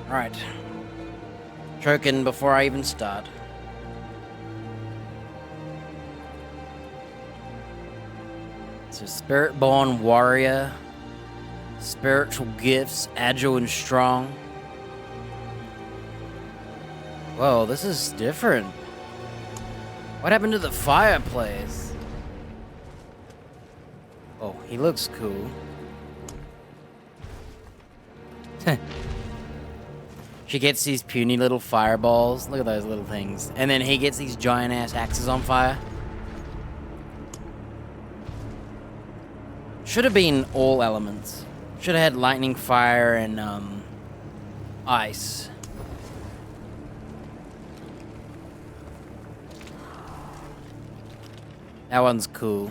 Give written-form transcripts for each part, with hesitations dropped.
Right. Choking before I even start. So, Spiritborn warrior. Spiritual gifts, agile and strong. Whoa, this is different. What happened to the fireplace? Oh, he looks cool. She gets these puny little fireballs. Look at those little things. And then he gets these giant ass axes on fire. Should have been all elements. Should have had lightning, fire, and ice. That one's cool.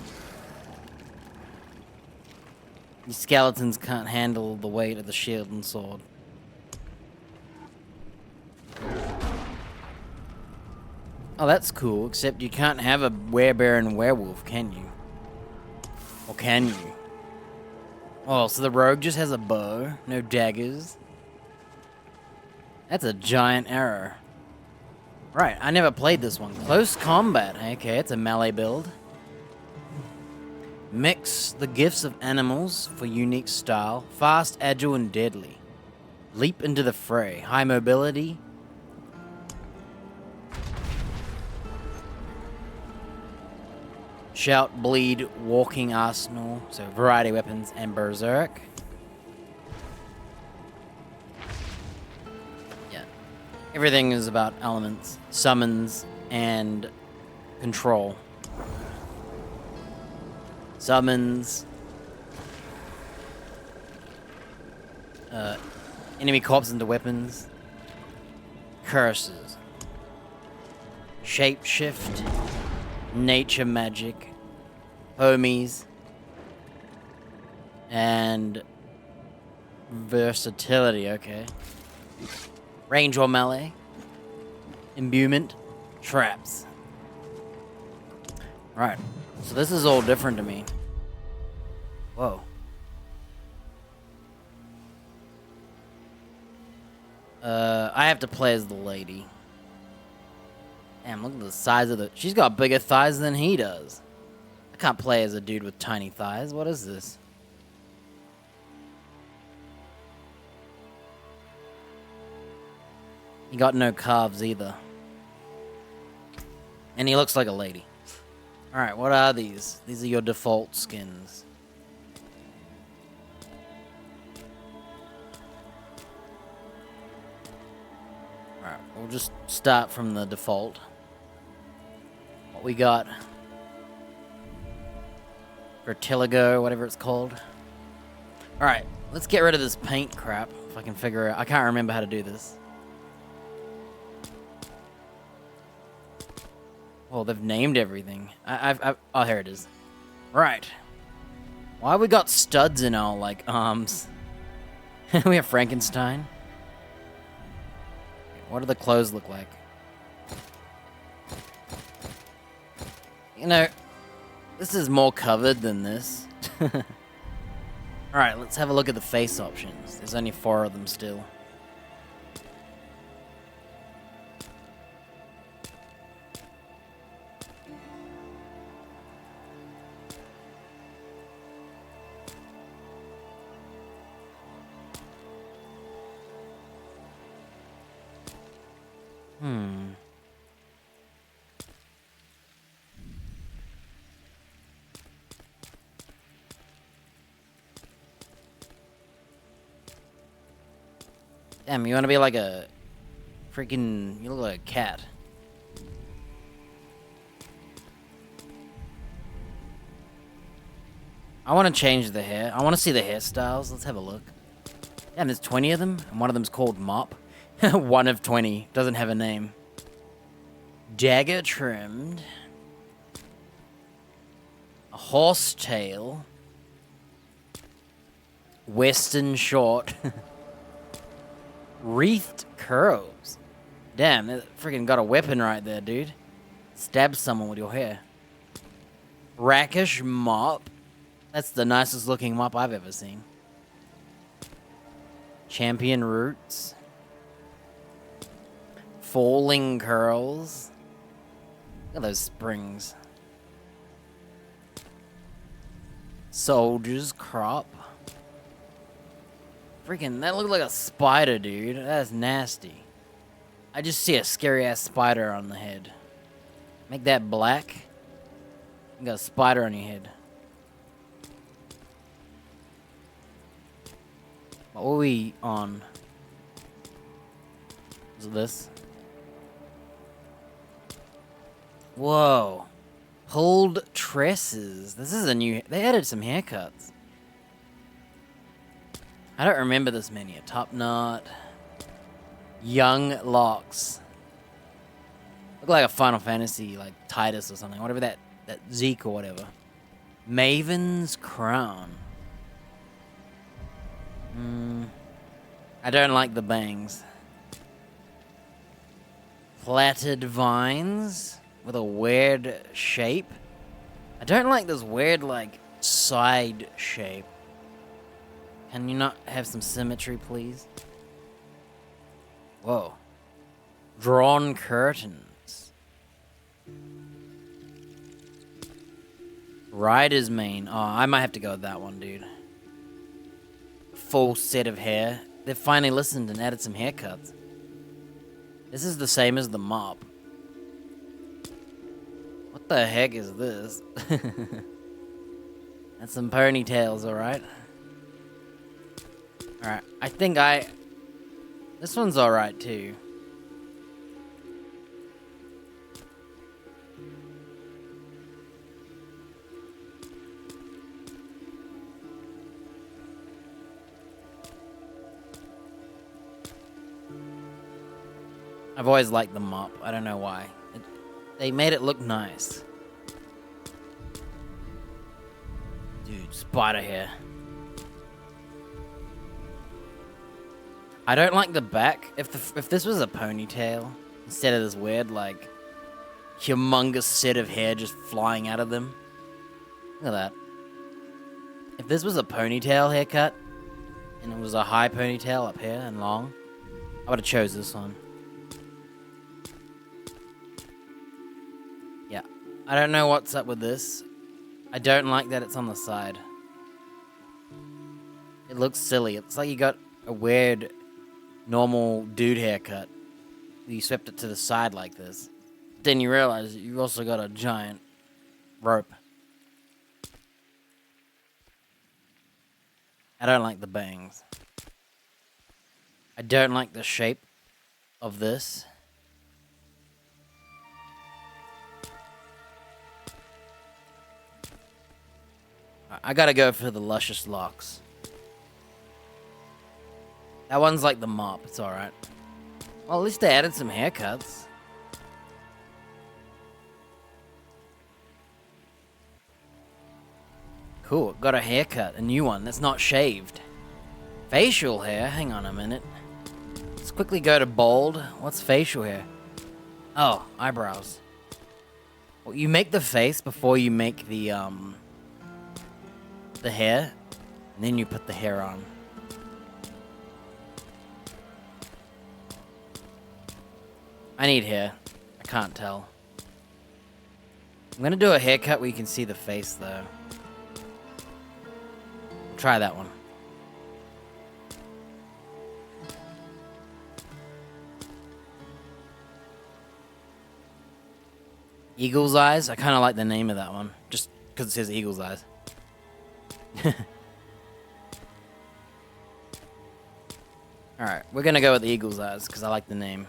These skeletons can't handle the weight of the shield and sword. Oh, that's cool, except you can't have a werebear werewolf, can you? Or can you? Oh, so the rogue just has a bow, no daggers. That's a giant arrow. Right, I never played this one. Close combat. Okay, it's a melee build. Mix the gifts of animals for unique style. Fast, agile, and deadly. Leap into the fray. High mobility. Shout, bleed, walking arsenal. So variety weapons and berserk. Yeah. Everything is about elements, summons, and control. Summons. Enemy corpses into weapons. Curses. Shapeshift. Nature magic. Homies. And versatility, okay. Range or melee. Imbuement. Traps. Right. So this is all different to me. Whoa. I have to play as the lady. Damn, look at the size of the... She's got bigger thighs than he does. I can't play as a dude with tiny thighs. What is this? He got no calves either. And he looks like a lady. Alright, what are these? These are your default skins. Alright, we'll just start from the default. What we got? Vertiligo, whatever it's called. Alright, let's get rid of this paint crap. If I can figure out. I can't remember how to do this. Oh, they've named everything. Oh, here it is. Right. Why we got studs in our, like, arms? We have Frankenstein. What do the clothes look like? You know, this is more covered than this. Alright, let's have a look at the face options. There's only 4 of them still. Damn, you want to be like a freaking... You look like a cat. I want to change the hair. I want to see the hairstyles. Let's have a look. Damn, there's 20 of them, and one of them's called Mop. 1 of 20. Doesn't have a name. Dagger trimmed. A horse tail. Western short. Wreathed curls. Damn, that freaking got a weapon right there, dude. Stab someone with your hair. Rakish mop. That's the nicest looking mop I've ever seen. Champion roots. Falling curls. Look at those springs. Soldier's crop. Freaking, that looked like a spider, dude. That's nasty. I just see a scary ass spider on the head. Make that black. You got a spider on your head. What were we on? Was it this? Whoa. Pulled tresses. This is a new... They added some haircuts. I don't remember this many. A top knot. Young locks. Look like a Final Fantasy, like Titus or something. Whatever that Zeke or whatever. Maven's crown. I don't like the bangs. Plaited vines with a weird shape. I don't like this weird, like, side shape. Can you not have some symmetry, please? Whoa. Drawn curtains. Rider's mane. Oh, I might have to go with that one, dude. Full set of hair. They've finally listened and added some haircuts. This is the same as the mop. What the heck is this? That's some ponytails, alright? Alright, I think this one's alright too. I've always liked the mop. I don't know why. They made it look nice. Dude, spider hair. I don't like the back. If this was a ponytail instead of this weird, like, humongous set of hair just flying out of them. Look at that. If this was a ponytail haircut and it was a high ponytail up here and long, I would have chose this one. Yeah. I don't know what's up with this. I don't like that it's on the side. It looks silly. It's like you got a weird, normal dude haircut. You swept it to the side like this. Then you realize you've also got a giant rope. I don't like the bangs. I don't like the shape of this. I gotta go for the luscious locks. That one's like the mop, it's alright. Well, at least they added some haircuts. Cool, got a haircut, a new one that's not shaved. Facial hair, hang on a minute. Let's quickly go to bold. What's facial hair? Oh, eyebrows. Well, you make the face before you make the hair, and then you put the hair on. I need hair. I can't tell. I'm gonna do a haircut where you can see the face, though. Try that one. Eagle's eyes? I kind of like the name of that one, just because it says Eagle's eyes. Alright, we're gonna go with Eagle's eyes, because I like the name.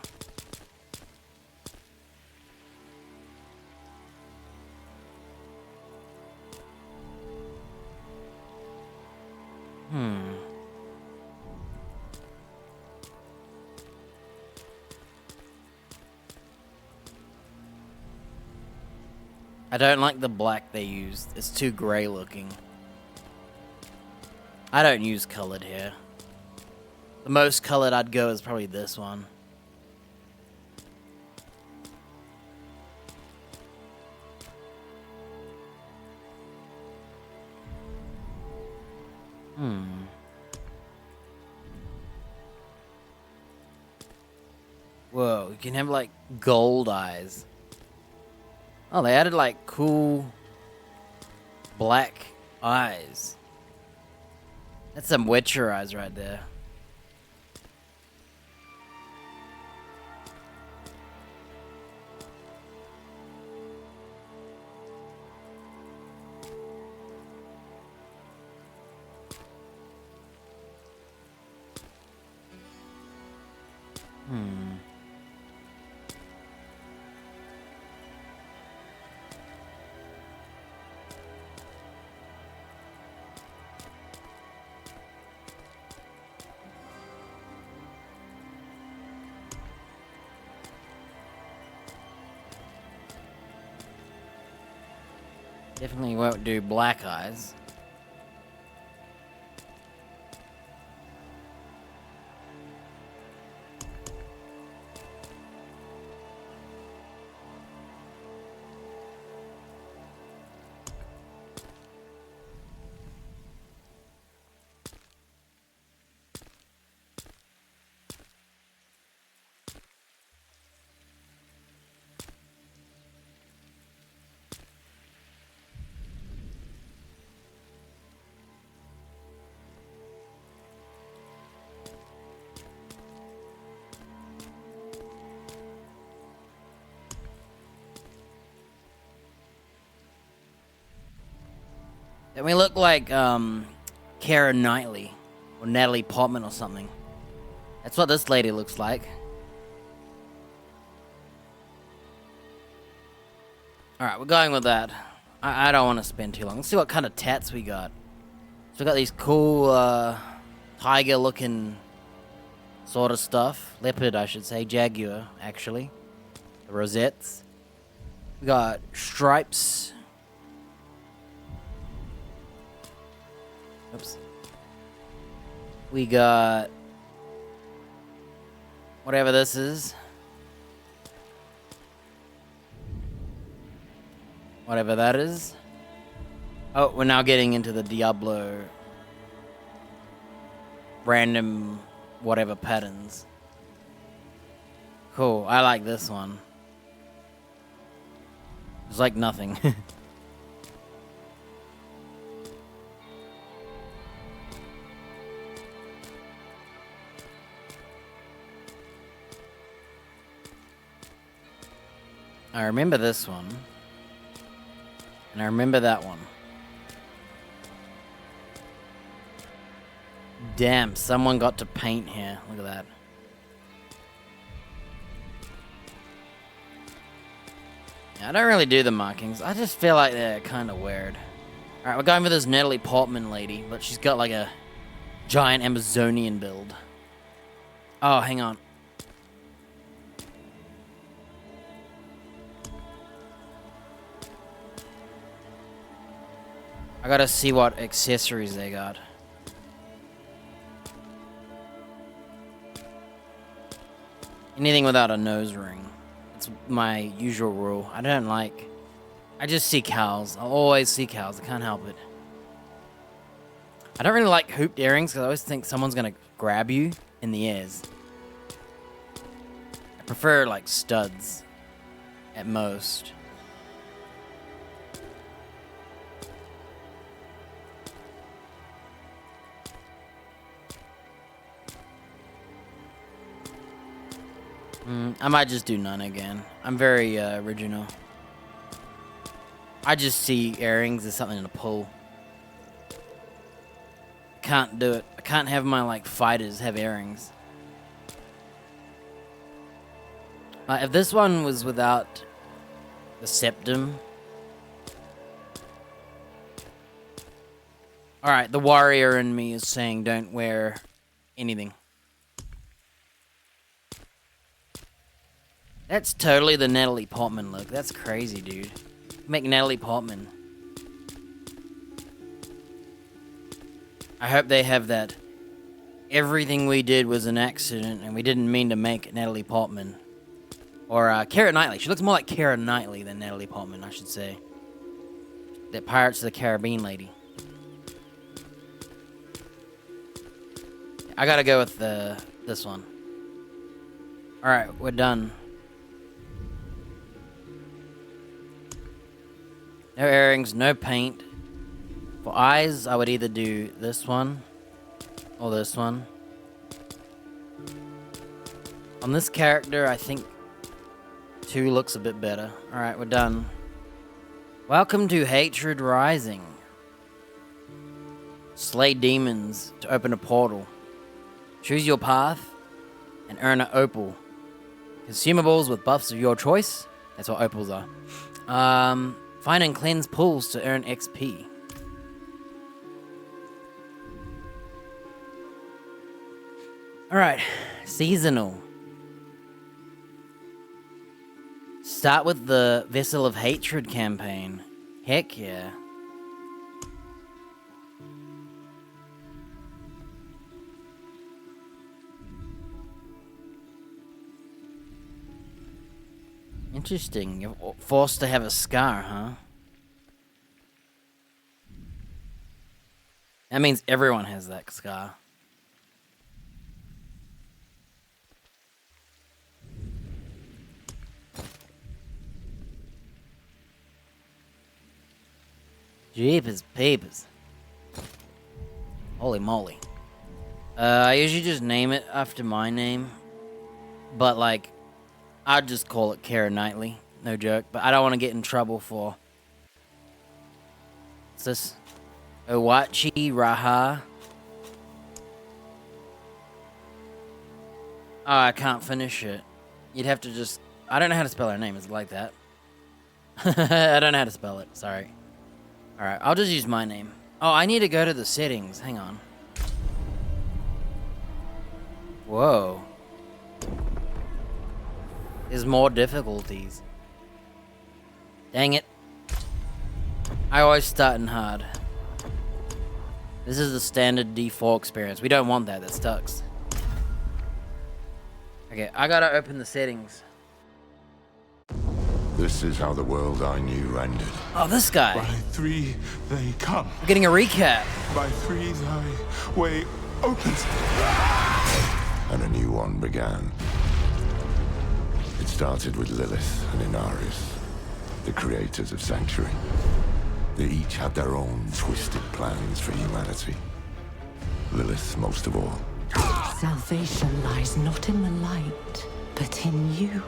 I don't like the black they used. It's too grey looking. I don't use colored hair. The most colored I'd go is probably this one. Whoa, you can have like gold eyes. Oh, they added like cool black eyes. That's some Witcher eyes right there. Definitely won't do black eyes. And we look like Keira Knightley or Natalie Portman or something. That's what this lady looks like. Alright, we're going with that. I don't want to spend too long. Let's see what kind of tats we got. So we got these cool tiger looking sort of stuff. Leopard, I should say. Jaguar, actually. The rosettes. We got stripes. Oops. We got whatever this is. Whatever that is. Oh, we're now getting into the Diablo random whatever patterns. Cool, I like this one. It's like nothing. I remember this one. And I remember that one. Damn, someone got to paint here. Look at that. Yeah, I don't really do the markings. I just feel like they're kind of weird. Alright, we're going with this Natalie Portman lady, but she's got like a giant Amazonian build. Oh, hang on. I gotta see what accessories they got. Anything without a nose ring. It's my usual rule. I don't like... I just see cows. I'll always see cows. I can't help it. I don't really like hooped earrings because I always think someone's gonna grab you in the ears. I prefer like studs at most. I might just do none again. I'm very original. I just see earrings as something to pull. Can't do it. I can't have my like fighters have earrings. If this one was without the septum. Alright, the warrior in me is saying don't wear anything. That's totally the Natalie Portman look. That's crazy, dude. Make Natalie Portman. I hope they have that. Everything we did was an accident, and we didn't mean to make Natalie Portman. Or Keira Knightley. She looks more like Keira Knightley than Natalie Portman, I should say. That Pirates of the Caribbean lady. I gotta go with this one. Alright, we're done. No earrings, no paint. For eyes, I would either do this one or this one. On this character, I think 2 looks a bit better. Alright, we're done. Welcome to Hatred Rising. Slay demons to open a portal. Choose your path and earn an opal. Consumables with buffs of your choice. That's what opals are. Find and cleanse pools to earn XP. Alright, seasonal. Start with the Vessel of Hatred campaign. Heck yeah. Interesting. You're forced to have a scar, huh? That means everyone has that scar. Jeepers papers. Holy moly. I usually just name it after my name. But like, I'd just call it Kara Knightley. No joke. But I don't want to get in trouble for... What's this? Owachi Raha. Oh, I can't finish it. You'd have to just... I don't know how to spell her name. Is it like that? I don't know how to spell it. Sorry. Alright, I'll just use my name. Oh, I need to go to the settings. Hang on. Whoa. There's more difficulties. Dang it. I always start in hard. This is the standard D4 experience. We don't want that. That sucks. Okay, I gotta open the settings. This is how the world I knew ended. Oh, this guy. By 3 they come. I'm getting a recap. By 3 thy way opens. And a new one began. It started with Lilith and Inarius, the creators of Sanctuary. They each had their own twisted plans for humanity. Lilith most of all. Salvation lies not in the light, but in you.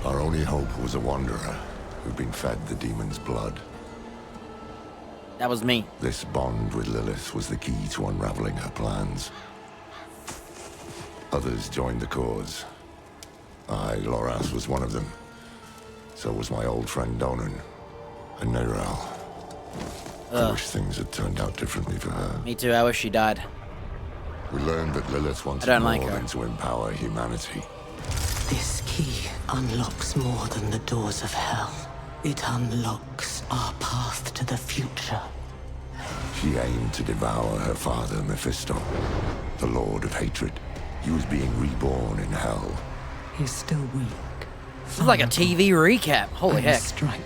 Our only hope was a wanderer who'd been fed the demon's blood. That was me. This bond with Lilith was the key to unraveling her plans. Others joined the cause. I, Loras, was one of them. So was my old friend Donan and Neyrelle. I wish things had turned out differently for her. Me too. I wish she died. We learned that Lilith wanted I don't more like her. than to empower humanity. This key unlocks more than the doors of hell. It unlocks our path to the future. She aimed to devour her father, Mephisto, the Lord of Hatred. He was being reborn in hell. He's still weak. This is like a TV recap. Holy I heck. must strike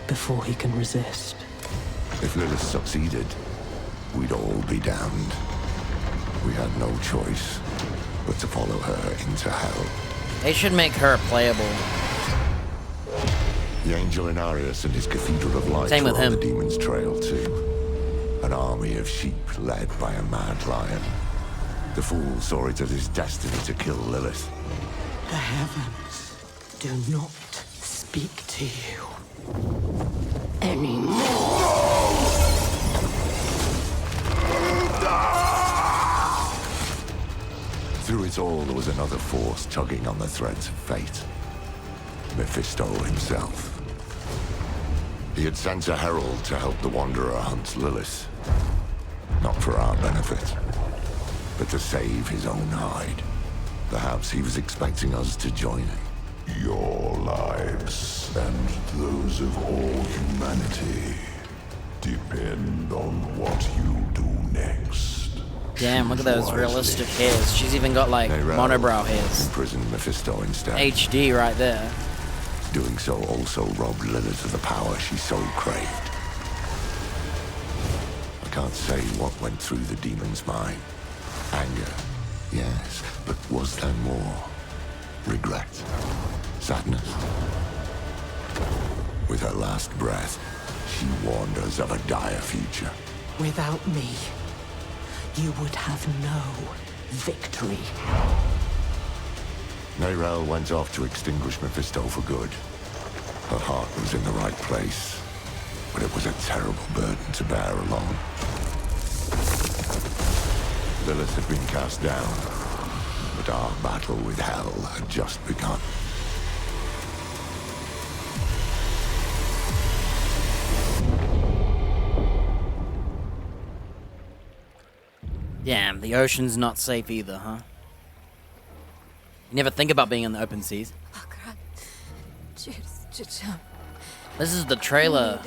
before he can resist. If Lilith succeeded, we'd all be damned. We had no choice but to follow her into hell. They should make her playable. The angel Inarius and his Cathedral of Light Same were with on him. the demon's trail too. An army of sheep led by a mad lion. The fool saw it as his destiny to kill Lilith. The heavens do not speak to you anymore. Through it all, there was another force tugging on the threads of fate. Mephisto himself. He had sent a herald to help the Wanderer hunt Lilith. Not for our benefit, but to save his own hide. Perhaps he was expecting us to join him. Your lives and those of all humanity depend on what you do next. Damn, look at those wisely. realistic hairs. She's even got like Neyrelle monobrow hairs. imprisoned Mephisto instead. HD right there. Doing so also robbed Lilith of the power she so craved. I can't say what went through the demon's mind. Anger, yes, but Was there more? Regret? Sadness? With her last breath, she warned us of a dire future. Without me, you would have no victory. Neyrelle went off to extinguish Mephisto for good. Her heart was in the right place, but it was a terrible burden to bear alone. Lilith had been cast down, but our battle with Hell had just begun. Damn, the ocean's not safe either, huh? You never think about being in the open seas. This is the trailer.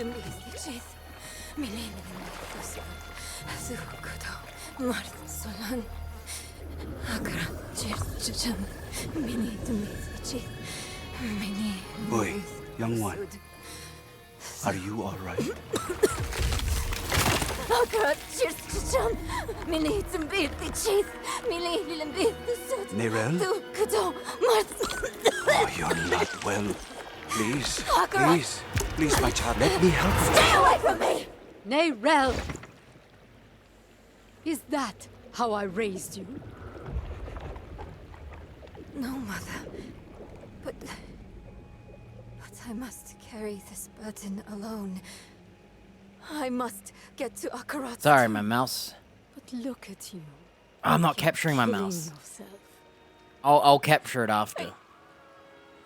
Boy, young one, are you all right? Neyrelle? Oh, you're not well. Please, please, my child, let me help you. Stay away from me! Neyrelle! Is that how I raised you? No, Mother. But I must carry this burden alone. I must get to Akarat. Sorry, my mouse. But look at you. I'm not You're capturing my killing mouse. yourself. I'll capture it after.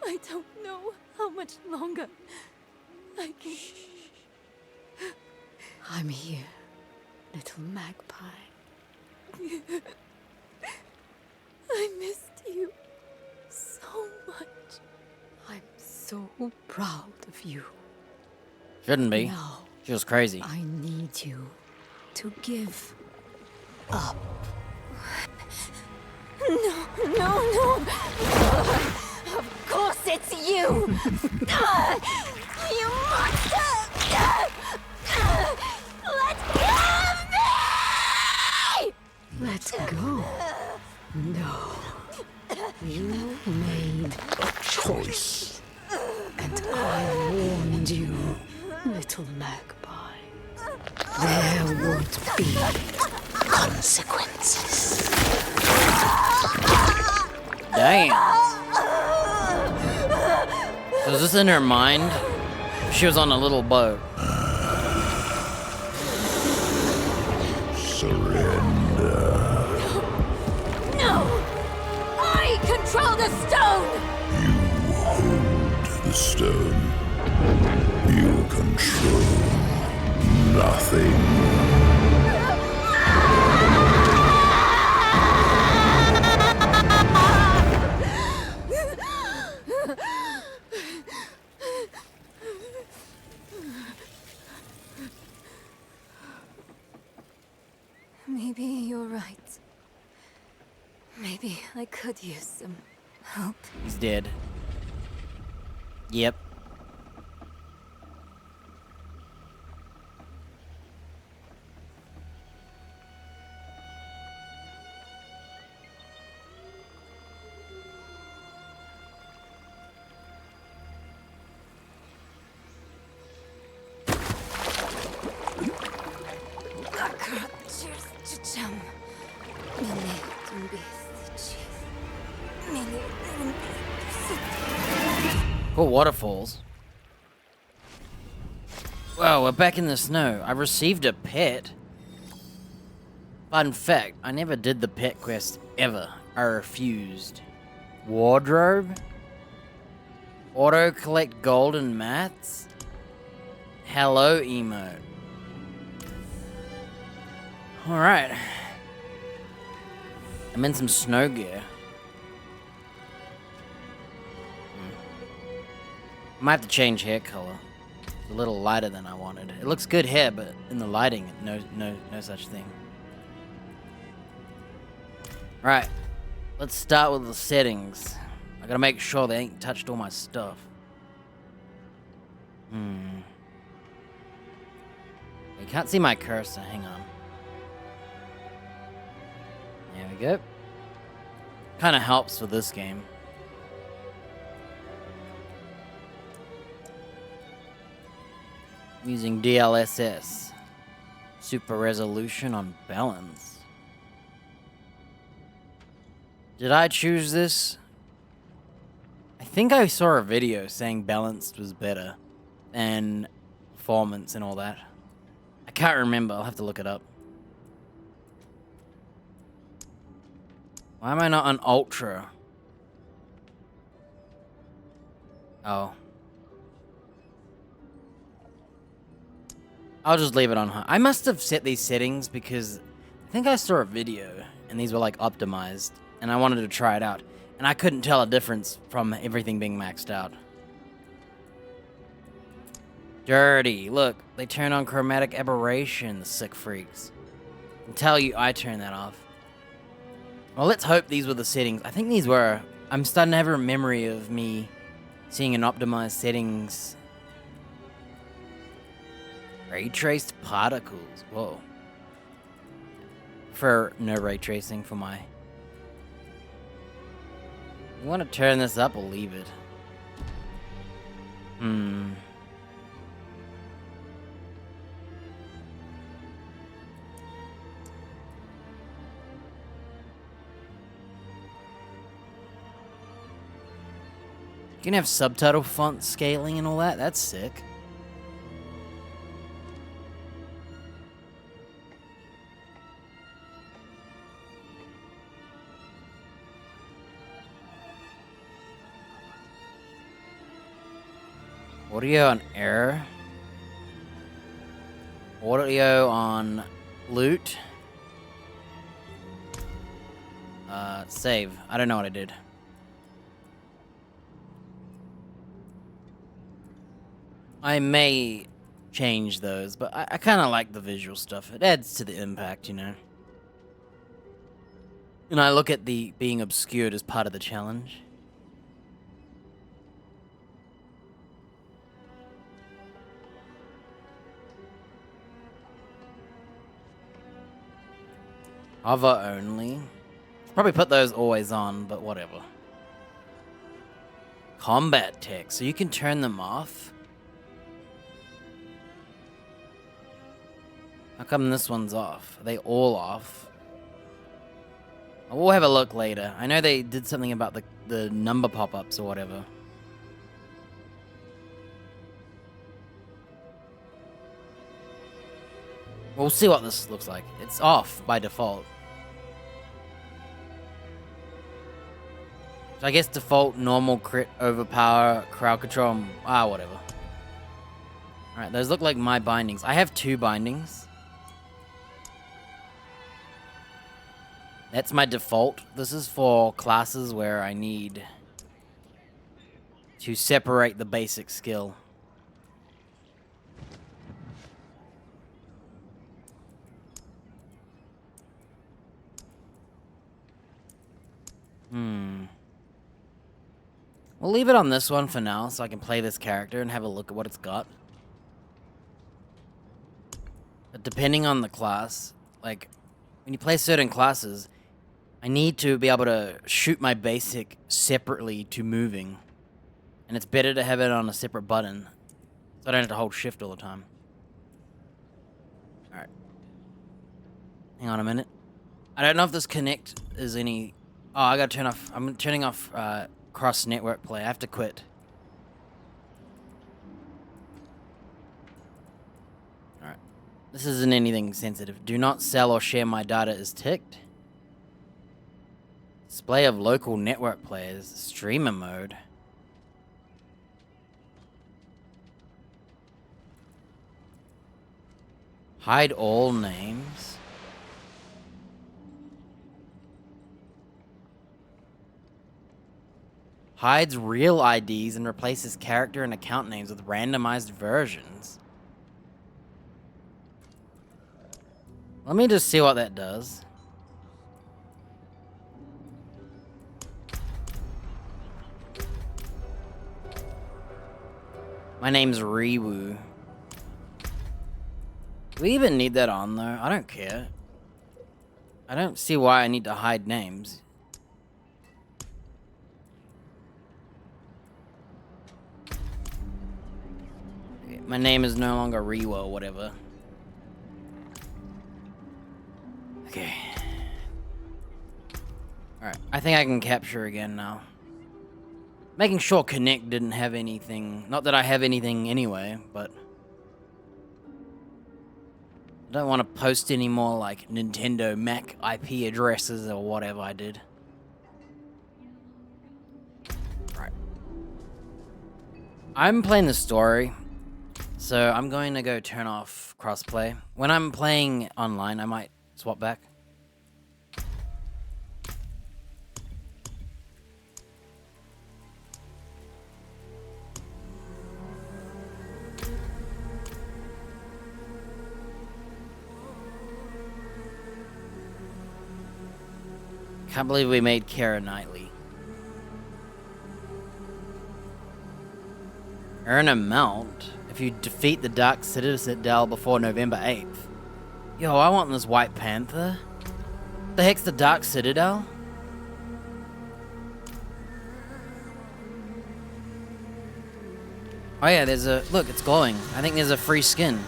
I don't know how much longer I can... I'm here, little magpie. I missed you so much. I'm so proud of you. Shouldn't be. Now, She was crazy. I need you to give up. No. Of course it's you! You monster! Let go of me! Let go. No. You made a choice. And I warned you, little magpie. There would be consequences. Damn. Was this in her mind? She was on a little boat. Surrender. No! I control the stone! You hold the stone. You control nothing. Maybe you're right. Maybe I could use some help. He's dead. Yep. Cool waterfalls. Wow, we're back in the snow. I received a pet. Fun fact, I never did the pet quest ever. I refused. Wardrobe? Auto collect golden mats? Hello emote. Alright. I'm in some snow gear. I might have to change hair color. It's a little lighter than I wanted. It looks good hair, but in the lighting, no such thing. Right, let's start with the settings. I gotta make sure they ain't touched all my stuff. You can't see my cursor, hang on. There we go. Kind of helps for this game. Using DLSS. Super resolution on balance. Did I choose this? I think I saw a video saying balanced was better than performance and all that. I can't remember. I'll have to look it up. Why am I not on Ultra? Oh. I'll just leave it on high. I must have set these settings because I think I saw a video and these were like optimized and I wanted to try it out. And I couldn't tell a difference from everything being maxed out. Dirty. Look, they turn on chromatic aberration, the sick freaks. I can tell you I turned that off. Well, let's hope these were the settings. I think these were. I'm starting to have a memory of me seeing an optimized settings. Ray traced particles. Whoa. For no ray tracing for my... You want to turn this up or leave it? You can have subtitle font scaling and all that. That's sick. Audio on error. Audio on loot. Save. I don't know what I did. I may change those, but I kind of like the visual stuff. It adds to the impact, you know. And I look at the being obscured as part of the challenge. Hover only. Probably put those always on, but whatever. Combat tech, so you can turn them off. How come this one's off? Are they all off? We'll have a look later. I know they did something about the number pop-ups or whatever. We'll see what this looks like. It's off by default. So I guess default, normal, crit, overpower, crowd control, whatever. Alright, those look like my bindings. I have 2 bindings. That's my default. This is for classes where I need to separate the basic skill. We'll leave it on this one for now so I can play this character and have a look at what it's got. But depending on the class, like, when you play certain classes, I need to be able to shoot my basic separately to moving. And it's better to have it on a separate button, so I don't have to hold shift all the time. Alright. Hang on a minute. I don't know if this connect is any... Oh, I gotta turn off... I'm turning off cross-network play. I have to quit. Alright. This isn't anything sensitive. Do not sell or share my data is ticked. Display of local network players. Streamer mode. Hide all names. Hides real IDs and replaces character and account names with randomized versions. Let me just see what that does. My name's Rewu. Do we even need that on though? I don't care. I don't see why I need to hide names. My name is no longer Rewa or whatever. Okay. Alright, I think I can capture again now. Making sure Connect didn't have anything. Not that I have anything anyway, but I don't want to post any more like Nintendo Mac IP addresses or whatever I did. Right. I'm playing the story, so I'm going to go turn off crossplay. When I'm playing online, I might swap back. Can't believe we made Kara Knightley. Earn a mount if you defeat the Dark Citadel before November 8th. Yo, I want this White Panther. The heck's the Dark Citadel? Oh yeah, there's a... Look, it's glowing. I think there's a free skin.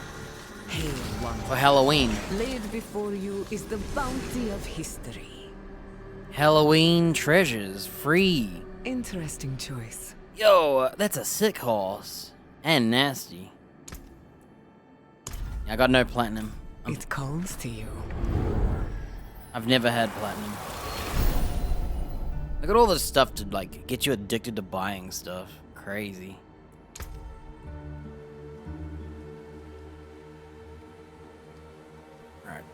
Hail one. For Halloween. Laid before you is the bounty of history. Halloween treasures. Free. Interesting choice. Yo, that's a sick horse. And nasty. I got no platinum. It calls to you. I've never had platinum. Look at all this stuff to, like, get you addicted to buying stuff. Crazy. Alright.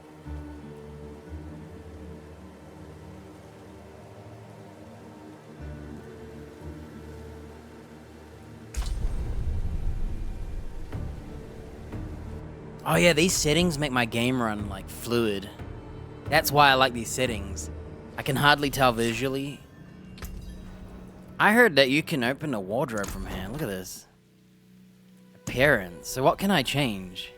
Oh yeah, these settings make my game run, like, fluid. That's why I like these settings. I can hardly tell visually. I heard that you can open a wardrobe from here. Look at this. Appearance. So what can I change?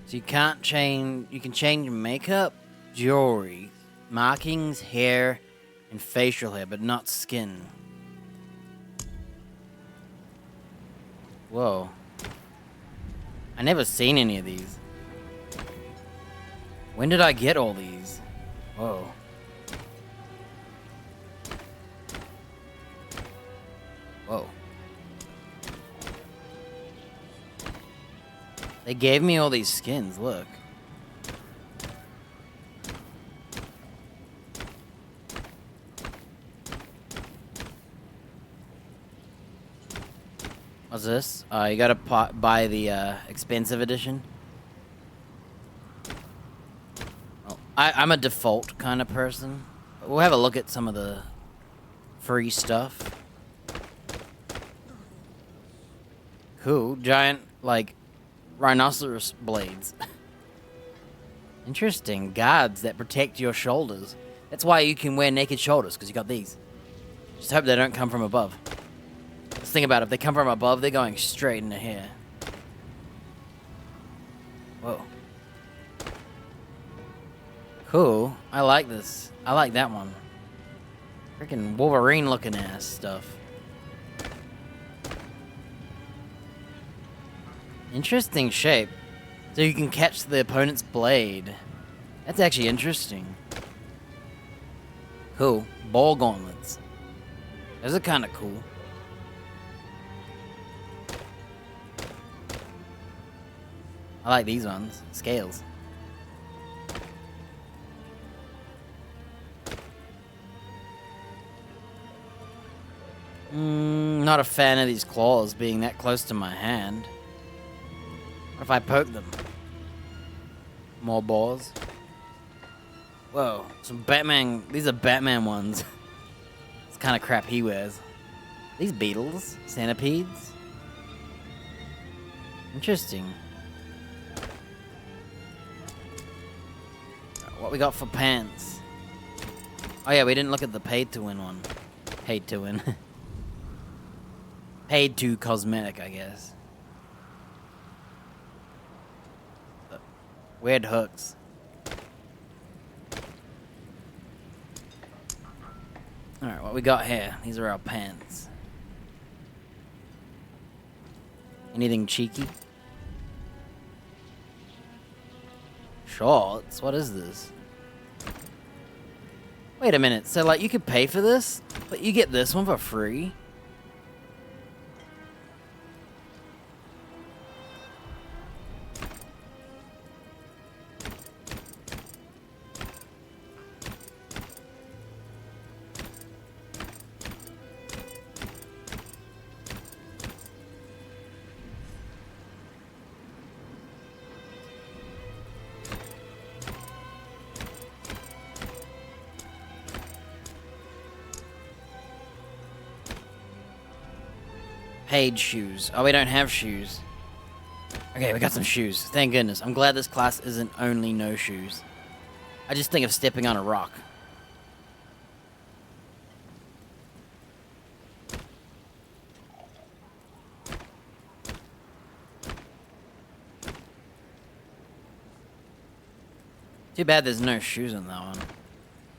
So you can't change, you can change makeup, jewelry, markings, hair, and facial hair, but not skin. Whoa. I never seen any of these. When did I get all these? Whoa. Whoa. They gave me all these skins, look. What's this? You gotta buy the expensive edition. Oh, I'm a default kind of person. We'll have a look at some of the free stuff. Cool, giant, like, rhinoceros blades. Interesting. Guards that protect your shoulders. That's why you can wear naked shoulders, because you got these. Just hope they don't come from above. Let's think about it. If they come from above, they're going straight into here. Whoa. Cool. I like this. I like that one. Freaking Wolverine looking ass stuff. Interesting shape. So you can catch the opponent's blade. That's actually interesting. Cool. Ball gauntlets. Those are kind of cool. I like these ones. Scales. Not a fan of these claws being that close to my hand. What if I poke them? More balls. Whoa, some Batman. These are Batman ones. It's kind of crap he wears. These beetles, centipedes. Interesting. What we got for pants? Oh yeah, we didn't look at the paid to win one. Paid to win. Paid to cosmetic, I guess. Weird hooks. Alright, what we got here? These are our pants. Anything cheeky? Shorts? What is this? Wait a minute, so like you could pay for this, but you get this one for free? Paid shoes. Oh, we don't have shoes. Okay, we got some shoes. Thank goodness. I'm glad this class isn't only no shoes. I just think of stepping on a rock. Too bad there's no shoes on that one.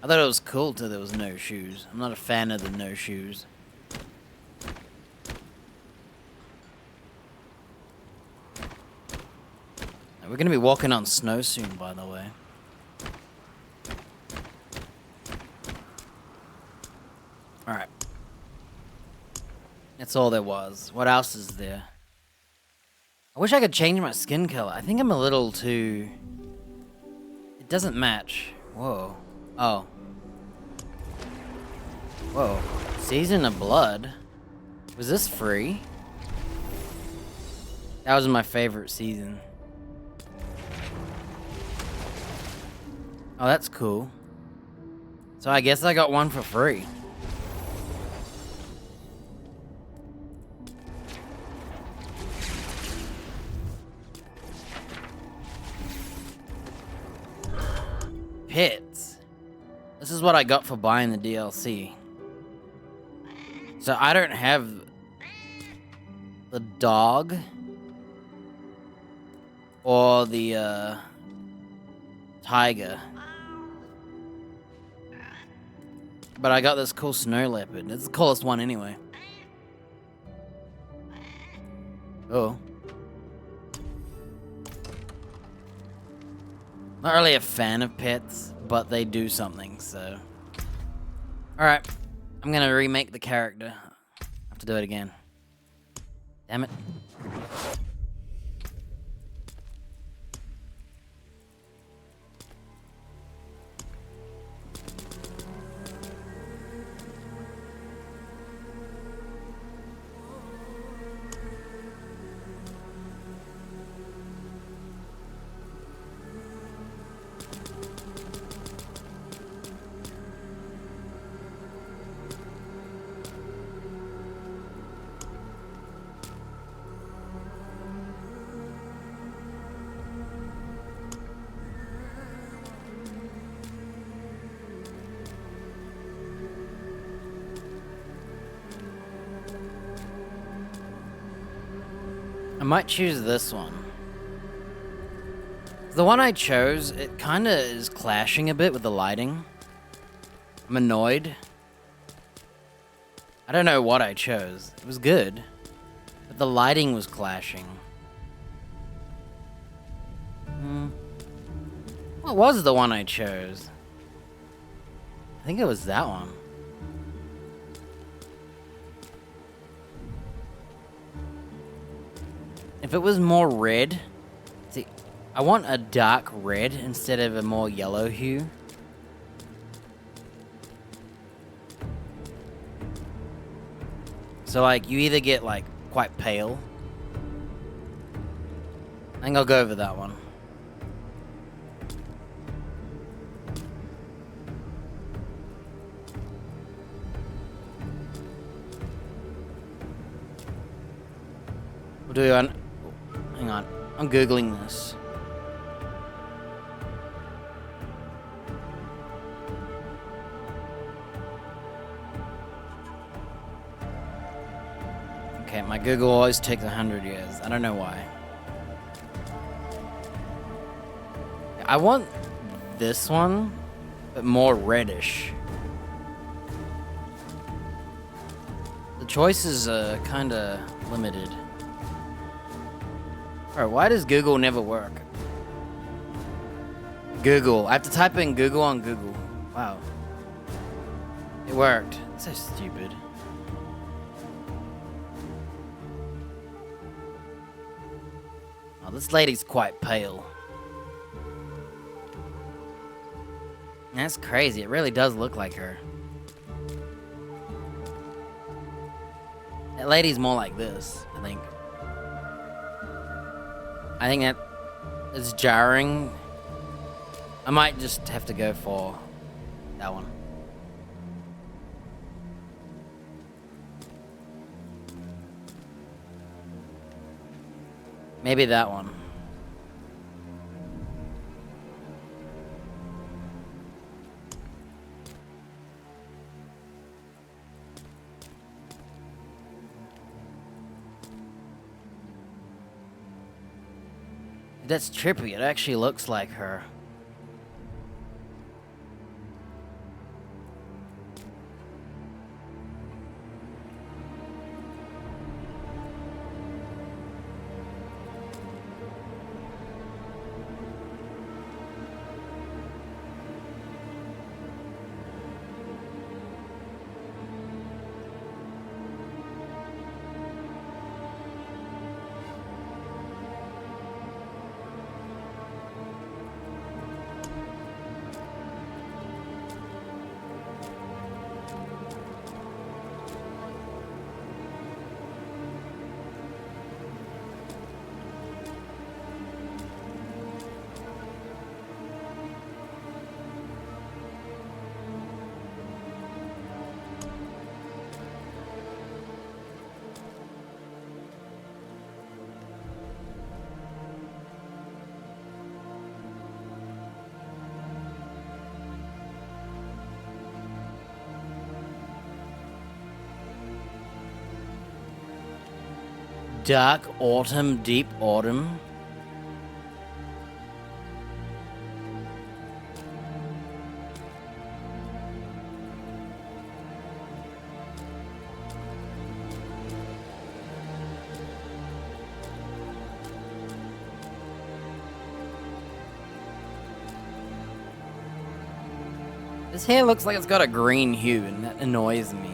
I thought it was cool till there was no shoes. I'm not a fan of the no shoes. We're gonna be walking on snow soon, by the way. Alright. That's all there was. What else is there? I wish I could change my skin color. I think I'm a little too... It doesn't match. Whoa. Oh. Whoa. Season of Blood? Was this free? That was my favorite season. Oh, that's cool. So I guess I got one for free. Pits. This is what I got for buying the DLC. So I don't have the dog or the tiger. But I got this cool snow leopard. It's the coolest one anyway. Oh. Not really a fan of pets, but they do something, so. Alright. I'm gonna remake the character. I have to do it again. Damn it. I might choose this one. The one I chose, it kinda is clashing a bit with the lighting. I'm annoyed. I don't know what I chose. It was good, but the lighting was clashing. What was the one I chose? I think it was that one. If it was more red, see, I want a dark red instead of a more yellow hue. So like, you either get like quite pale. I think I'll go over that one. We'll do an... Hang on. I'm Googling this. My Google always takes 100 years. I don't know why. I want this one, but more reddish. The choices are kinda limited. Alright, why does Google never work? Google. I have to type in Google on Google. Wow. It worked. It's so stupid. Oh, this lady's quite pale. That's crazy. It really does look like her. That lady's more like this, I think. I think that is jarring. I might just have to go for that one. Maybe that one. That's trippy. It actually looks like her. Dark autumn, deep autumn. This hair looks like it's got a green hue, and that annoys me.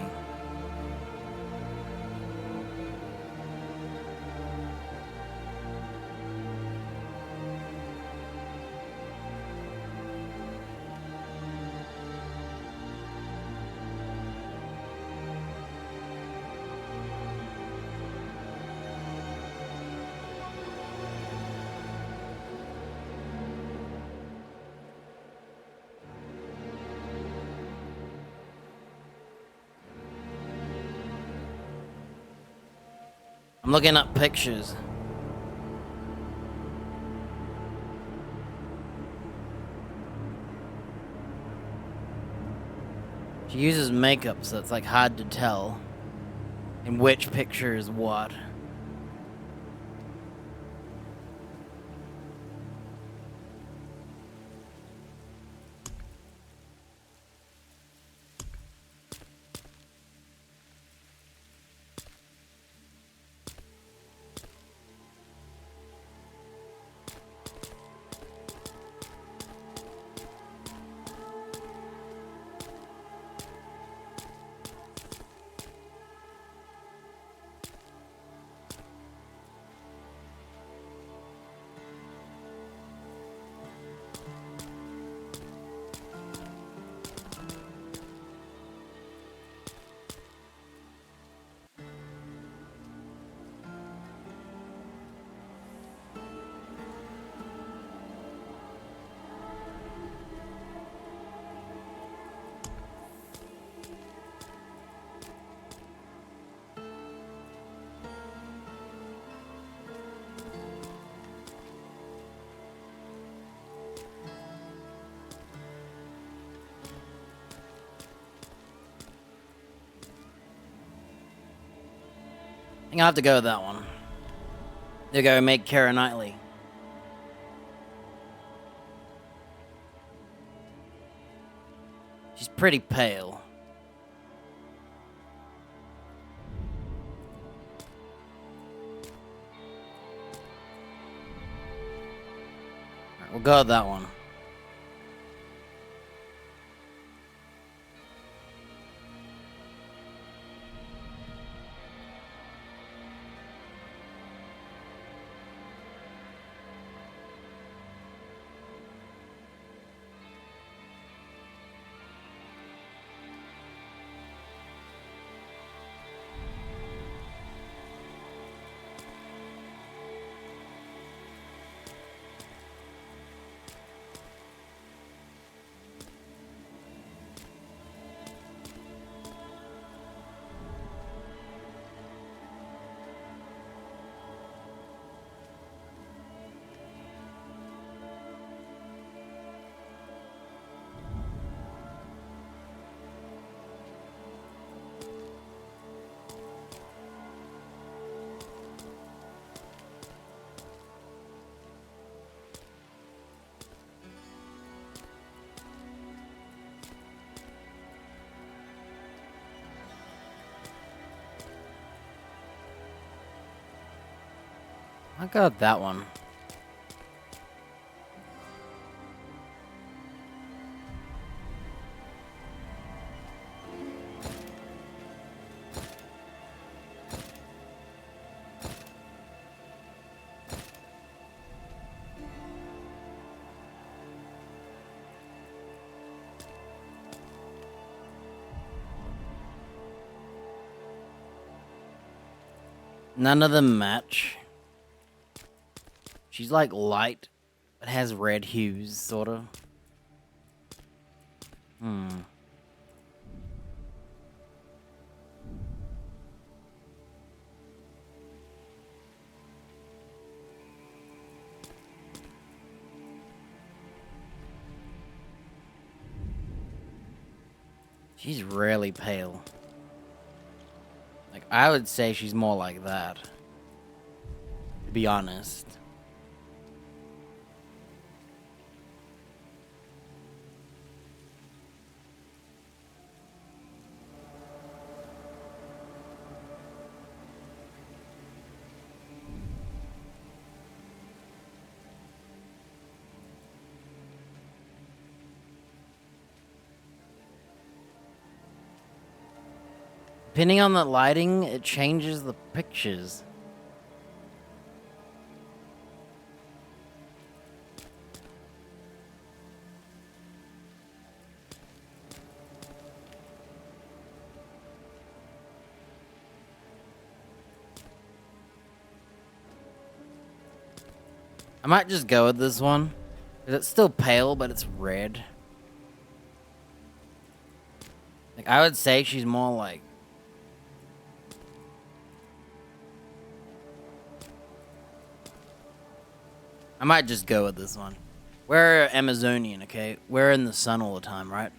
I'm looking up pictures. She uses makeup, so it's like hard to tell in which picture is what. think I'll have to go with that one. There you go, make Keira Knightley. She's pretty pale. Alright, we'll go with that one. I got that one. None of them match. She's like light, but has red hues, sort of. She's really pale. Like, I would say she's more like that, to be honest. Depending on the lighting, it changes the pictures. I might just go with this one. 'Cause it's still pale, but it's red. Like, I would say she's more like... I might just go with this one. We're Amazonian, okay? We're in the sun all the time, right?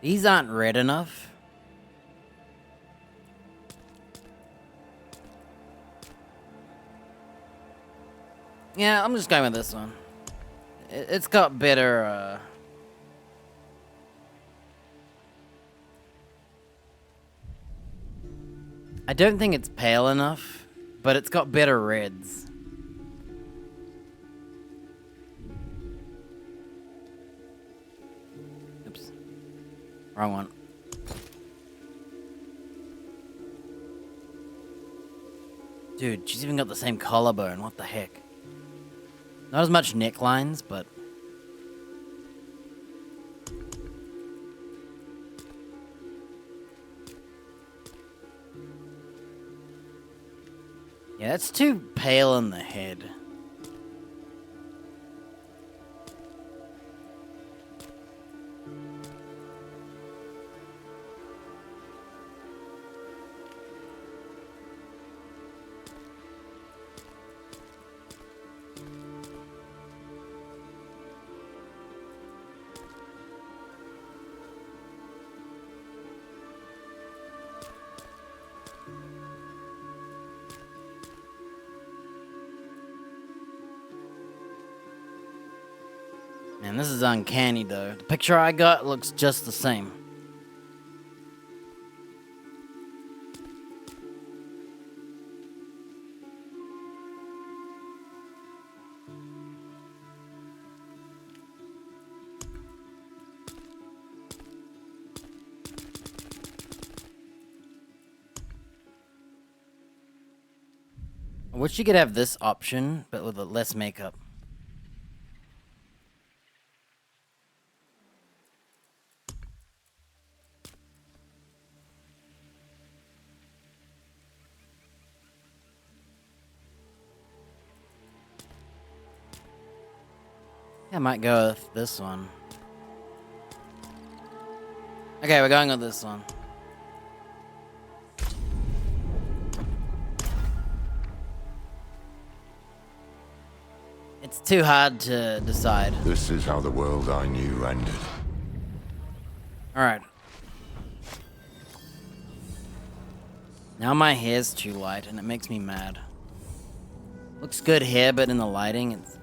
These aren't red enough. Yeah, I'm just going with this one. It's got better, I don't think it's pale enough, but it's got better reds. Oops. Wrong one. Dude, she's even got the same collarbone. What the heck? Not as much necklines, but... yeah, it's too pale in the head. Man, this is uncanny though. The picture I got looks just the same. I wish you could have this option, but with less makeup. I might go with this one. Okay, we're going with this one. It's too hard to decide. This is how the world I knew ended. Alright. Now my hair's too light and it makes me mad. Looks good here, but in the lighting, it's...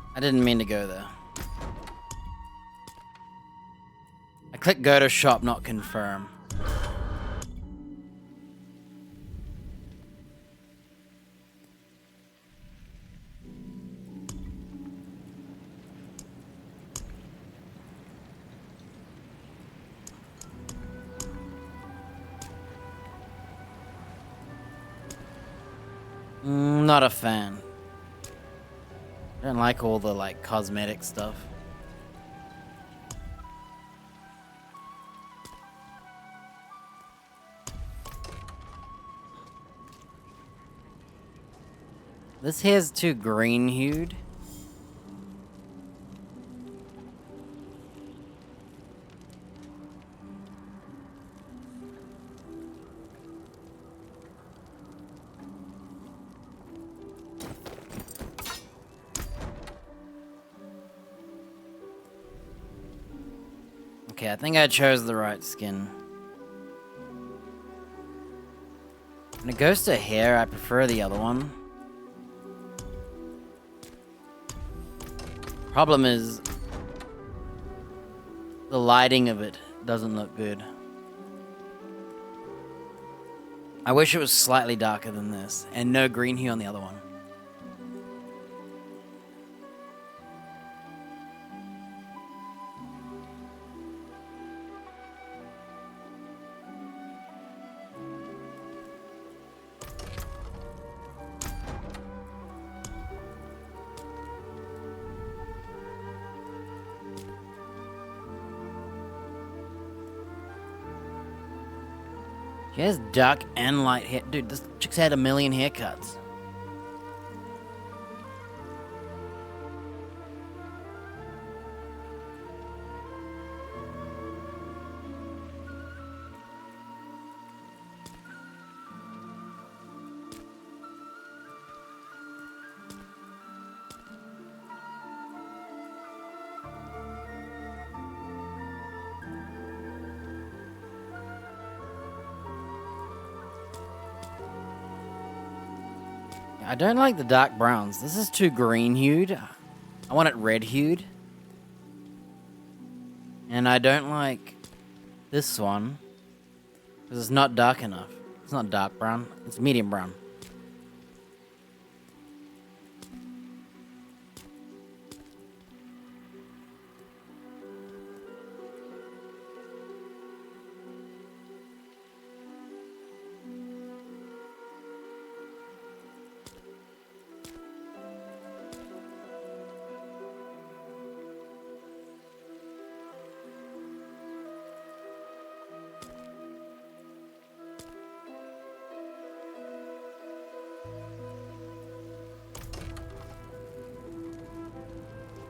I didn't mean to go there. I click go to shop, not confirm. Not a fan. I don't like all the, like, cosmetic stuff. This hair's too green-hued. Okay, I think I chose the right skin. When it goes to hair, I prefer the other one. Problem is, the lighting of it doesn't look good. I wish it was slightly darker than this, and no green hue on the other one. She has dark and light hair. Dude, this chick's had 1 million haircuts. I don't like the dark browns. This is too green-hued. I want it red-hued. And I don't like this one, because it's not dark enough. It's not dark brown. It's medium brown.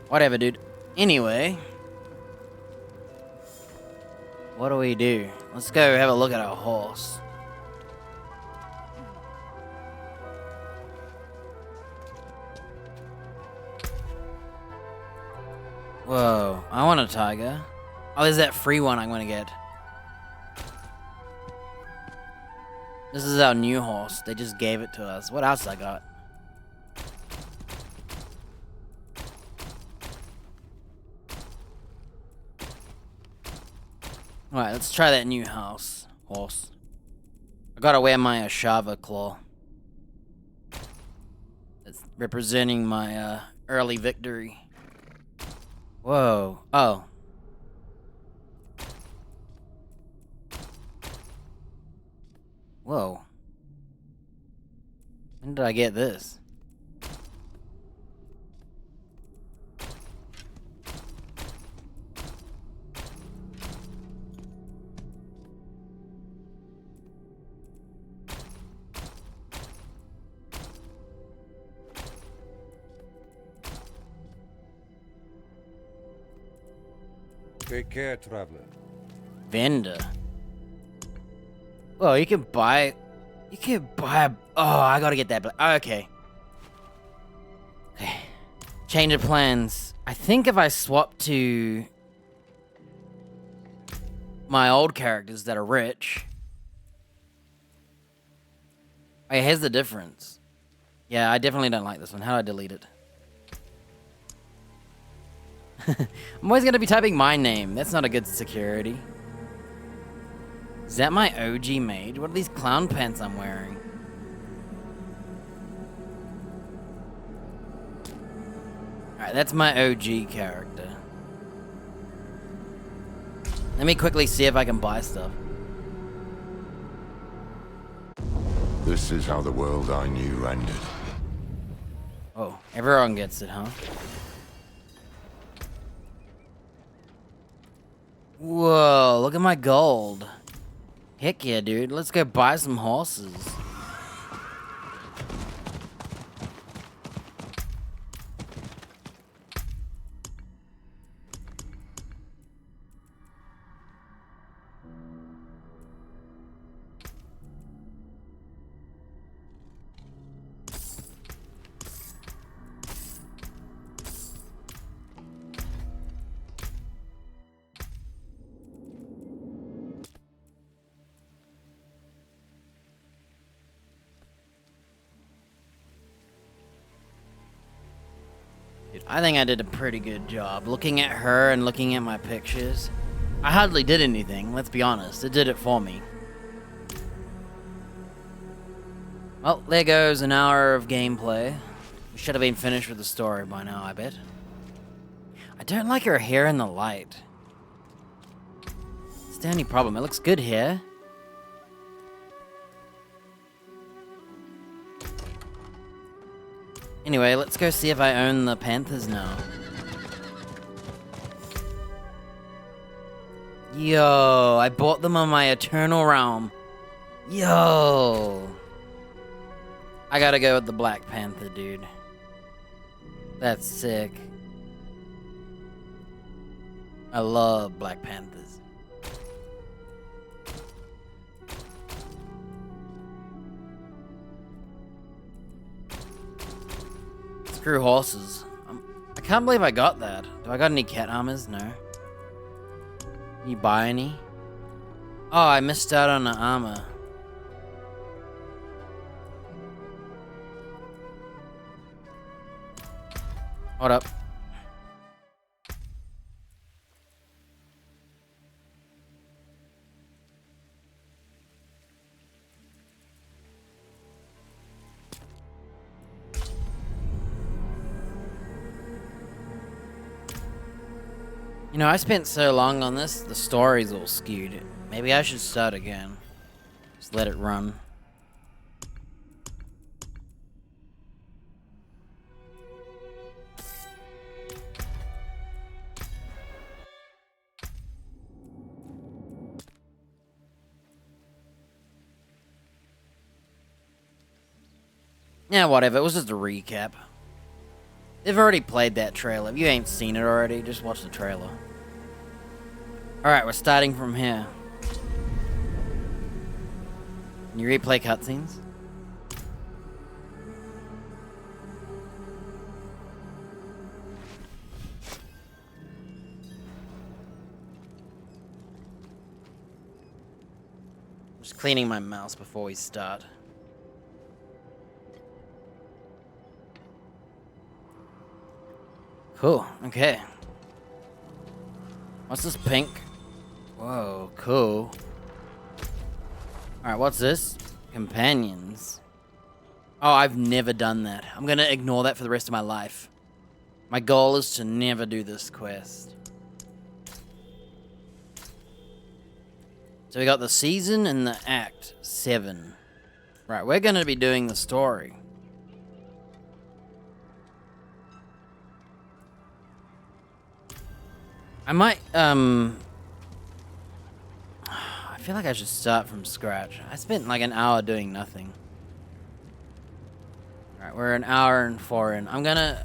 Whatever, dude. Anyway. What do we do? Let's go have a look at our horse. Whoa, I want a tiger. Oh, there's that free one I'm gonna get. This is our new horse. They just gave it to us. What else I got? Alright, let's try that new horse. I gotta wear my Ashava claw. It's representing my early victory. Whoa. Oh. Whoa. When did I get this? Take care, traveler. Vendor. Well, you can buy. You can buy. Oh, I gotta get that. Okay. Okay. Change of plans. I think if I swap to my old characters that are rich. Hey, here's the difference. Yeah, I definitely don't like this one. How do I delete it? I'm always gonna be typing my name. That's not a good security. Is that my OG mage? What are these clown pants I'm wearing? Alright, that's my OG character. Let me quickly see if I can buy stuff. This is how the world I knew ended. Oh, everyone gets it, huh? Whoa, look at my gold. Heck yeah, dude. Let's go buy some horses. Dude, I think I did a pretty good job. Looking at her and looking at my pictures. I hardly did anything, let's be honest. It did it for me. Well, there goes an hour of gameplay. We should have been finished with the story by now, I bet. I don't like her hair in the light. It's the only problem. It looks good here. Anyway, let's go see if I own the Panthers now. Yo, I bought them on my Eternal Realm. Yo. I gotta go with the Black Panther, dude. That's sick. I love Black Panthers. Screw horses. I can't believe I got that. Do I got any cat armors? No. Can you buy any? Oh, I missed out on the armor. Hold up. You know, I spent so long on this, the story's all skewed. Maybe I should start again. Just let it run. Yeah, whatever. It was just a recap. They've already played that trailer. If you ain't seen it already, just watch the trailer. Alright, we're starting from here. Can you replay cutscenes? Just cleaning my mouse before we start. Cool, okay. What's this pink? Whoa, cool. Alright, what's this? Companions. Oh, I've never done that. I'm gonna ignore that for the rest of my life. My goal is to never do this quest. So we got the season and the act 7. Right, we're gonna be doing the story. I might, I feel like I should start from scratch. I spent like an hour doing nothing. Alright, we're an hour and 4 in. I'm gonna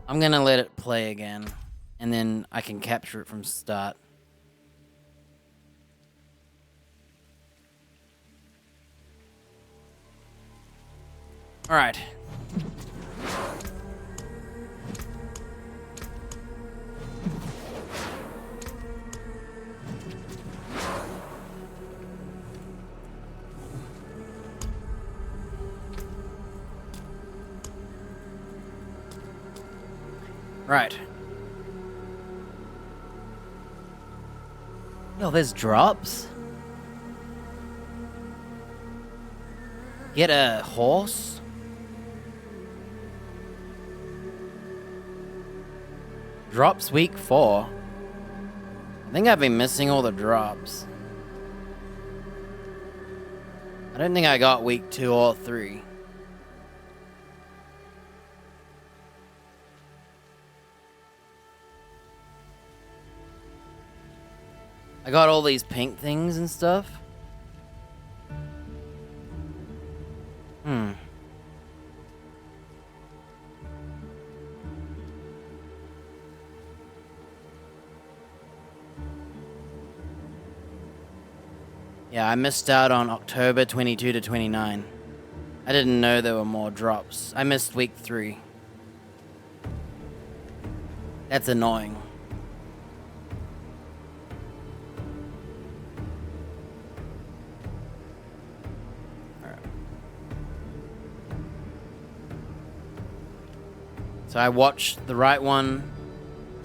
let it play again, and then I can capture it from start. Alright. Right. Yo, there's drops? Get a horse? Drops week 4. I think I've been missing all the drops. I don't think I got week 2 or 3. I got all these pink things and stuff. Yeah, I missed out on October 22 to 29. I didn't know there were more drops. I missed week 3. That's annoying. So I watched the right one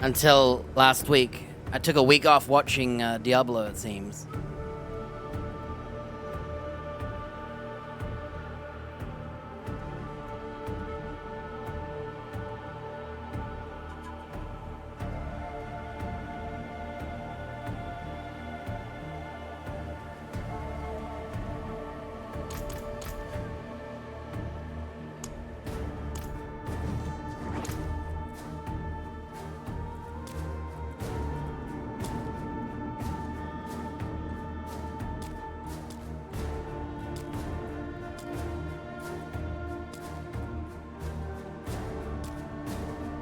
until last week. I took a week off watching Diablo, it seems.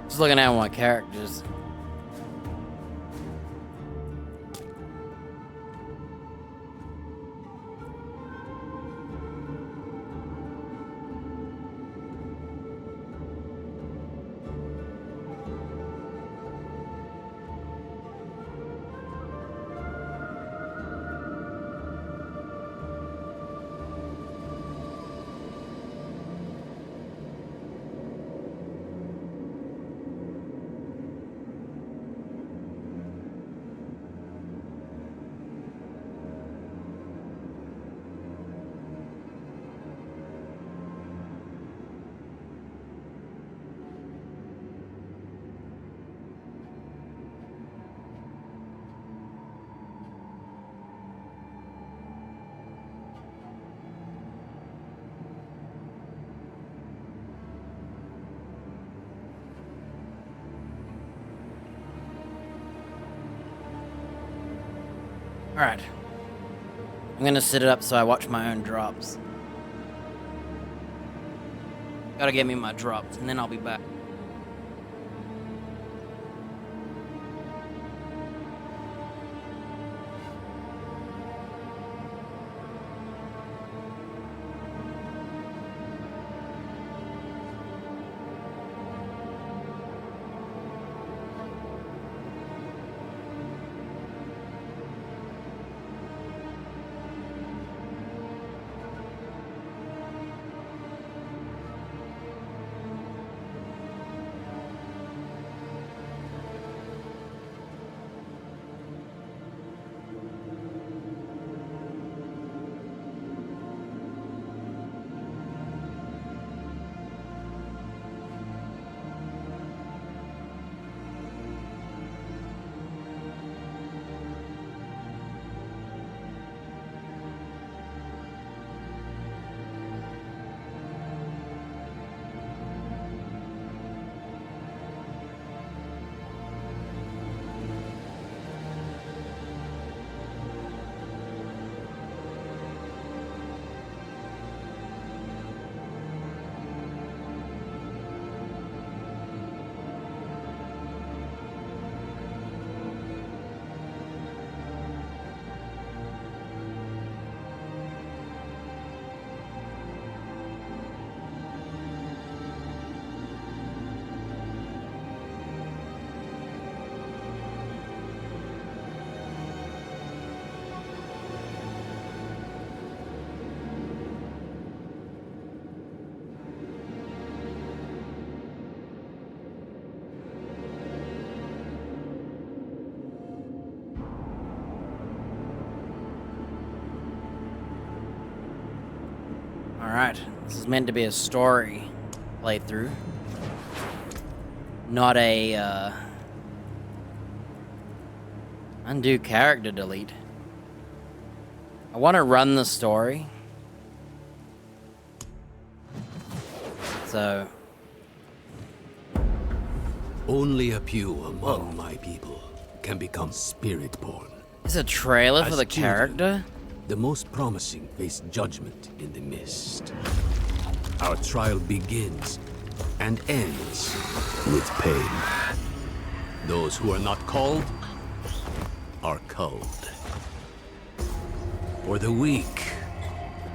Just looking at my characters. Alright. I'm gonna set it up so I watch my own drops. Gotta get me my drops, and then I'll be back. This is meant to be a story playthrough, not a undo character delete. I want to run the story, so Only a few among my people can become Spiritborn. it's a trailer for As the children, character. The most promising face judgment in the mist. Our trial begins and ends with pain. Those who are not called are culled. For the weak,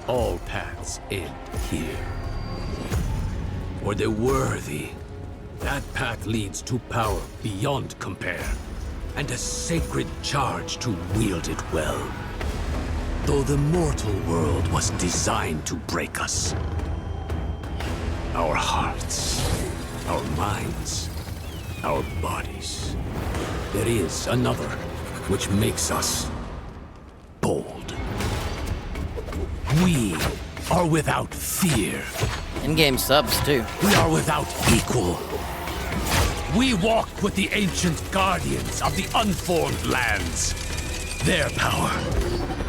all paths end here. For the worthy, that path leads to power beyond compare, and a sacred charge to wield it well. Though the mortal world was designed to break us, our hearts, our minds, our bodies, there is another which makes us bold. We are without fear. In-game subs too. We are without equal. We walk with the ancient guardians of the unformed lands. Their power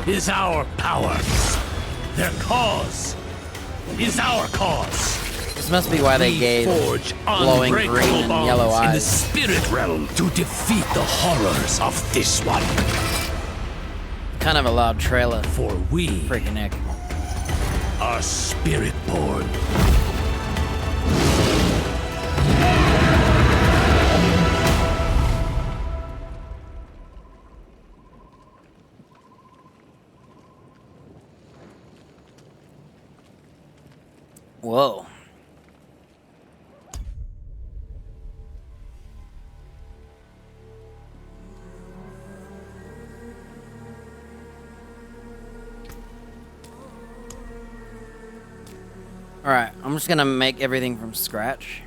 is our power. Their cause is our cause. This must be why they We gave forge glowing unbreakable green and bonds yellow in the eyes. spirit realm to defeat the horrors of this one. Kind of a loud trailer. For we Freaking heck. are Spiritborn. Whoa. Alright, I'm just gonna make everything from scratch.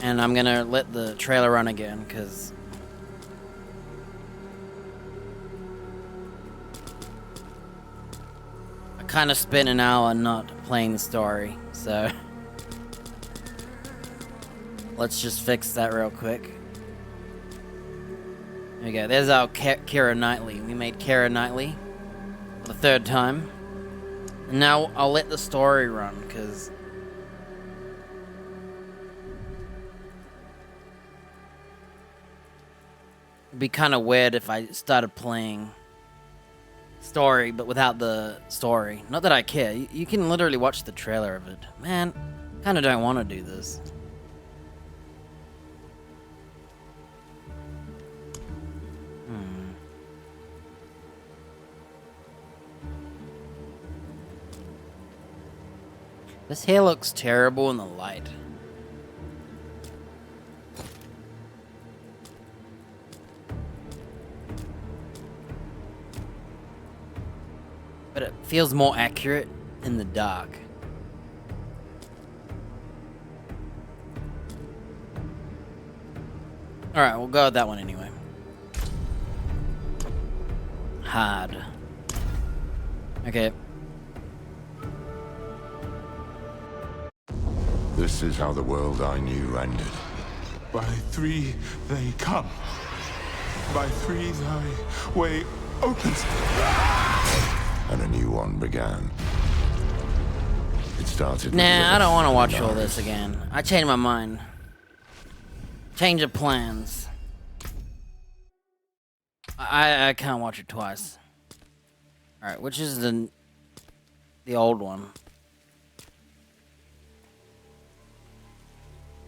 And I'm gonna let the trailer run again, because I kind of spent an hour not playing the story, so let's just fix that real quick. There we go, there's our Keira Knightley. We made Keira Knightley for the third time. And now I'll let the story run, because it'd be kind of weird if I started playing story, but without the story. Not that I care. You can literally watch the trailer of it. Man, kind of don't want to do this. This hair looks terrible in the light. But it feels more accurate in the dark. Alright, we'll go with that one anyway. Hard. Okay. This is how the world I knew ended. By three they come. By three thy way opens. And a new one began. It started with Nah, I don't want to watch all Lilith. this again. I changed my mind. Change of plans. I can't watch it twice. Alright, which is the old one?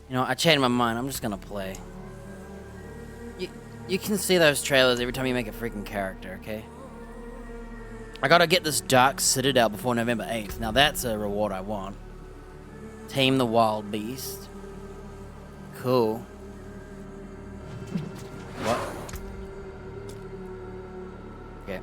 You know, I changed my mind. I'm just gonna play. You can see those trailers every time you make a freaking character, okay? I gotta get this Dark Citadel before November 8th. Now that's a reward I want. Tame the Wild Beast. Cool. What? Okay.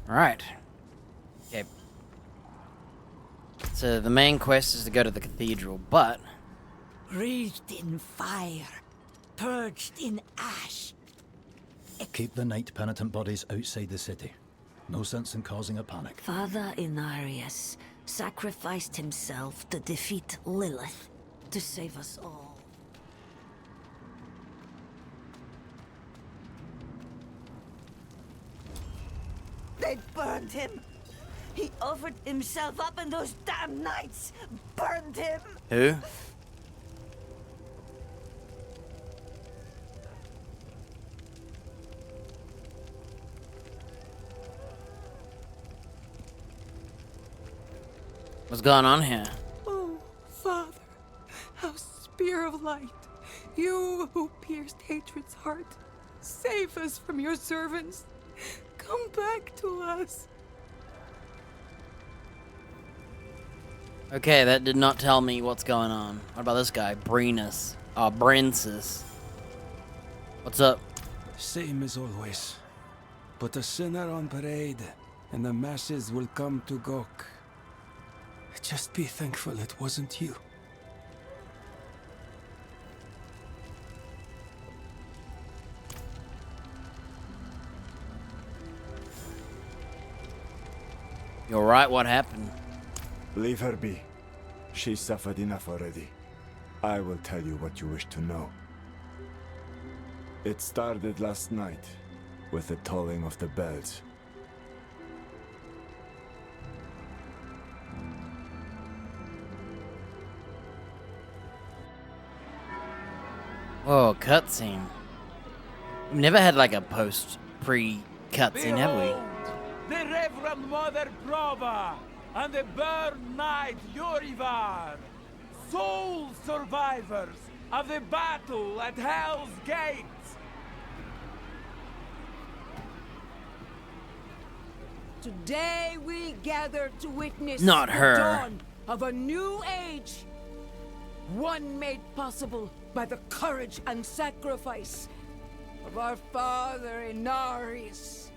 Alright. Okay. So the main quest is to go to the cathedral, but Wreathed in fire, purged in ash. Keep the night penitent bodies outside the city. No sense in causing a panic. Father Inarius sacrificed himself to defeat Lilith, to save us all. They burned him! He offered himself up and those damn knights burned him! who? What's going on here? Oh, Father, our spear of light, you who pierced hatred's heart, save us from your servants. Come back to us. Okay, that did not tell me what's going on. What about this guy? Brenus. Oh, Brensis. What's up? Same as always. Put a sinner on parade, and the masses will come to gawk. Just be thankful it wasn't you. You're right, what happened? Leave her be. She suffered enough already. I will tell you what you wish to know. It started last night, with the tolling of the bells. Whoa, cutscene. We've never had like a pre-cutscene, have we? The Reverend Mother Prova and the Burn Knight Yorivar, sole survivors of the battle at Hell's Gate. Today we gather to witness Not her. the dawn of a new age. One made possible by the courage and sacrifice of our father Inarius.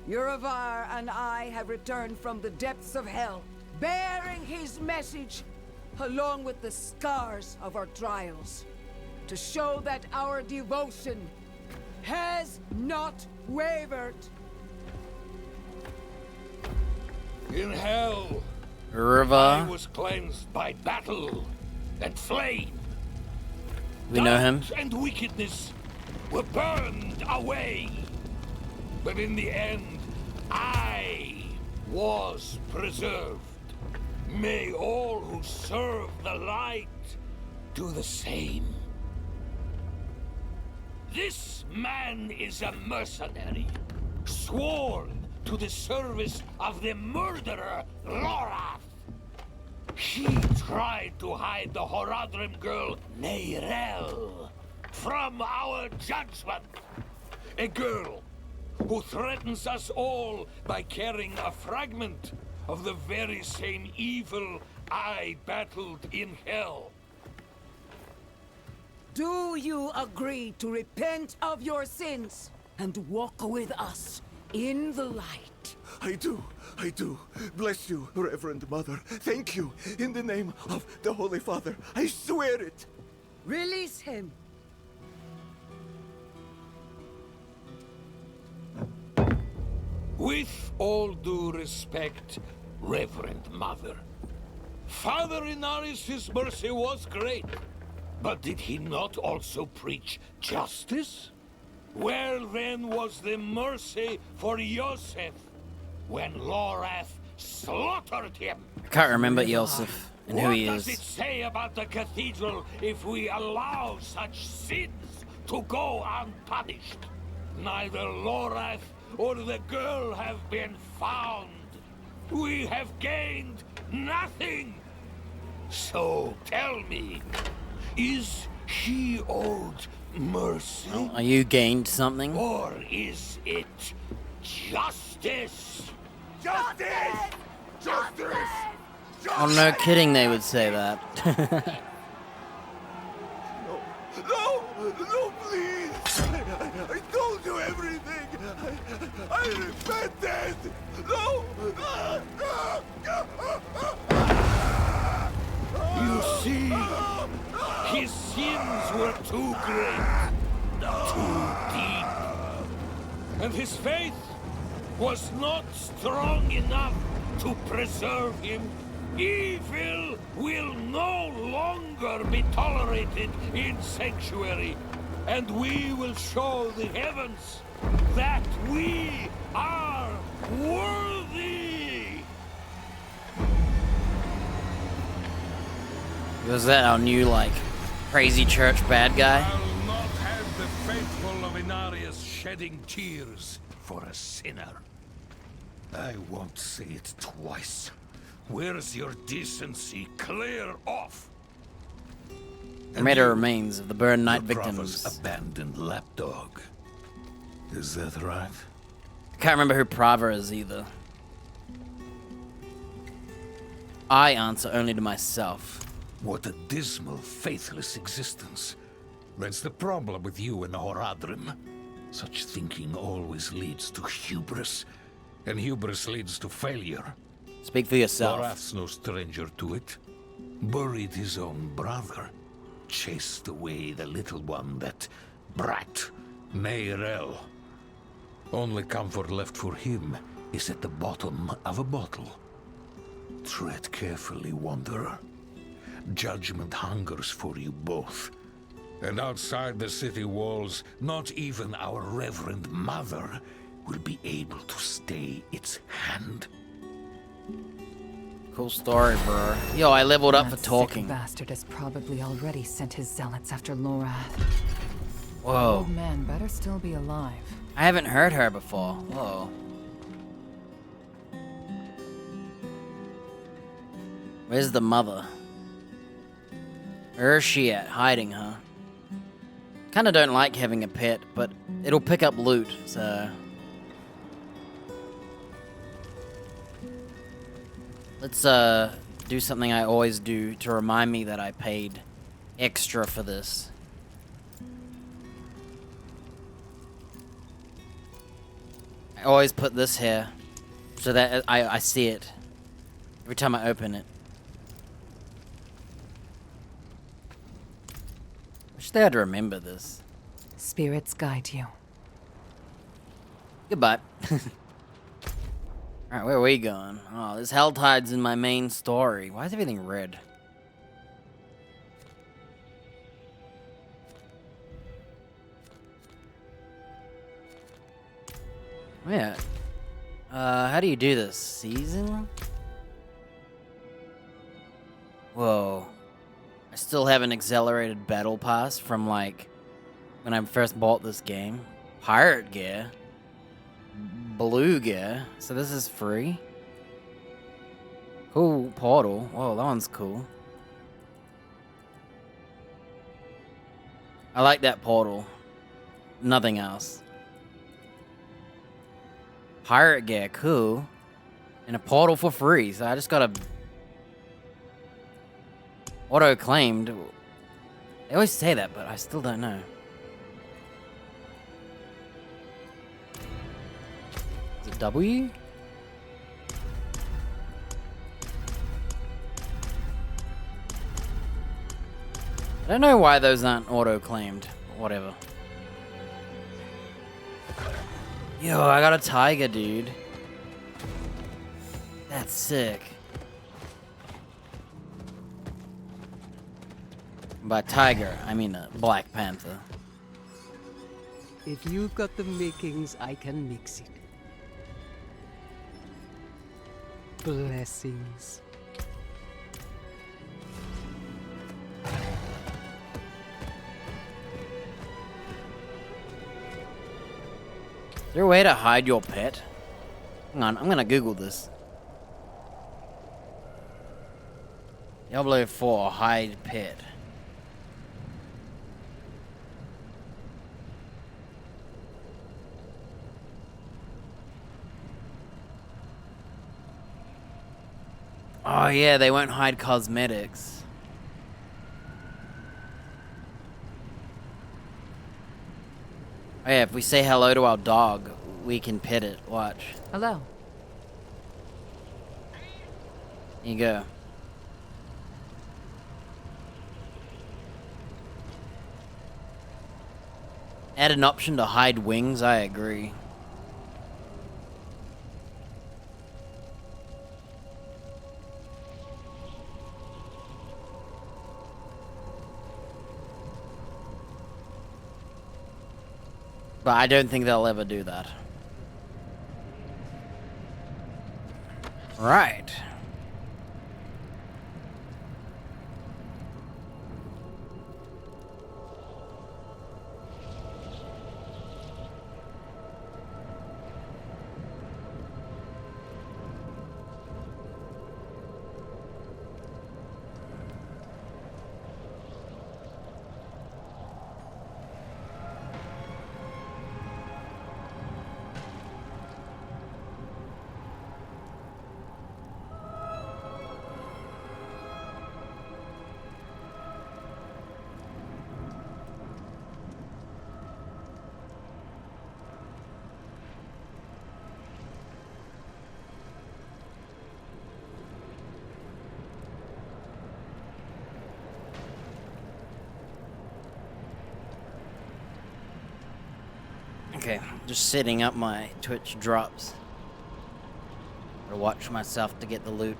Urivar and I have returned from the depths of hell, bearing his message along with the scars of our trials, to show that our devotion has not wavered. In hell, I Riva. was cleansed by battle and flame. We know him. Doubt and wickedness were burned away. But in the end, I was preserved. May all who serve the light do the same. This man is a mercenary, sworn to the service of the murderer, Lorath. He tried to hide the Horadrim girl, Neyrel, from our judgment. A girl who threatens us all by carrying a fragment of the very same evil I battled in hell. Do you agree to repent of your sins and walk with us in the light? I do. Bless you, Reverend Mother. Thank you. In the name of the Holy Father, I swear it. Release him. With all due respect, Reverend Mother, Father Inarius' mercy was great, but did he not also preach justice? Where then was the mercy for Yosef when Lorath slaughtered him? I can't remember Yosef and who he What does is. it say about the cathedral if we allow such sins to go unpunished? Neither Lorath or the girl have been found. We have gained nothing. So tell me, is he owed mercy? Oh, are you gained something? Or is it justice? Justice! Justice! Oh, no kidding they would say that. No! No, please! I told you everything! I repented! No! You see, his sins were too great, too deep, and his faith was not strong enough to preserve him. Evil will no longer be tolerated in Sanctuary, and we will show the heavens that we are worthy! Was that our new, like, crazy church bad guy? I'll not have the faithful of Inarius shedding tears for a sinner. I won't say it twice. Where's your decency? Clear off! Remainer remains of the burned night Prava's victims. abandoned lapdog. Is that right? I can't remember who Prava is either. I answer only to myself. What a dismal, faithless existence. That's the problem with you and Horadrim. Such thinking always leads to hubris, and hubris leads to failure. Speak for yourself. Lorath's no stranger to it. Buried his own brother. Chased away the little one, that brat, Neyrel. Only comfort left for him is at the bottom of a bottle. Tread carefully, Wanderer. Judgment hungers for you both. And outside the city walls, not even our Reverend Mother will be able to stay its hand. Cool story, bro. Yo, I leveled up for That talking. sick bastard has probably already sent his zealots after Lorath. Whoa. Old man better still be alive. I haven't heard her before. Whoa. Where's the mother? Where is she at? Hiding, huh? Kinda don't like having a pet, but it'll pick up loot, so... Let's, do something I always do to remind me that I paid extra for this. I always put this here, so that I see it every time I open it. Wish they had to remember this. Spirits guide you. Goodbye. Alright, where are we going? Oh, there's Helltides in my main story. Why is everything red? Yeah. How do you do this? Season? Whoa. I still have an accelerated battle pass from, like, when I first bought this game. Pirate gear. Blue gear. So this is free. Cool portal. Whoa, that one's cool. I like that portal. Nothing else. Pirate gear, cool. And a portal for free, so I just got a... auto-claimed. They always say that, but I still don't know. Is it W? I don't know why those aren't auto-claimed. Whatever. Yo, I got a tiger, dude. That's sick. By tiger, I mean a Black Panther. If you've got the makings, I can mix it. Blessings. Is there a way to hide your pet? Hang on, I'm gonna Google this. Diablo 4, hide pet. Oh yeah, they won't hide cosmetics. Oh yeah, if we say hello to our dog, we can pet it. Watch. Hello. Here you go. Add an option to hide wings, I agree. But I don't think they'll ever do that. Right. Okay, just setting up my Twitch drops. To watch myself to get the loot.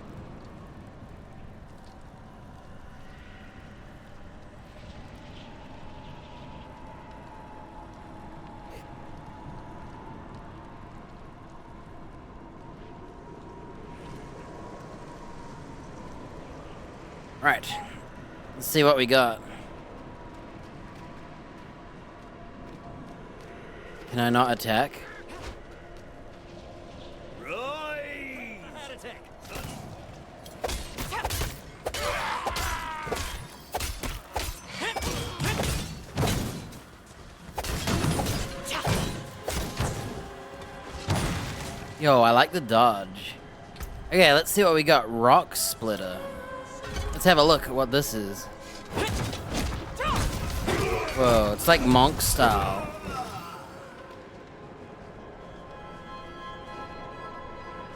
Right, let's see what we got. Can I not attack? Yo, I like the dodge. Okay, let's see what we got. Rock Splitter. Let's have a look at what this is. Whoa, it's like monk style.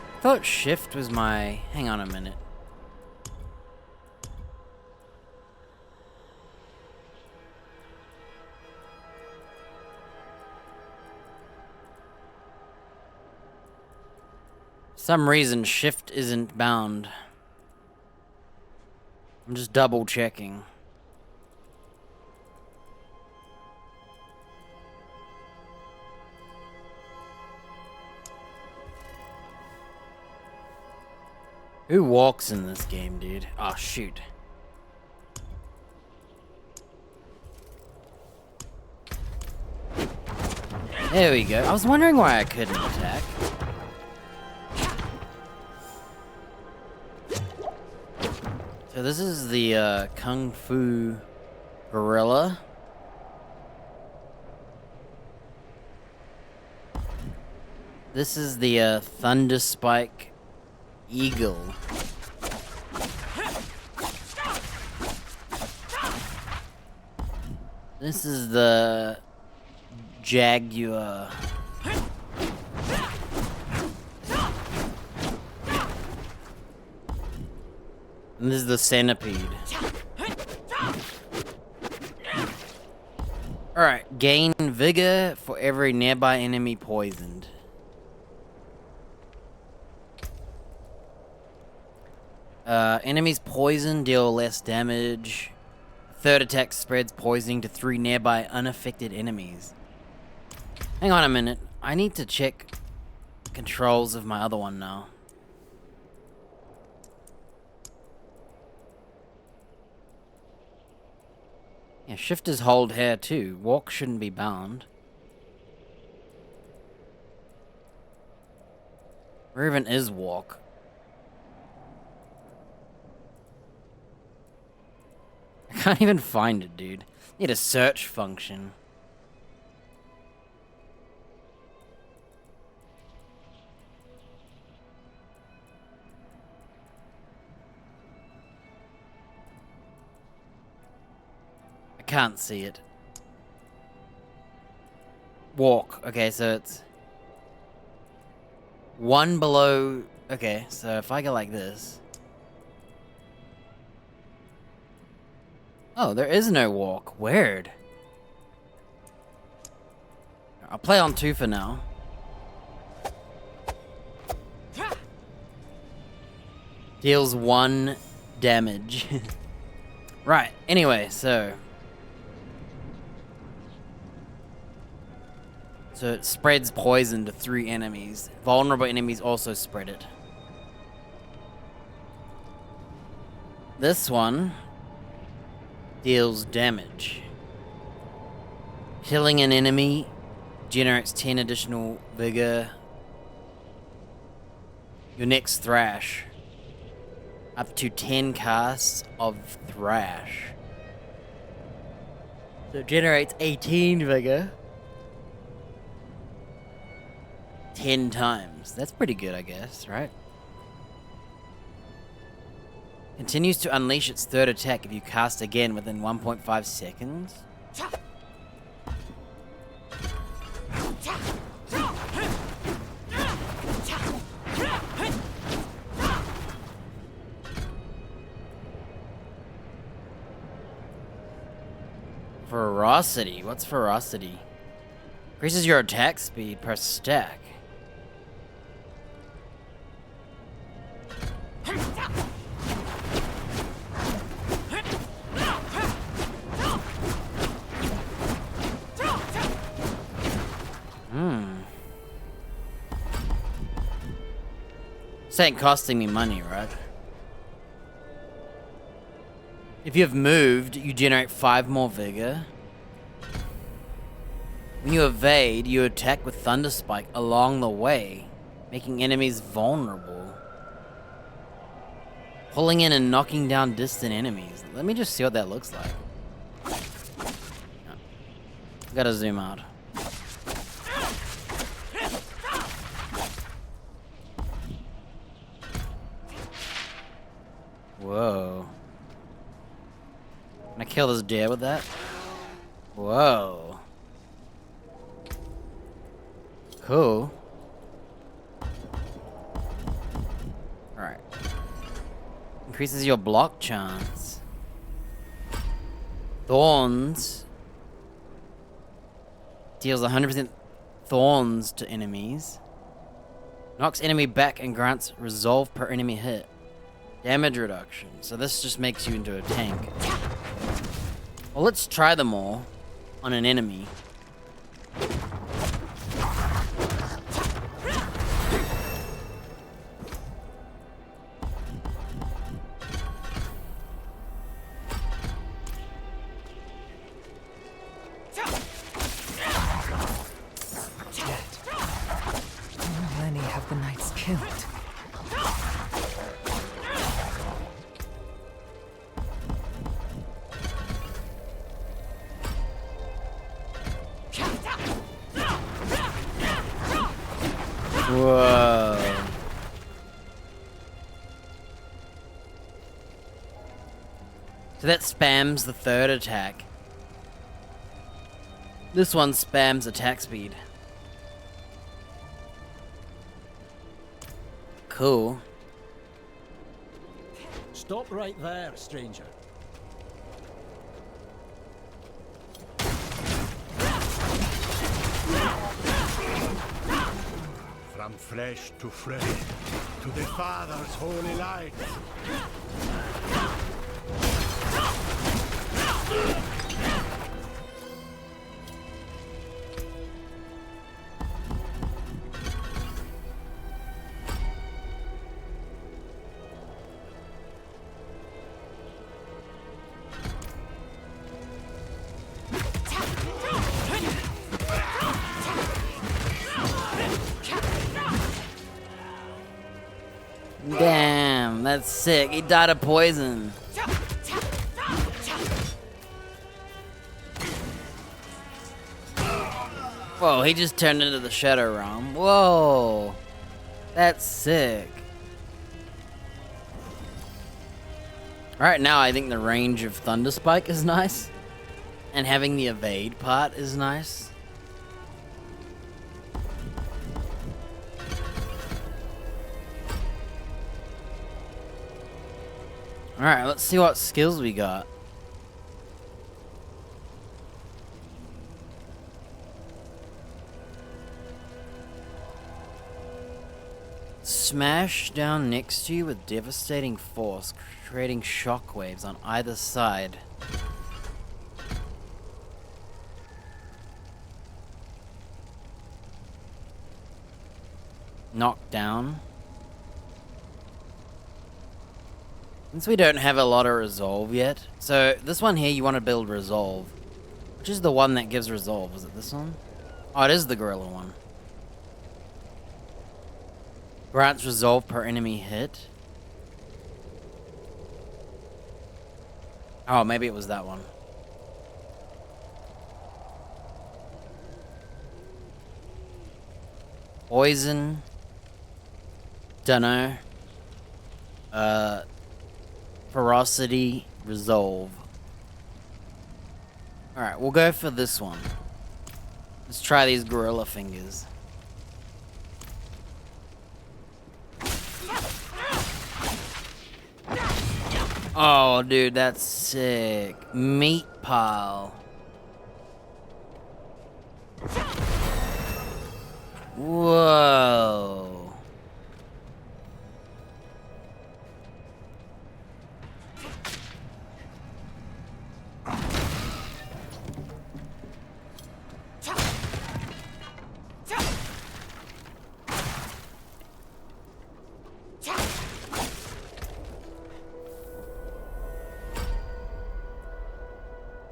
I thought shift was my... Hang on a minute. For some reason, shift isn't bound. I'm just double checking. Who walks in this game, dude? Oh, shoot. There we go. I was wondering why I couldn't attack. So this is the Kung Fu Gorilla. This is the Thunder Spike Eagle. This is the Jaguar. And this is the Centipede. Alright, gain vigor for every nearby enemy poisoned. Enemies poisoned deal less damage. Third attack spreads poisoning to 3 nearby unaffected enemies. Hang on a minute. I need to check controls of my other one now. Yeah, shift is hold here too. Walk shouldn't be bound. Where even is walk? I can't even find it, dude. Need a search function. I can't see it. walk. Okay, so it's 1 below. Okay, so if I go like this. Oh, there is no walk. Weird. I'll play on 2 for now. Deals 1 damage. Right, anyway, so it spreads poison to 3 enemies. Vulnerable enemies also spread it. This one deals damage. Killing an enemy generates 10 additional vigor. Your next thrash. Up to 10 casts of thrash. So it generates 18 vigor. 10 times. That's pretty good, I guess, right? Continues to unleash its 3rd attack if you cast again within 1.5 seconds. Ferocity. What's ferocity? Increases your attack speed per stack. This ain't costing me money, right? If you have moved, you generate 5 more vigor. When you evade, you attack with Thunder Spike along the way, making enemies vulnerable. Pulling in and knocking down distant enemies. Let me just see what that looks like. Gotta zoom out. Whoa. Can I kill this deer with that? Whoa. Cool. Alright. Increases your block chance. Thorns. Deals 100% thorns to enemies. Knocks enemy back and grants resolve per enemy hit. Damage reduction. So this just makes you into a tank. Well, let's try them all on an enemy. How many have the knights killed? Whoa. So that spams the 3rd attack. This one spams attack speed. Cool. Stop right there, stranger. From flesh to flesh, to the Father's holy light. Damn, that's sick. He died of poison. Whoa, he just turned into the Shadow Realm. Whoa. That's sick. Right now, I think the range of Thunder Spike is nice. And having the evade part is nice. Alright, let's see what skills we got. Smash down next to you with devastating force, creating shockwaves on either side. Knock down. Since we don't have a lot of resolve yet, so this one here you want to build resolve. Which is the one that gives resolve? Is it this one? Oh, it is the gorilla one. Grants resolve per enemy hit. Oh, maybe it was that one. Poison. Dunno. Ferocity, resolve. Alright, we'll go for this one. Let's try these gorilla fingers. Oh, dude, that's sick. Meat pile. Whoa.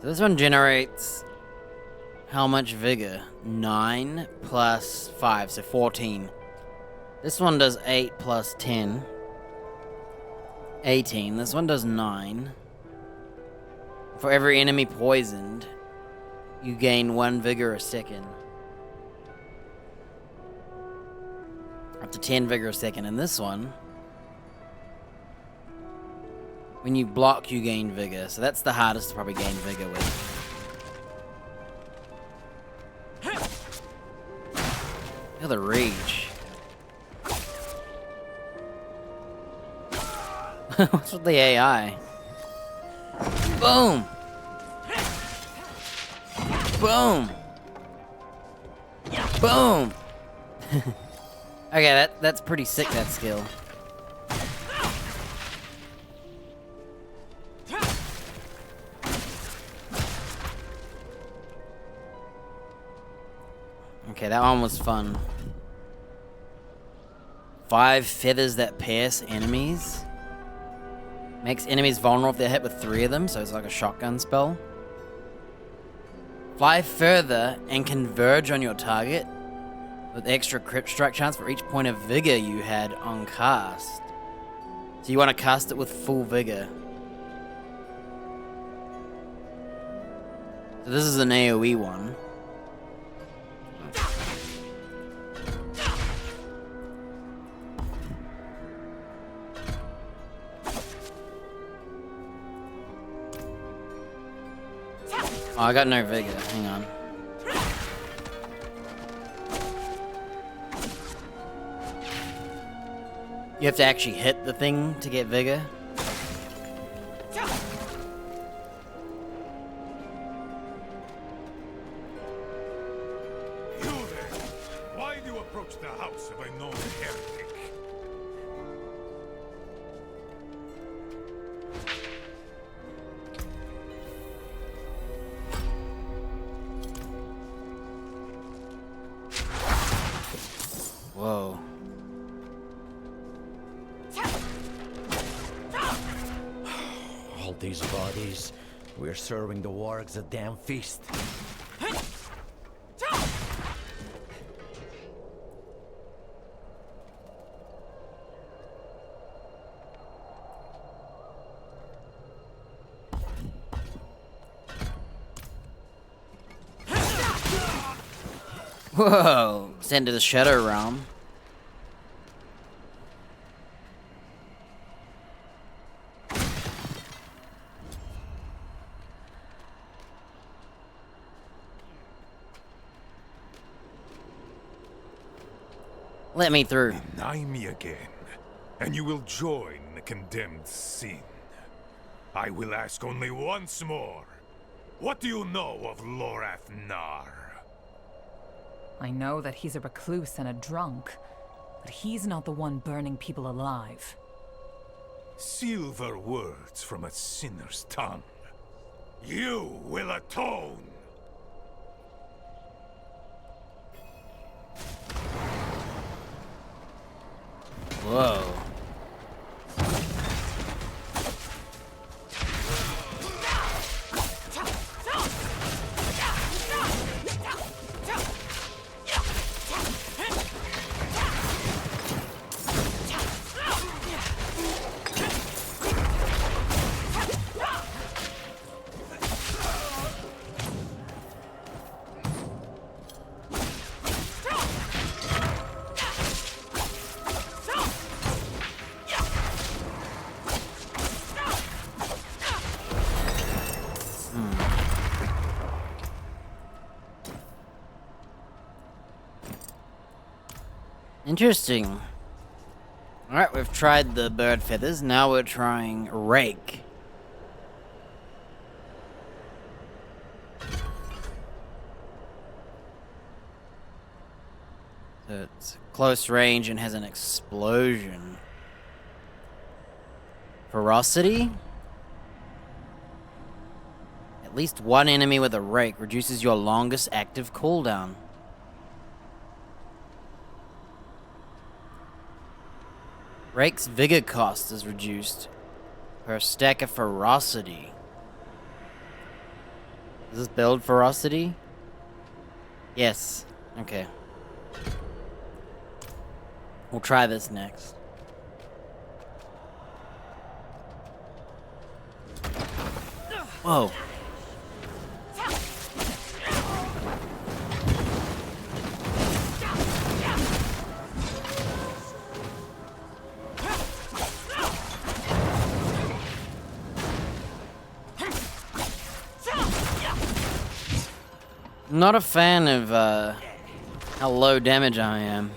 So this one generates how much vigor? 9 plus 5, so 14. This one does 8 plus 10. 18. This one does 9. For every enemy poisoned, you gain 1 vigor a second. Up to 10 vigor a second. And this one, when you block, you gain vigor. So that's the hardest to probably gain vigor with. Look at the reach. What's with the AI? Boom! Boom! Boom! Okay, that's pretty sick, that skill. Okay, that one was fun. 5 feathers that pierce enemies. Makes enemies vulnerable if they're hit with 3 of them, so it's like a shotgun spell. Fly further and converge on your target with extra crit strike chance for each point of vigor you had on cast. So you want to cast it with full vigor. So this is an AoE one. Oh, I got no vigor. Hang on. You have to actually hit the thing to get vigor. You there! Why do you approach the house of a known heretic? Whoa. All these bodies. We're serving the wargs a damn feast. Whoa. Send to the Shadow Realm. Let me through. Deny me again, and you will join the condemned sin. I will ask only once more. What do you know of Lorath Nar? I know that he's a recluse and a drunk, but he's not the one burning people alive. Silver words from a sinner's tongue. You will atone! Whoa. Interesting. Alright, we've tried the bird feathers, now we're trying rake. So it's close range and has an explosion. Ferocity? At least one enemy with a rake reduces your longest active cooldown. Rake's vigor cost is reduced per stack of ferocity. Does this build ferocity? Yes. Okay. We'll try this next. Whoa. I'm not a fan of how low damage I am.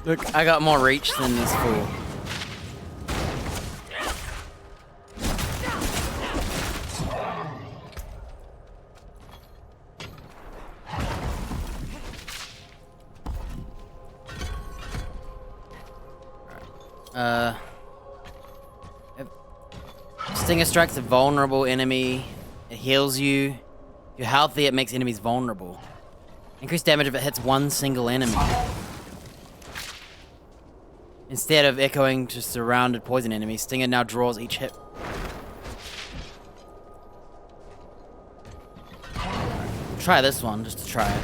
Look, I got more reach than this fool. Stinger strikes a vulnerable enemy. It heals you. If you're healthy, it makes enemies vulnerable. Increased damage if it hits one single enemy. Instead of echoing to surrounded poison enemies, Stinger now draws each hit. Try this one, just to try it.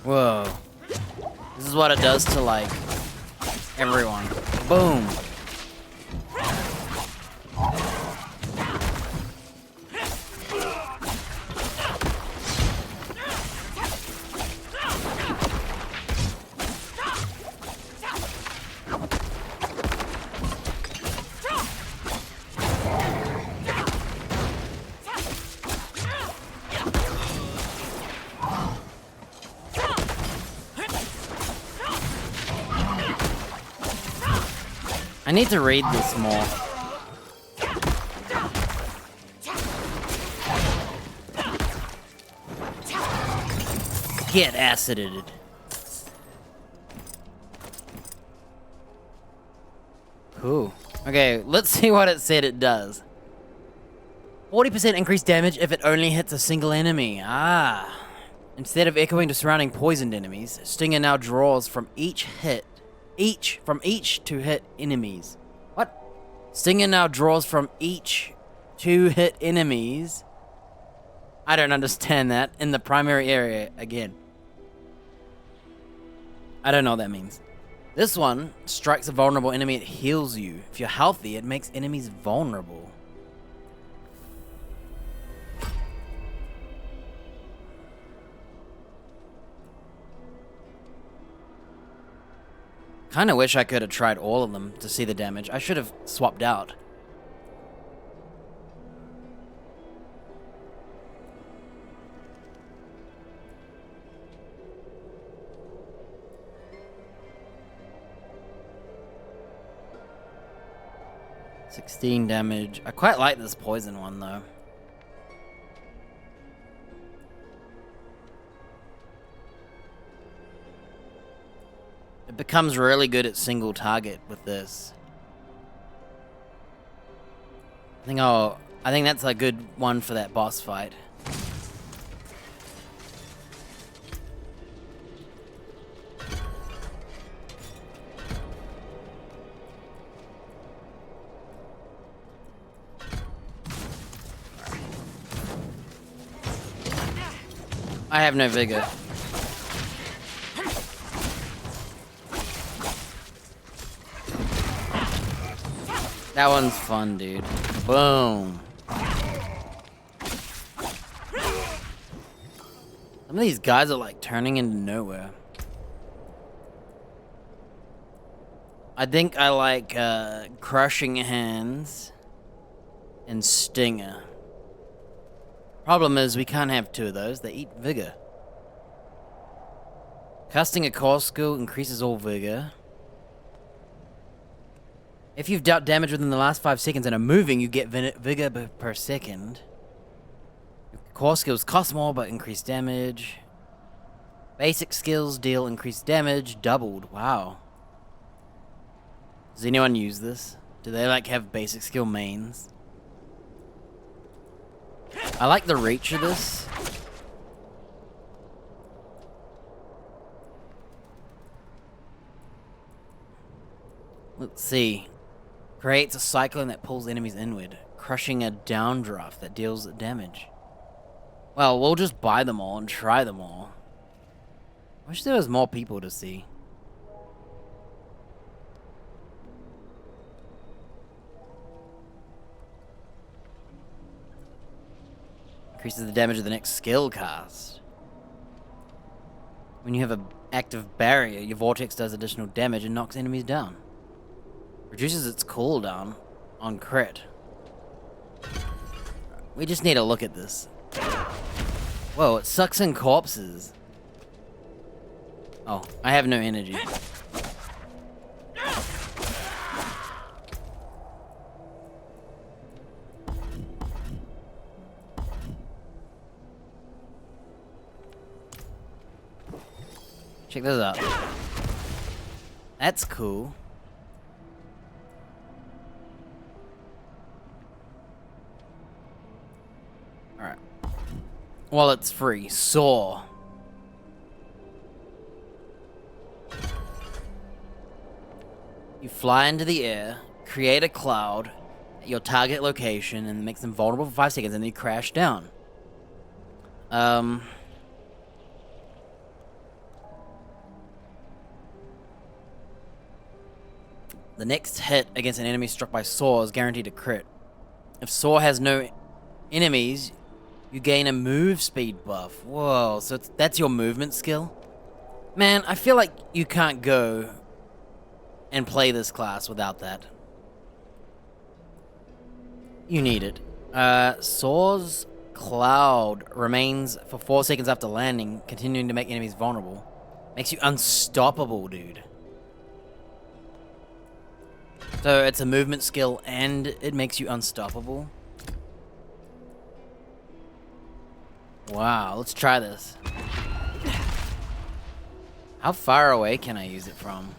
Whoa. This is what it does to, like, everyone. Boom. I need to read this more. Get acided. Cool. Okay, let's see what it said it does. 40% increased damage if it only hits a single enemy. Ah. Instead of echoing to surrounding poisoned enemies, Stinger now draws from each to hit enemies. What? Stinger now draws from each to hit enemies. I don't understand that. In the primary area again. I don't know what that means. This one strikes a vulnerable enemy, it heals you. If you're healthy, it makes enemies vulnerable. Kinda wish I could have tried all of them to see the damage. I should have swapped out. $16 damage. I quite like this poison one though. It becomes really good at single target with this. I think that's a good one for that boss fight. I have no vigor. That one's fun, dude. Boom. Some of these guys are like turning into nowhere. I think I like Crushing Hands and Stinger. Problem is we can't have two of those. They eat vigor. Casting a core skill increases all vigor. If you've dealt damage within the last 5 seconds and are moving, you get vigor per second. Core skills cost more but increase damage. Basic skills deal increased damage, doubled. Wow. Does anyone use this? Do they like have basic skill mains? I like the reach of this. Let's see. Creates a cyclone that pulls enemies inward, crushing a downdraft that deals damage. Well, we'll just buy them all and try them all. I wish there was more people to see. Increases the damage of the next skill cast. When you have an active barrier, your vortex does additional damage and knocks enemies down. Reduces its cooldown on crit. We just need to look at this. Whoa, it sucks in corpses. Oh, I have no energy. Check this out. That's cool. Alright. Well, it's free. Saw. You fly into the air, create a cloud at your target location, and makes them vulnerable for 5 seconds, and then you crash down. The next hit against an enemy struck by Saw is guaranteed to crit. If Saw has no enemies, you gain a move speed buff. Whoa, so that's your movement skill? Man, I feel like you can't go and play this class without that. You need it. Saw's Cloud remains for 4 seconds after landing, continuing to make enemies vulnerable. Makes you unstoppable, dude. So it's a movement skill and it makes you unstoppable. Wow, let's try this. How far away can I use it from?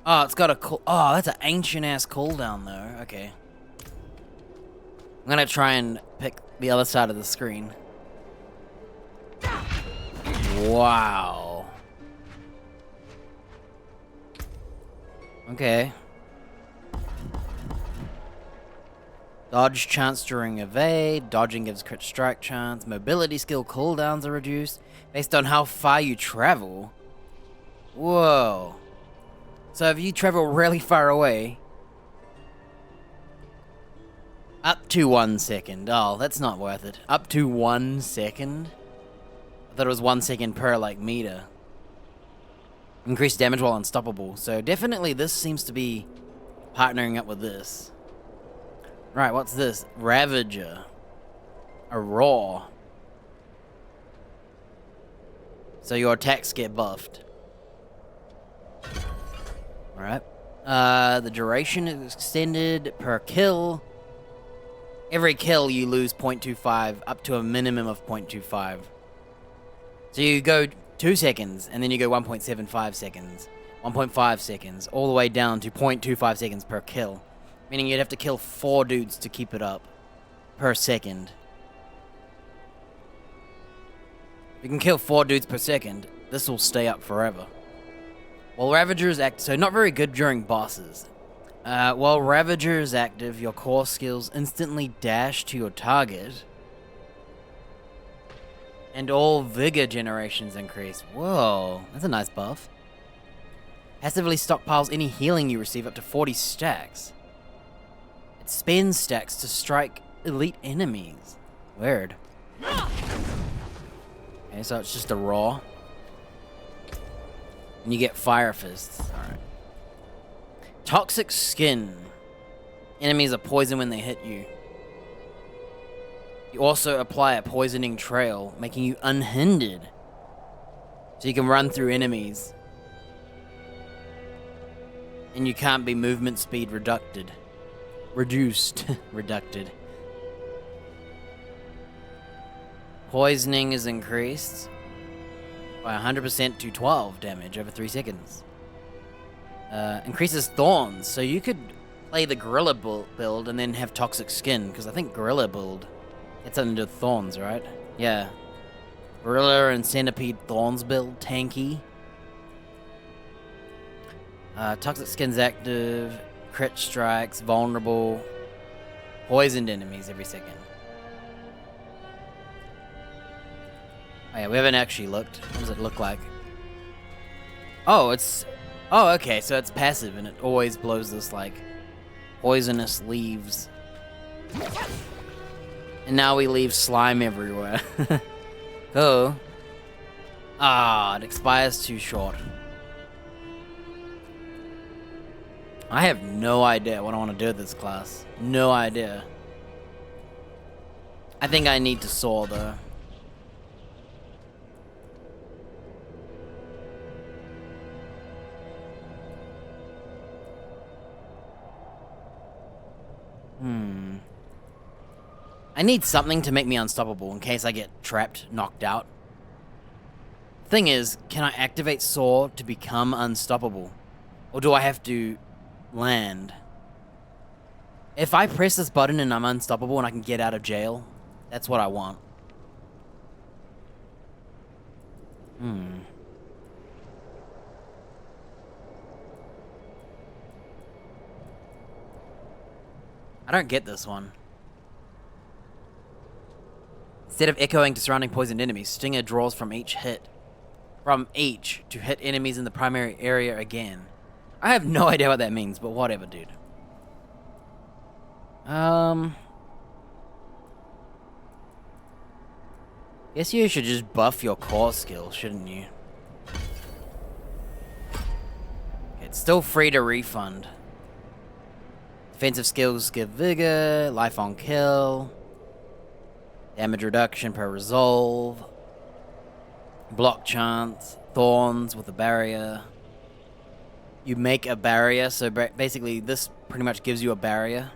Oh, it's got a cool... Oh, that's an ancient-ass cooldown, though. Okay. I'm gonna try and pick the other side of the screen. Wow. Okay. Dodge chance during evade. Dodging gives crit strike chance. Mobility skill cooldowns are reduced based on how far you travel. Whoa. So if you travel really far away, up to 1 second. Oh, that's not worth it. Up to 1 second? I thought it was 1 second per, like, meter. Increased damage while unstoppable. So definitely this seems to be partnering up with this. Right, what's this? Ravager. A Raw. So your attacks get buffed. Alright. The duration is extended per kill. Every kill you lose 0.25 up to a minimum of 0.25. So you go 2 seconds and then you go 1.75 seconds, 1.5 seconds, all the way down to 0.25 seconds per kill. Meaning you'd have to kill 4 dudes to keep it up per second. If you can kill 4 dudes per second, this will stay up forever. While Ravager is active, so not very good during bosses. While Ravager is active, your core skills instantly dash to your target. And all vigor generations increase. Whoa, that's a nice buff. Passively stockpiles any healing you receive up to 40 stacks. It spends stacks to strike elite enemies. Weird. Okay, so it's just a raw. And you get fire fists. Alright. Toxic skin. Enemies are poisoned when they hit you. You also apply a poisoning trail, making you unhindered. So you can run through enemies. And you can't be movement speed reducted. Reduced. Reducted. Poisoning is increased by 100% to 12 damage over 3 seconds. Increases thorns, so you could play the gorilla build and then have toxic skin, because I think gorilla build gets under thorns, right? Yeah. Gorilla and centipede thorns build, tanky. Toxic skin's active, crit strikes, vulnerable, poisoned enemies every second. Oh yeah, we haven't actually looked. What does it look like? Oh, it's... Oh, okay, so it's passive, and it always blows this, like, poisonous leaves. And now we leave slime everywhere. Cool. Ah, it expires too short. I have no idea what I want to do with this class. No idea. I think I need to soar, though. I need something to make me unstoppable in case I get trapped, knocked out. Thing is, can I activate Soar to become unstoppable? Or do I have to land? If I press this button and I'm unstoppable and I can get out of jail, that's what I want. I don't get this one. Instead of echoing to surrounding poisoned enemies, Stinger draws from each to hit enemies in the primary area again. I have no idea what that means, but whatever, dude. Guess you should just buff your core skill, shouldn't you? It's still free to refund. Defensive skills give vigor, life on kill, damage reduction per resolve, block chance, thorns with a barrier. You make a barrier, so basically this pretty much gives you a barrier.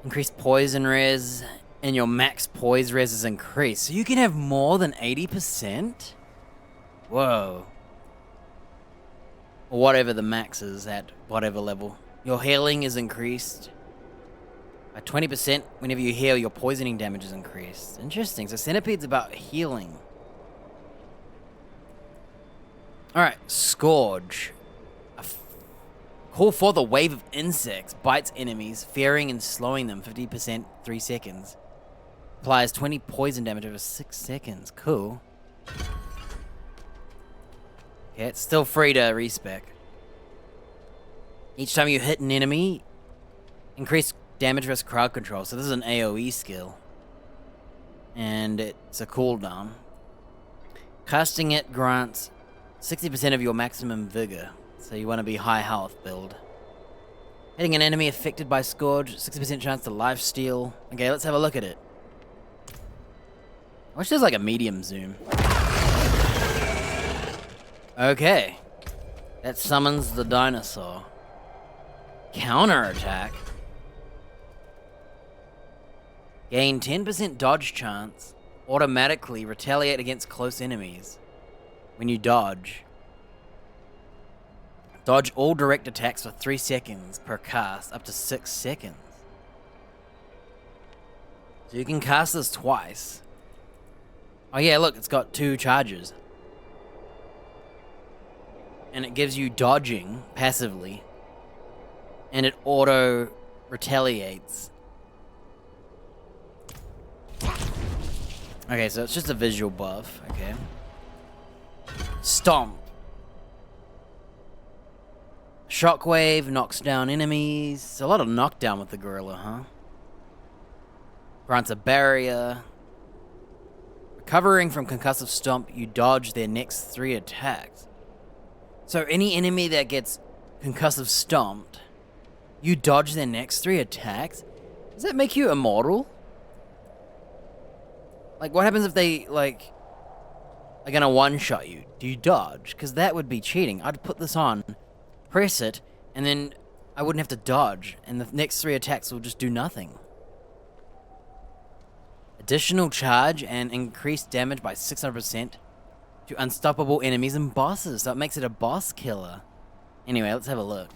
Increased poison res, and your max poise res is increased. So you can have more than 80%? Whoa. Or whatever the max is at whatever level. Your healing is increased by 20%. Whenever you heal, your poisoning damage is increased. Interesting. So Centipede's about healing. Alright, Scourge. Call for the wave of insects. Bites enemies, fearing and slowing them 50% 3 seconds. Applies 20 poison damage over 6 seconds. Cool. Okay, it's still free to respec. Each time you hit an enemy, increase damage versus crowd control. So this is an AoE skill. And it's a cooldown. Casting it grants 60% of your maximum vigor. So you want to be high health build. Hitting an enemy affected by Scourge, 60% chance to lifesteal. Okay, let's have a look at it. I wish there's like a medium zoom. Okay. That summons the dinosaur. Counterattack. Gain 10% dodge chance. Automatically retaliate against close enemies. When you dodge. Dodge all direct attacks for 3 seconds per cast, up to 6 seconds. So you can cast this twice. Oh yeah, look, it's got 2 charges. And it gives you dodging passively. And it auto retaliates. Okay, so it's just a visual buff, okay. Stomp. Shockwave knocks down enemies. A lot of knockdown with the gorilla, huh? Grants a barrier. Recovering from concussive stomp, you dodge their next 3 attacks. So any enemy that gets concussive stomped, you dodge their next 3 attacks? Does that make you immortal? Like, what happens if they, like, are gonna one-shot you? Do you dodge? Because that would be cheating. I'd put this on, press it, and then I wouldn't have to dodge, and the next 3 attacks will just do nothing. Additional charge and increased damage by 600% to unstoppable enemies and bosses, so it makes it a boss killer. Anyway, let's have a look.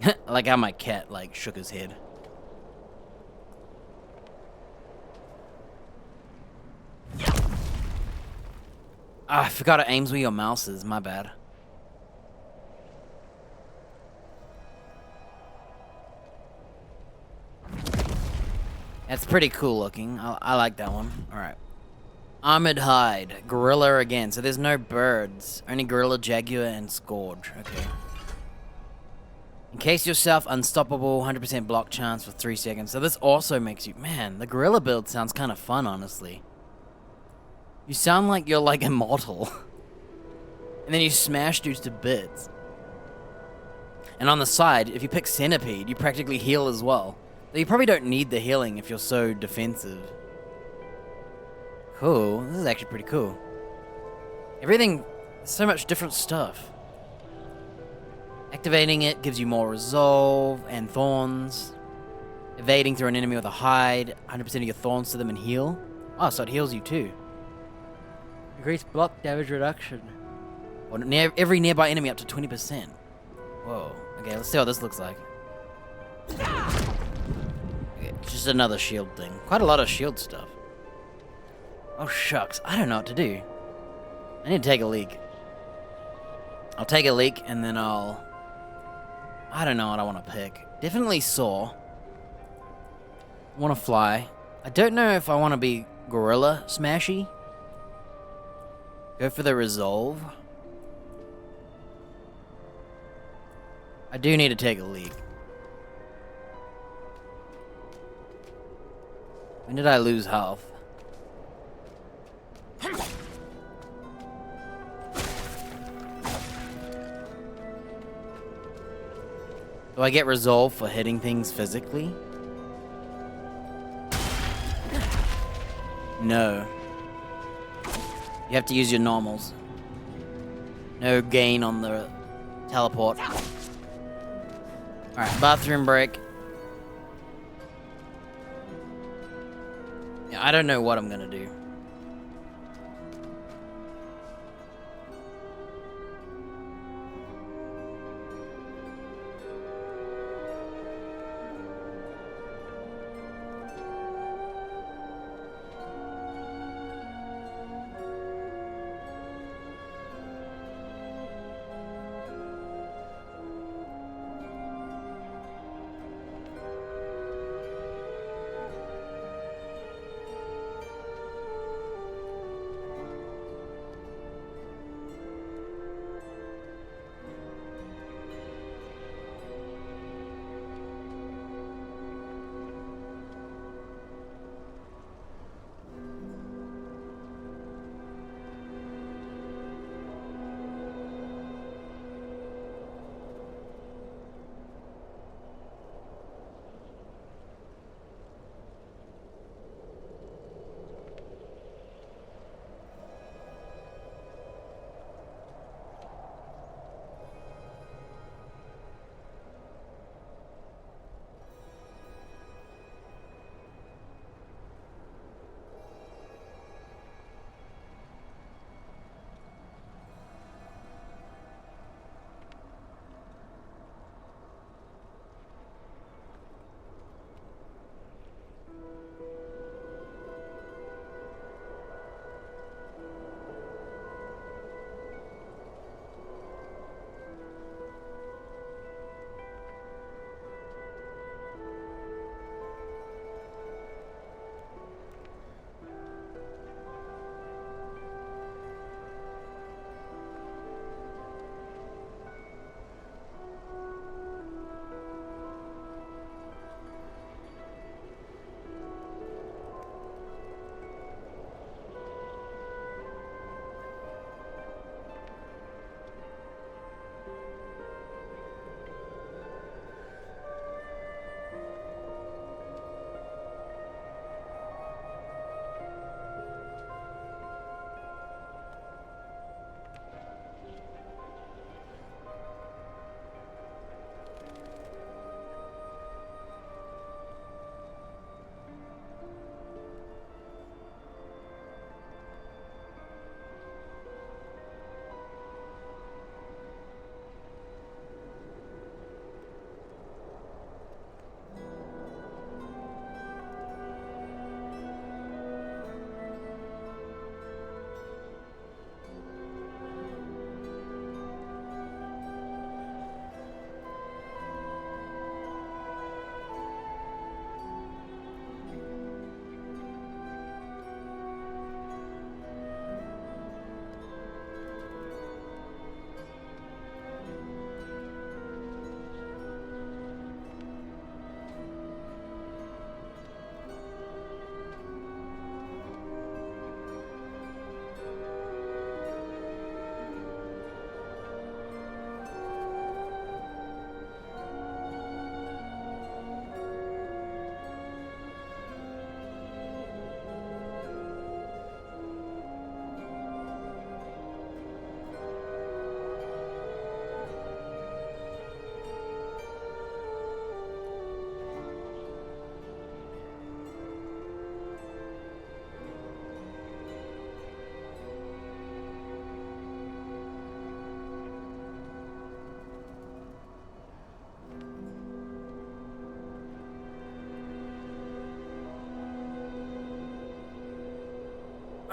I like how my cat, like, shook his head. Ah, I forgot it aims where your mouse is, my bad. That's pretty cool looking. I like that one. Alright. Armored Hide. Gorilla again. So there's no birds. Only Gorilla, Jaguar, and Scourge. Okay. Encase yourself unstoppable. 100% block chance for 3 seconds. So this also makes you... Man, the Gorilla build sounds kind of fun, honestly. You sound like you're like immortal. And then you smash dudes to bits. And on the side, if you pick Centipede, you practically heal as well. Though you probably don't need the healing if you're so defensive. Cool. This is actually pretty cool. Everything, so much different stuff. Activating it gives you more resolve and thorns. Evading through an enemy with a hide, 100% of your thorns to them and heal. Oh, so it heals you too. Increased block damage reduction. Or every nearby enemy up to 20%. Whoa. Okay, let's see what this looks like. Okay, just another shield thing. Quite a lot of shield stuff. Oh shucks, I don't know what to do. I need to take a leak. I'll take a leak and then I don't know what I want to pick. Definitely Saw. I want to fly. I don't know if I want to be Gorilla Smashy. Go for the resolve. I do need to take a leak. When did I lose health? Do I get resolve for hitting things physically? No. You have to use your normals. No gain on the teleport. Alright, bathroom break. Yeah, I don't know what I'm gonna do.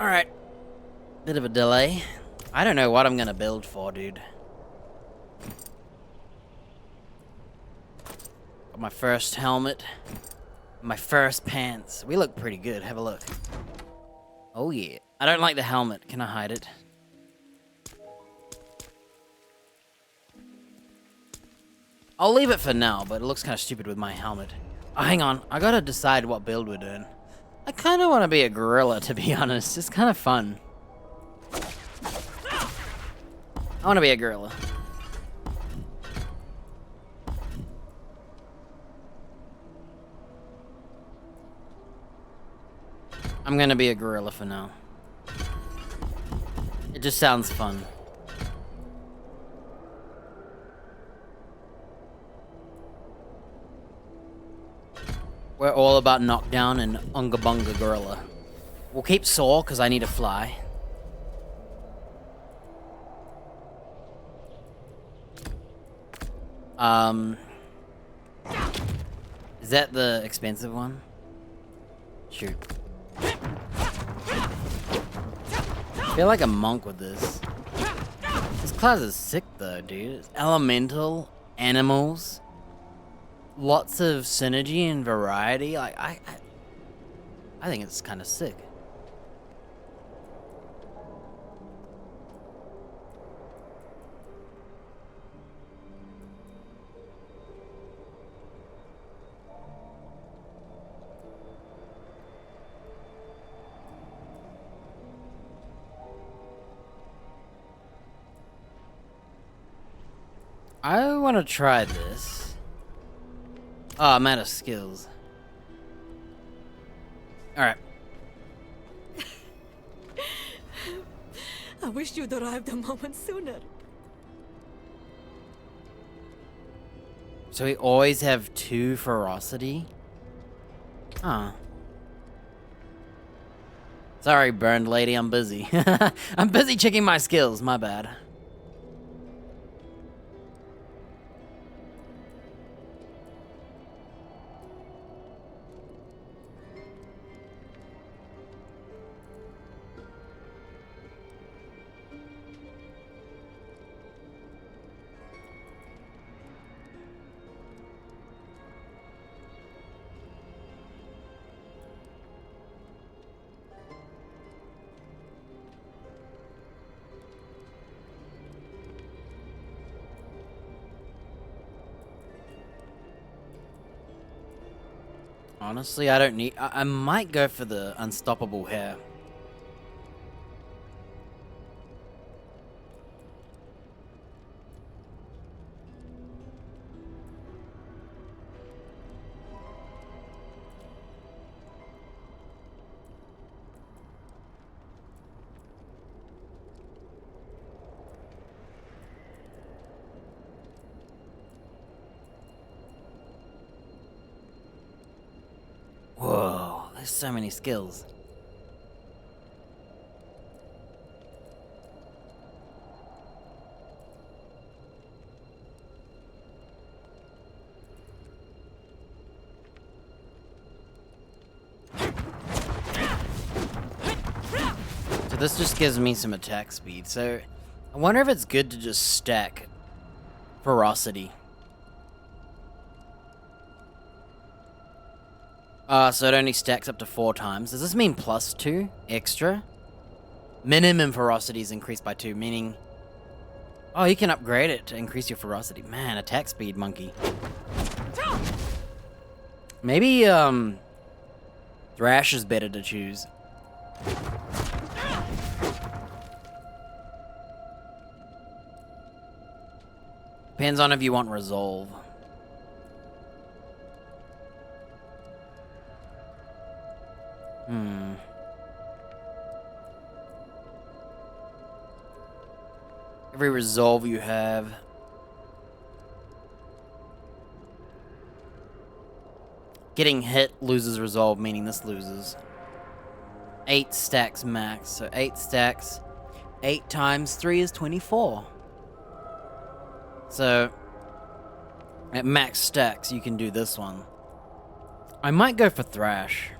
Alright. Bit of a delay. I don't know what I'm gonna build for, dude. Got my first helmet. My first pants. We look pretty good. Have a look. Oh yeah. I don't like the helmet. Can I hide it? I'll leave it for now, but it looks kind of stupid with my helmet. Oh, hang on. I gotta decide what build we're doing. I kind of want to be a gorilla, to be honest. It's kind of fun. I want to be a gorilla. I'm gonna be a gorilla for now. It just sounds fun. We're all about knockdown and unga bunga gorilla. We'll keep Saw because I need to fly. Is that the expensive one? Shoot. I feel like a monk with this. This class is sick though, dude. It's elemental, animals, lots of synergy and variety. Like I think it's kind of sick. I want to try this. Oh, I'm out of skills. Alright. I wish you'd arrived a moment sooner. So we always have 2 ferocity? Huh. Sorry, burned lady, I'm busy. I'm busy checking my skills, my bad. Honestly, I don't need... I might go for the unstoppable hair. Whoa, there's so many skills. So this just gives me some attack speed, so I wonder if it's good to just stack ferocity. So it only stacks up to 4 times. Does this mean +2 extra? Minimum ferocity is increased by 2, meaning... Oh, you can upgrade it to increase your ferocity. Man, attack speed, monkey. Maybe, Thrash is better to choose. Depends on if you want resolve. Every resolve you have. Getting hit loses resolve, meaning this loses. 8 stacks max, so 8 stacks. 8 times 3 is 24. So, at max stacks, you can do this one. I might go for Thrash.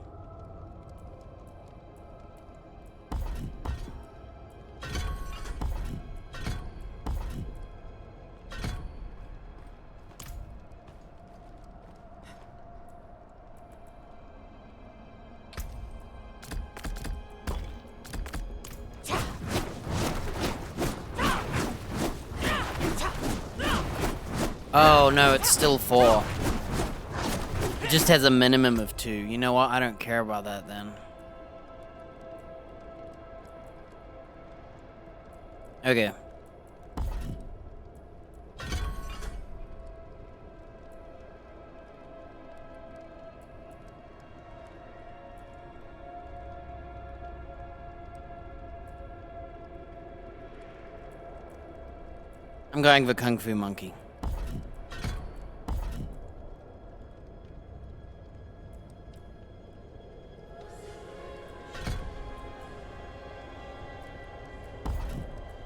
Oh no, it's still 4. It just has a minimum of 2. You know what? I don't care about that then. Okay. I'm going for Kung Fu Monkey.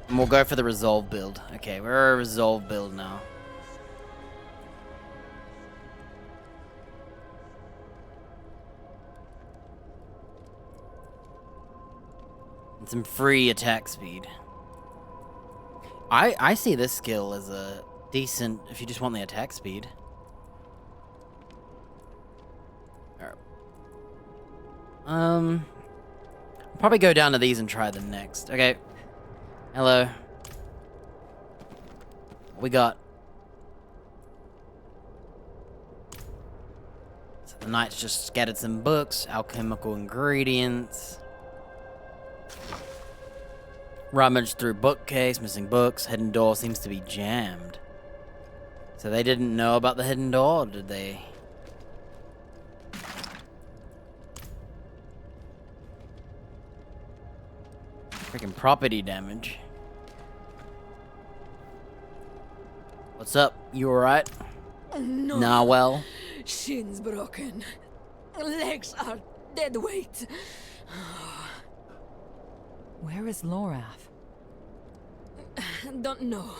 And we'll go for the Resolve build. Okay, we're a Resolve build now. And some free attack speed. I see this skill as a decent, if you just want the attack speed. Alright. I'll probably go down to these and try them next. Okay. Hello. What we got? So the knight's just scattered some books, alchemical ingredients. Rummaged through bookcase, missing books. Hidden door seems to be jammed. So they didn't know about the hidden door, did they? Freaking property damage. What's up? You alright? No. Nah, well. Shins broken. Legs are dead weight. Where is Lorath? Don't know.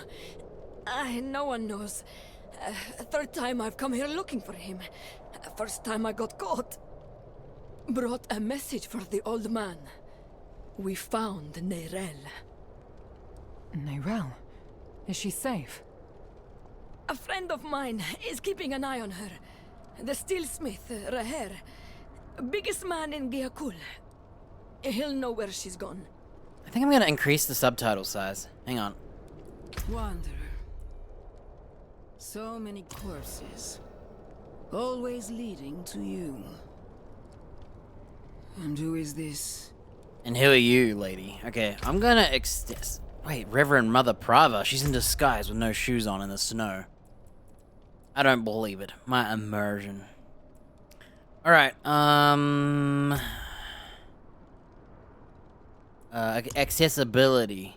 No one knows. Third time I've come here looking for him. First time I got caught. Brought a message for the old man. We found Neyrelle. Neyrelle? Is she safe? A friend of mine is keeping an eye on her. The steelsmith, Raher. Biggest man in Giakul. He'll know where she's gone. I think I'm gonna increase the subtitle size. Hang on. Wanderer. So many corpses. Always leading to you. And who is this? And who are you, lady? Okay, I'm gonna wait, Reverend Mother Prava. She's in disguise with no shoes on in the snow. I don't believe it. My immersion. Alright, accessibility.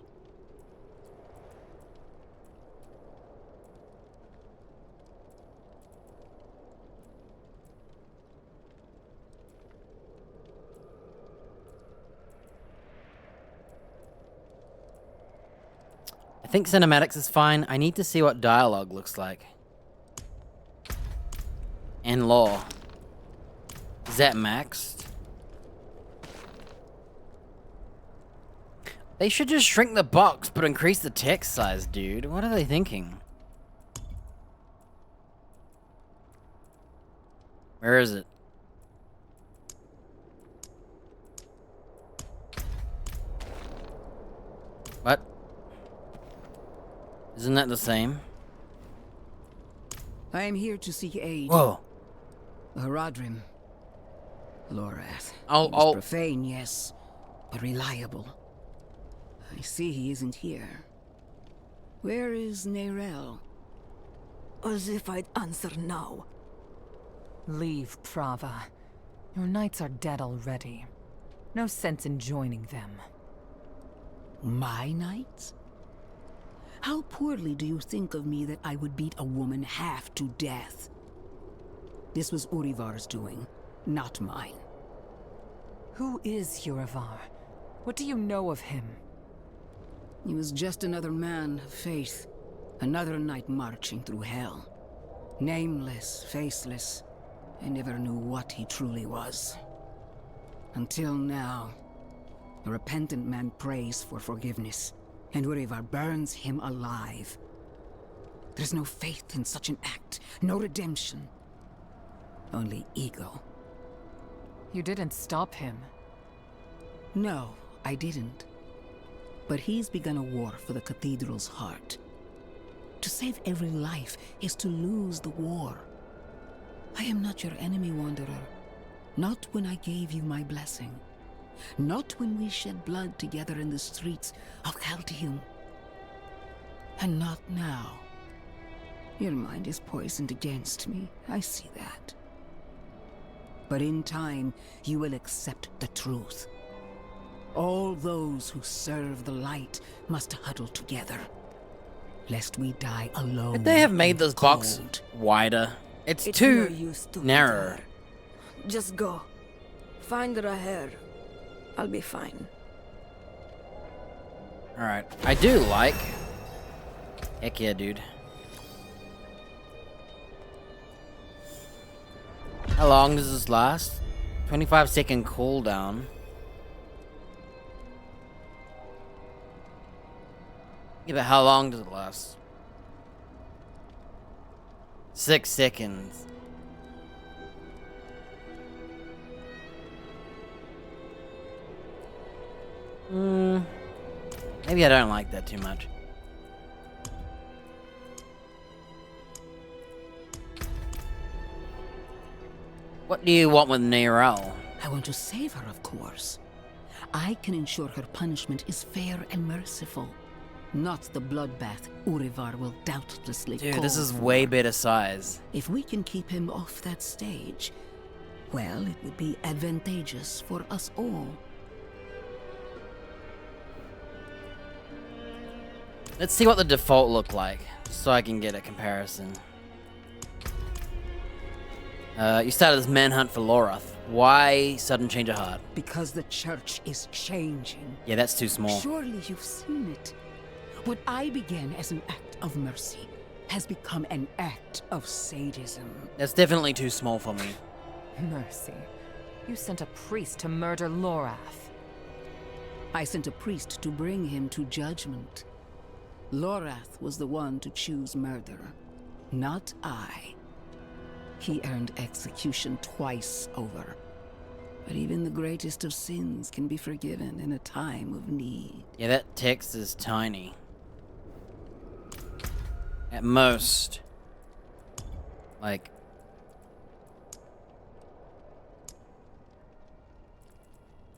I think cinematics is fine. I need to see what dialogue looks like. And law. Is that maxed? They should just shrink the box, but increase the text size, dude. What are they thinking? Where is it? What? Isn't that the same? I am here to seek aid. Whoa. Haradrim. Lorath. I'll Profane, yes, but reliable. I see he isn't here. Where is Neyrelle? As if I'd answer now. Leave, Prava. Your knights are dead already. No sense in joining them. My knights? How poorly do you think of me that I would beat a woman half to death? This was Urivar's doing, not mine. Who is Urivar? What do you know of him? He was just another man of faith. Another knight marching through hell. Nameless, faceless. I never knew what he truly was. Until now. A repentant man prays for forgiveness, and Urivar burns him alive. There's no faith in such an act, no redemption. Only ego. You didn't stop him. No, I didn't. But he's begun a war for the cathedral's heart. To save every life is to lose the war. I am not your enemy, Wanderer. Not when I gave you my blessing. Not when we shed blood together in the streets of Chaldeum. And not now. Your mind is poisoned against me, I see that. But in time, you will accept the truth. All those who serve the light must huddle together, lest we die alone. Could they have made this box wider? It's too no use to narrow. Just go. Find Raher. I'll be fine. Alright, I do like... Heck yeah, dude. How long does this last? 25-second cooldown. Yeah, but how long does it last? 6 seconds. Maybe I don't like that too much. What do you want with Neyrelle? I want to save her, of course. I can ensure her punishment is fair and merciful. Not the bloodbath Urivar will doubtlessly Dude, call this is for. way better size. If we can keep him off that stage, well, it would be advantageous for us all. Let's see what the default look like, so I can get a comparison. You started this manhunt for Lorath. Why sudden change of heart? Because the church is changing. Yeah, that's too small. Surely you've seen it. What I began as an act of mercy has become an act of sadism. That's definitely too small for me. Mercy. You sent a priest to murder Lorath. I sent a priest to bring him to judgment. Lorath was the one to choose murder, not I. He earned execution twice over. But even the greatest of sins can be forgiven in a time of need. Yeah, that text is tiny. At most. Like...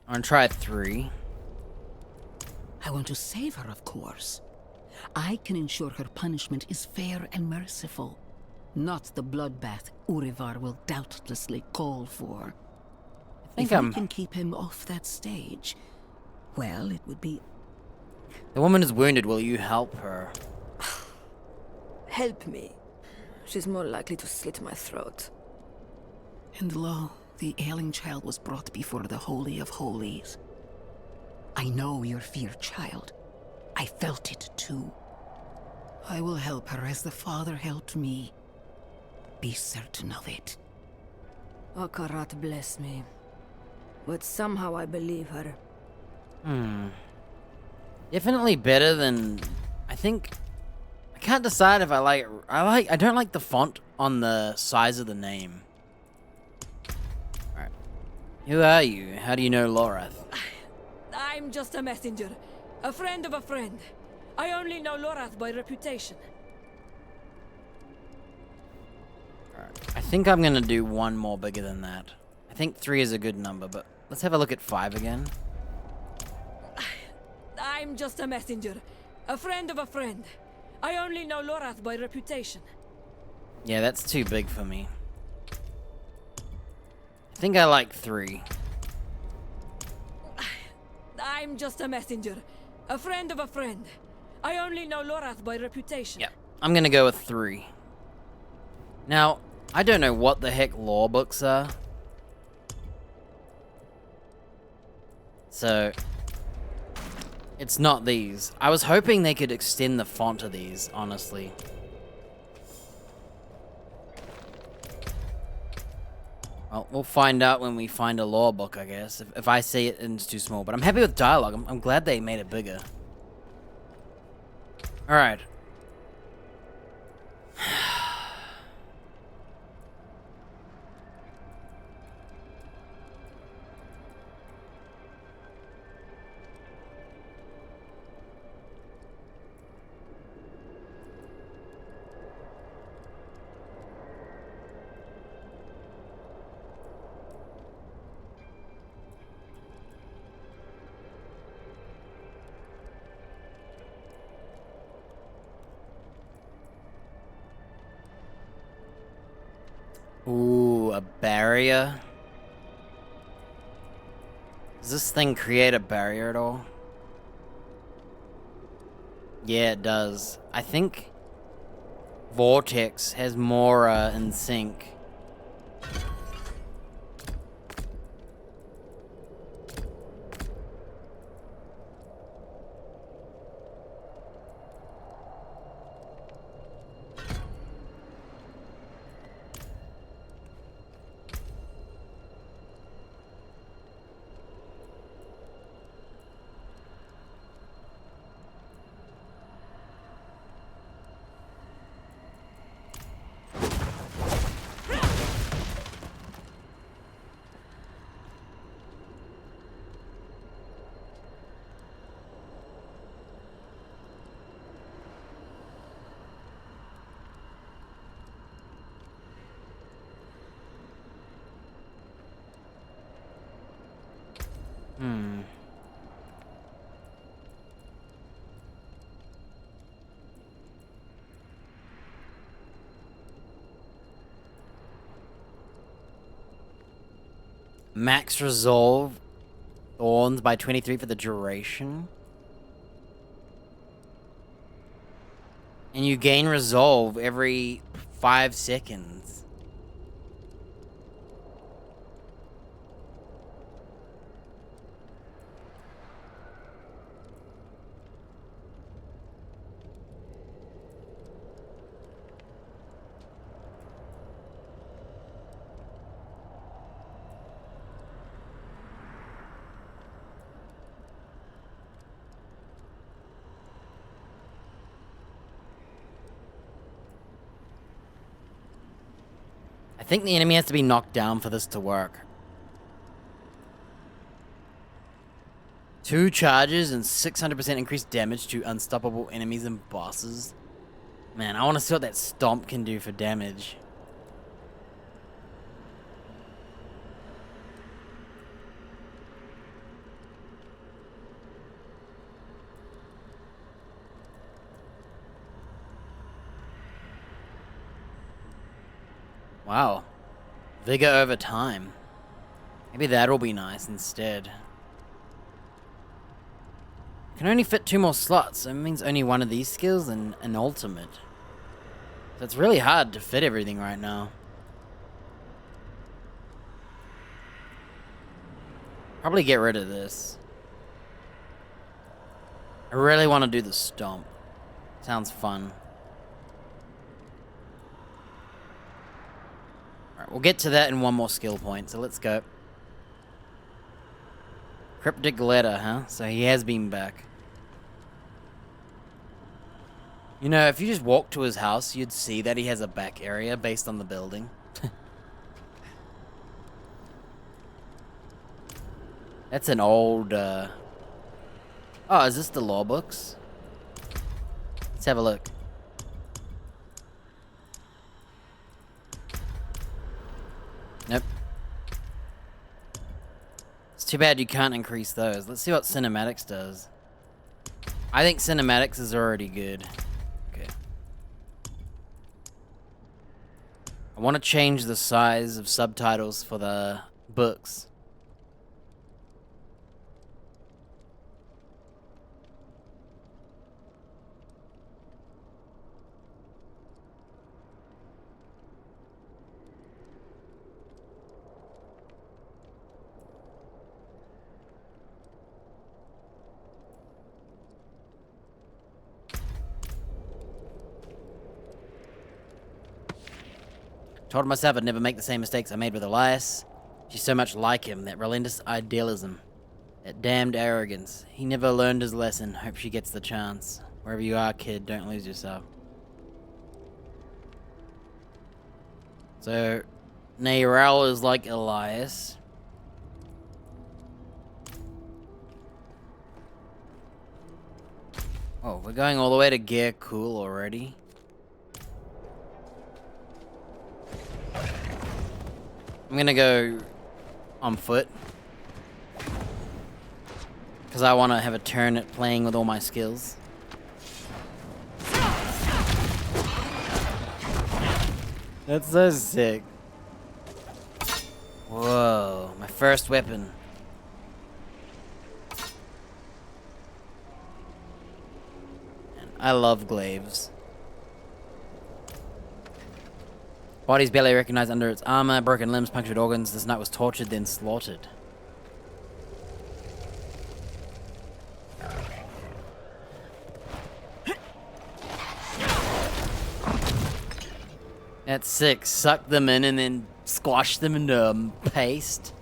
I'm gonna try 3. I want to save her, of course. I can ensure her punishment is fair and merciful. Not the bloodbath Urivar will doubtlessly call for. If we can keep him off that stage, well, it would be... The woman is wounded. Will you help her? Help me. She's more likely to slit my throat. And lo, the ailing child was brought before the Holy of Holies. I know your fear, child. I felt it too. I will help her as the Father helped me. Be certain of it. Akarat bless me. But somehow I believe her. Definitely better than... I think... I can't decide if I don't like the font on the size of the name. Alright. Who are you? How do you know Lorath? I'm just a messenger. A friend of a friend. I only know Lorath by reputation. I think I'm gonna do one more bigger than that. I think 3 is a good number, but let's have a look at 5 again. I'm just a messenger. A friend of a friend. I only know Lorath by reputation. Yeah, that's too big for me. I think I like 3. I'm just a messenger. A friend of a friend. I only know Lorath by reputation. Yeah, I'm gonna go with 3. Now, I don't know what the heck lore books are. So, it's not these. I was hoping they could extend the font of these, honestly. Well, we'll find out when we find a lore book, I guess. If I see it and it's too small. But I'm happy with dialogue. I'm glad they made it bigger. Alright. Ooh, a barrier. Does this thing create a barrier at all? Yeah, it does. I think Vortex has more in sync. Max resolve thorns by 23 for the duration. And you gain resolve every 5 seconds. I think the enemy has to be knocked down for this to work. 2 charges and 600% increased damage to unstoppable enemies and bosses. Man, I want to see what that stomp can do for damage. Wow. Vigor over time. Maybe that'll be nice instead. Can only fit 2 more slots, so it means only one of these skills and an ultimate. So it's really hard to fit everything right now. Probably get rid of this. I really want to do the stomp. Sounds fun. Alright, we'll get to that in one more skill point, so let's go. Cryptic letter, huh? So he has been back. You know, if you just walk to his house, you'd see that he has a back area based on the building. That's an old, Oh, is this the law books? Let's have a look. Nope. It's too bad you can't increase those. Let's see what cinematics does. I think cinematics is already good. Okay. I want to change the size of subtitles for the books. Told myself I'd never make the same mistakes I made with Elias. She's so much like him, that relentless idealism. That damned arrogance. He never learned his lesson. Hope she gets the chance. Wherever you are, kid, don't lose yourself. So, Neyrel is like Elias. Oh, we're going all the way to Gear Cool already. I'm gonna go on foot. Because I want to have a turn at playing with all my skills. That's so sick. Whoa, my first weapon. I love glaives. Bodies barely recognized under its armor, broken limbs, punctured organs. This knight was tortured, then slaughtered. That's sick. Suck them in and then squash them into paste.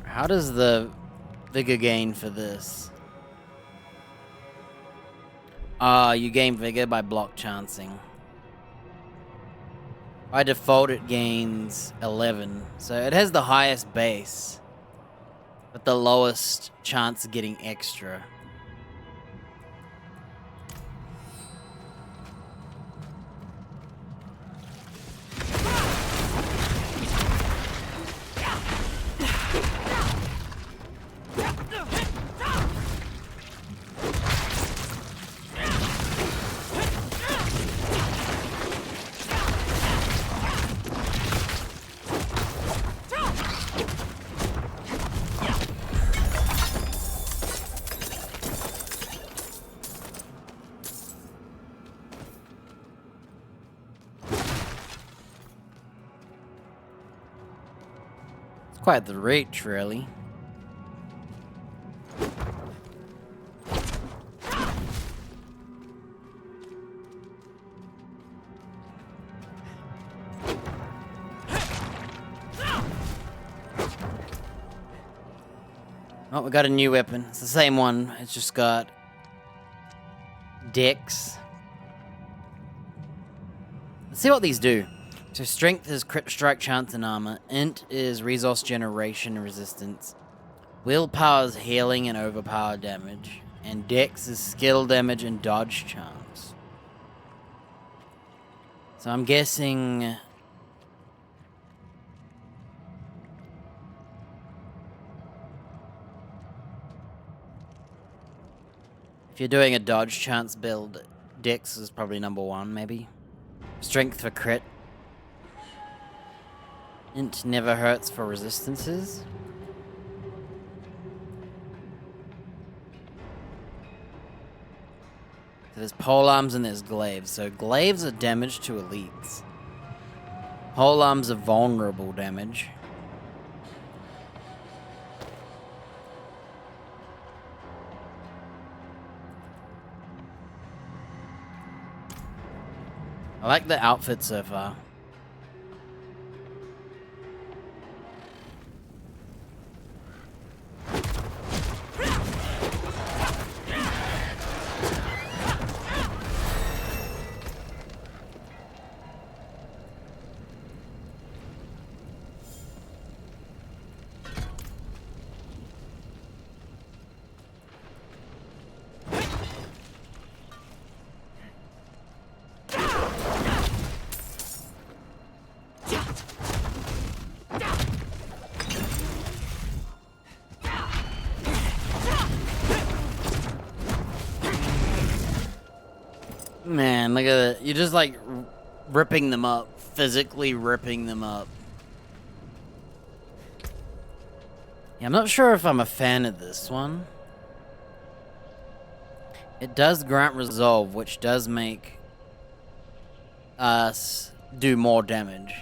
How does the vigor gain for this? You gain vigor by block chancing. By default, it gains 11. So it has the highest base, but the lowest chance of getting extra. Quite the reach, really. Oh, we got a new weapon. It's the same one. It's just got Dex. Let's see what these do. So strength is crit strike chance and armor. Int is resource generation and resistance. Willpower is healing and overpower damage. And Dex is skill damage and dodge chance. So I'm guessing... if you're doing a dodge chance build, Dex is probably number one, maybe. Strength for crit. Int never hurts for resistances. So there's polearms and there's glaives. So glaives are damage to elites. Polearms are vulnerable damage. I like the outfit so far. Man, look at it. You're just like ripping them up. Physically ripping them up. Yeah, I'm not sure if I'm a fan of this one. It does grant resolve, which does make us do more damage.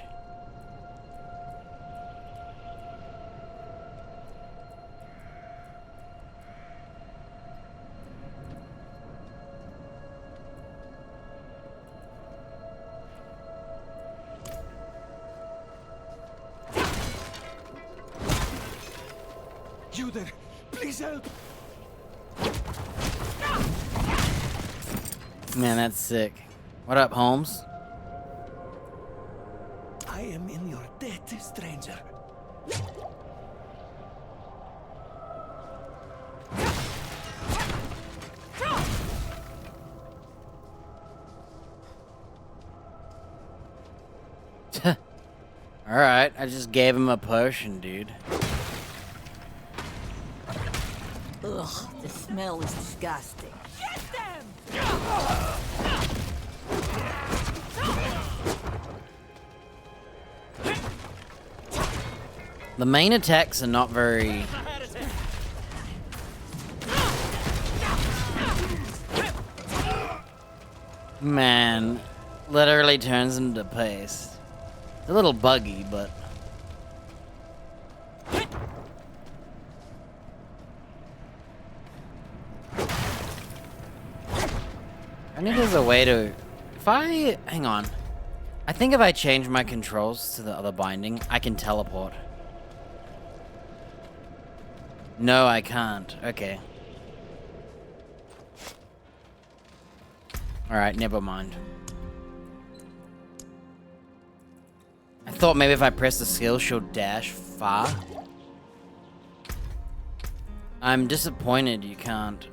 You there, please help! Man, that's sick. What up, Holmes? I am in your debt, stranger. Alright, I just gave him a potion, dude. Ugh, the smell is disgusting. Get them! The main attacks are not very... Man, literally turns him to paste. It's a little buggy, but... I think there's a way to... Hang on. I think if I change my controls to the other binding, I can teleport. No, I can't. Okay. Alright, never mind. I thought maybe if I press the skill, she'll dash far. I'm disappointed you can't.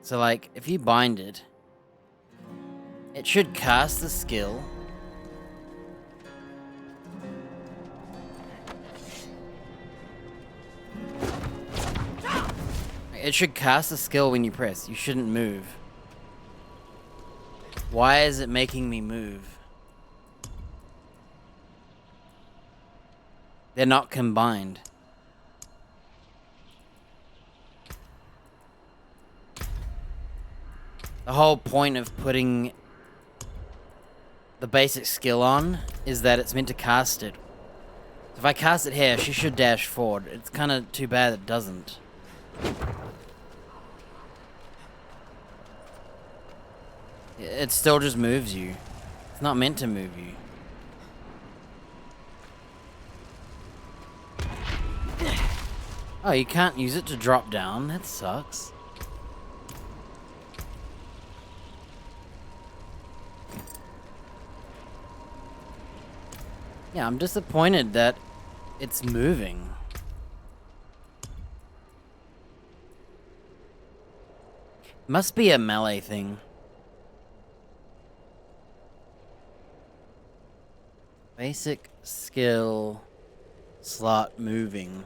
So, like, if you bind it, it should cast the skill. It should cast the skill when you press. You shouldn't move. Why is it making me move? They're not combined. The whole point of putting the basic skill on is that it's meant to cast it. If I cast it here, she should dash forward. It's kind of too bad it doesn't. It still just moves you. It's not meant to move you. Oh, you can't use it to drop down? That sucks. Yeah, I'm disappointed that it's moving. Must be a melee thing. Basic skill slot moving.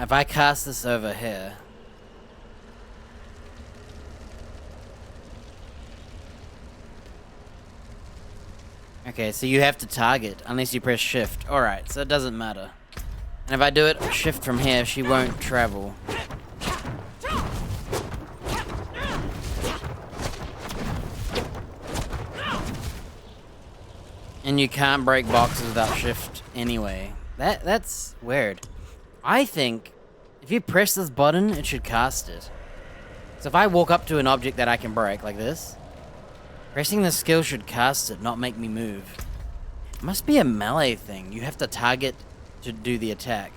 If I cast this over here... Okay, so you have to target unless you press shift. Alright, so it doesn't matter. And if I do it shift from here, she won't travel. And you can't break boxes without shift anyway. That's weird. I think if you press this button, it should cast it. So if I walk up to an object that I can break, like this, pressing the skill should cast it, not make me move. It must be a melee thing. You have to target to do the attack.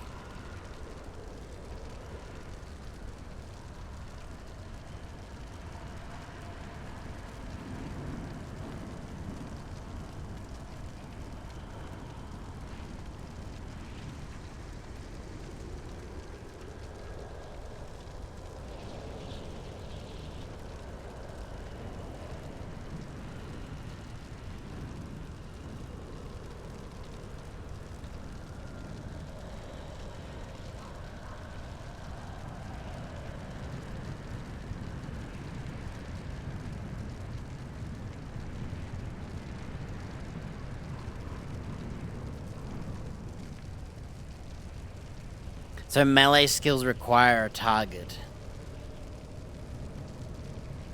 So melee skills require a target.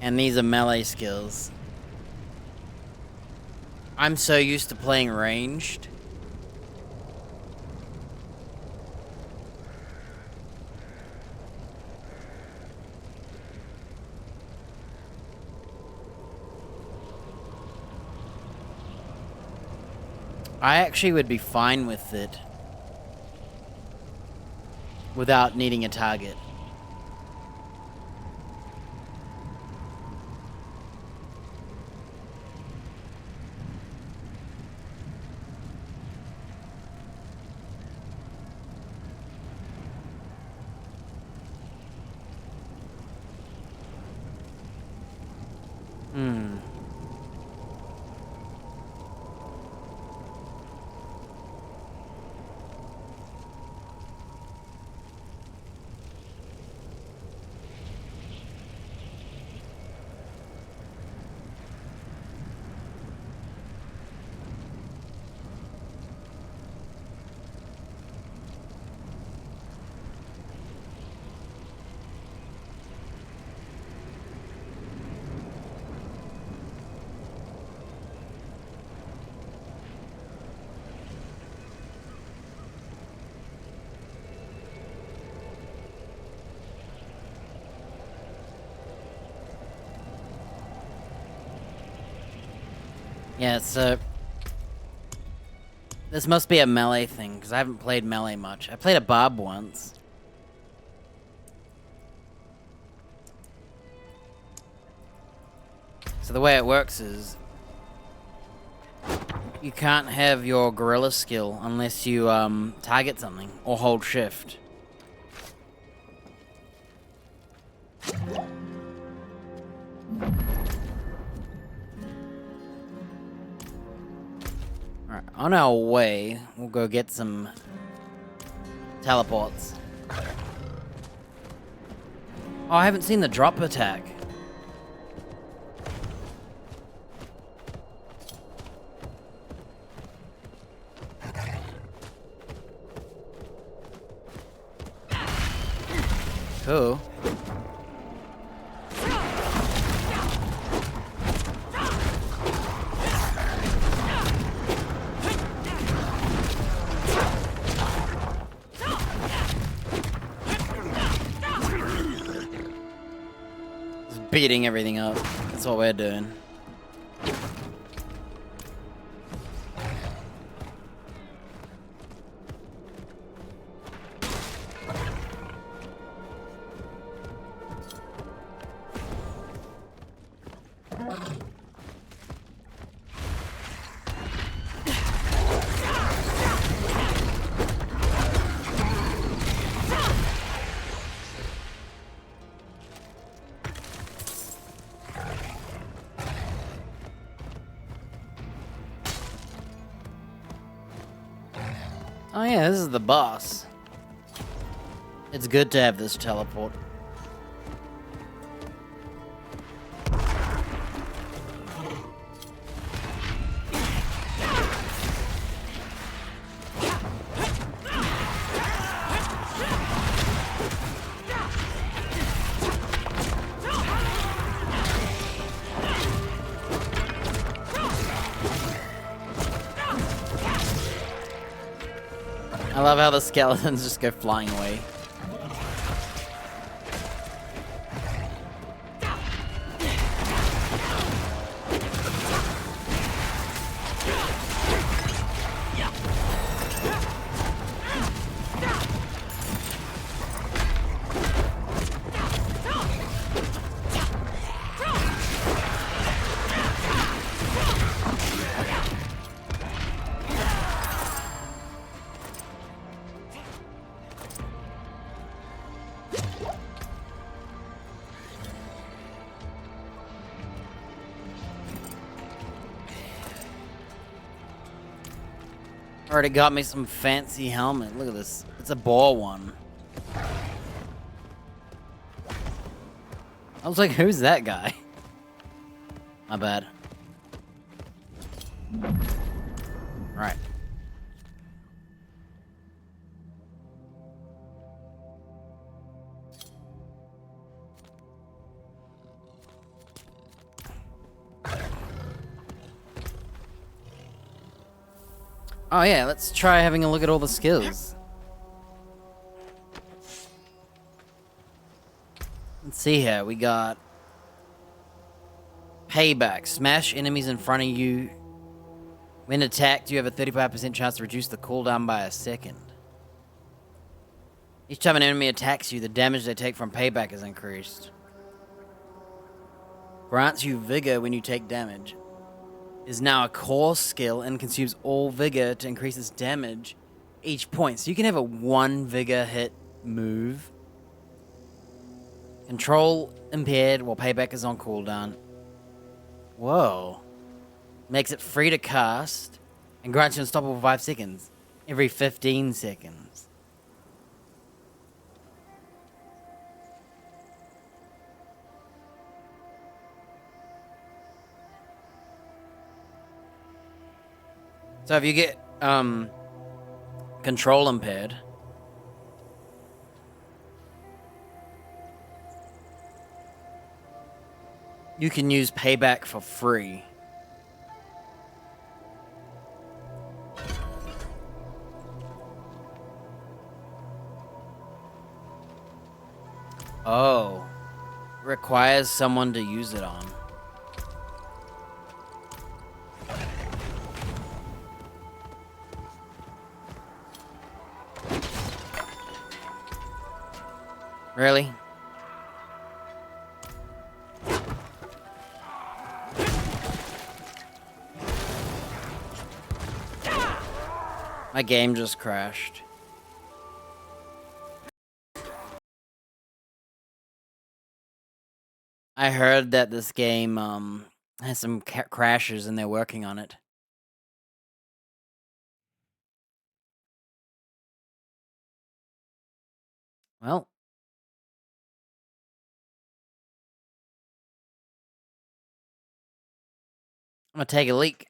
And these are melee skills. I'm so used to playing ranged. I actually would be fine with it without needing a target. Yeah, so this must be a melee thing, because I haven't played melee much. I played a barb once. So the way it works is you can't have your gorilla skill unless you target something or hold shift. Alright, on our way, we'll go get some teleports. Oh, I haven't seen the drop attack. Cool. Just beating everything up. That's what we're doing. Oh yeah, this is the boss. It's good to have this teleport. I love how the skeletons just go flying away. Already got me some fancy helmet. Look at this. It's a boar one. I was like, who's that guy? My bad. Right. Oh yeah, let's try having a look at all the skills. Let's see here, we got Payback. Smash enemies in front of you When attacked, you have a 35% chance to reduce the cooldown by a second. Each time an enemy attacks you, the damage they take from payback is increased. Grants you vigor when you take damage. Is now a core skill and consumes all vigor to increase its damage each point. So you can have a 1 vigor hit move. Control impaired while payback is on cooldown. Whoa. Makes it free to cast and grants you unstoppable for 5 seconds. Every 15 seconds. So if you get control impaired, you can use payback for free. Oh. Requires someone to use it on. Really? My game just crashed. I heard that this game has some crashes and they're working on it. Well. I'm gonna take a leak.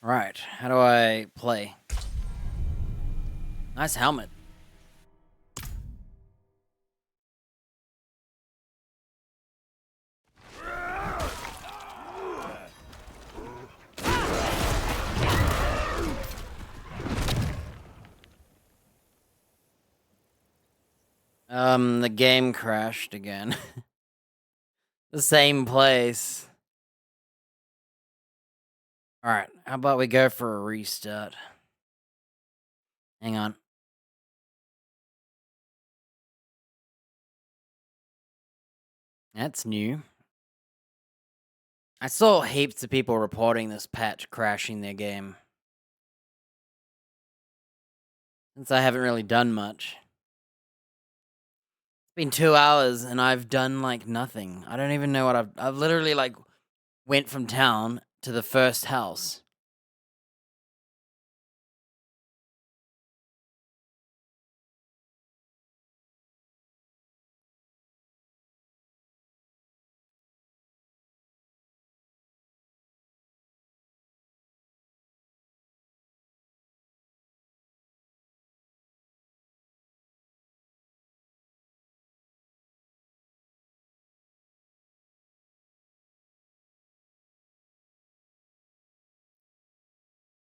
Right, how do I play? Nice helmet. The game crashed again. The same place. Alright, how about we go for a restart? Hang on. That's new. I saw heaps of people reporting this patch crashing their game. Since I haven't really done much. It's been 2 hours and I've done like nothing. I don't even know what I've literally like went from town to the first house.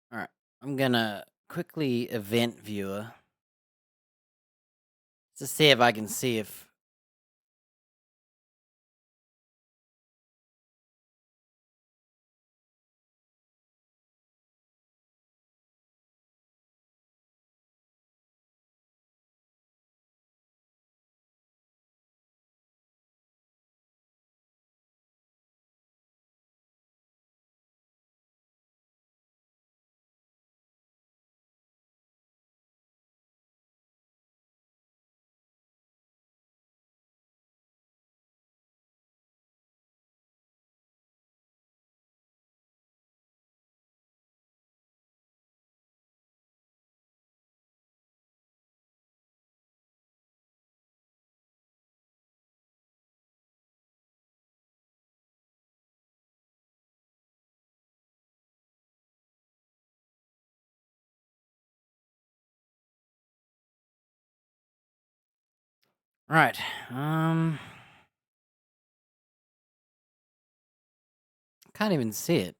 Alright, I'm gonna quickly event viewer. To see if I can see if... Right. Can't even see it.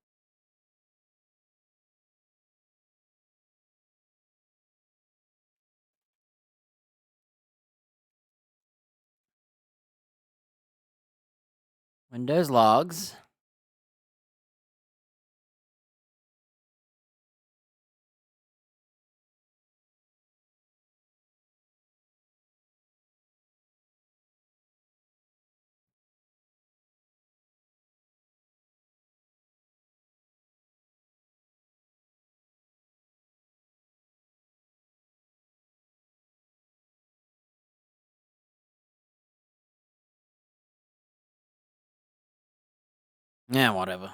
Windows logs. Yeah, whatever.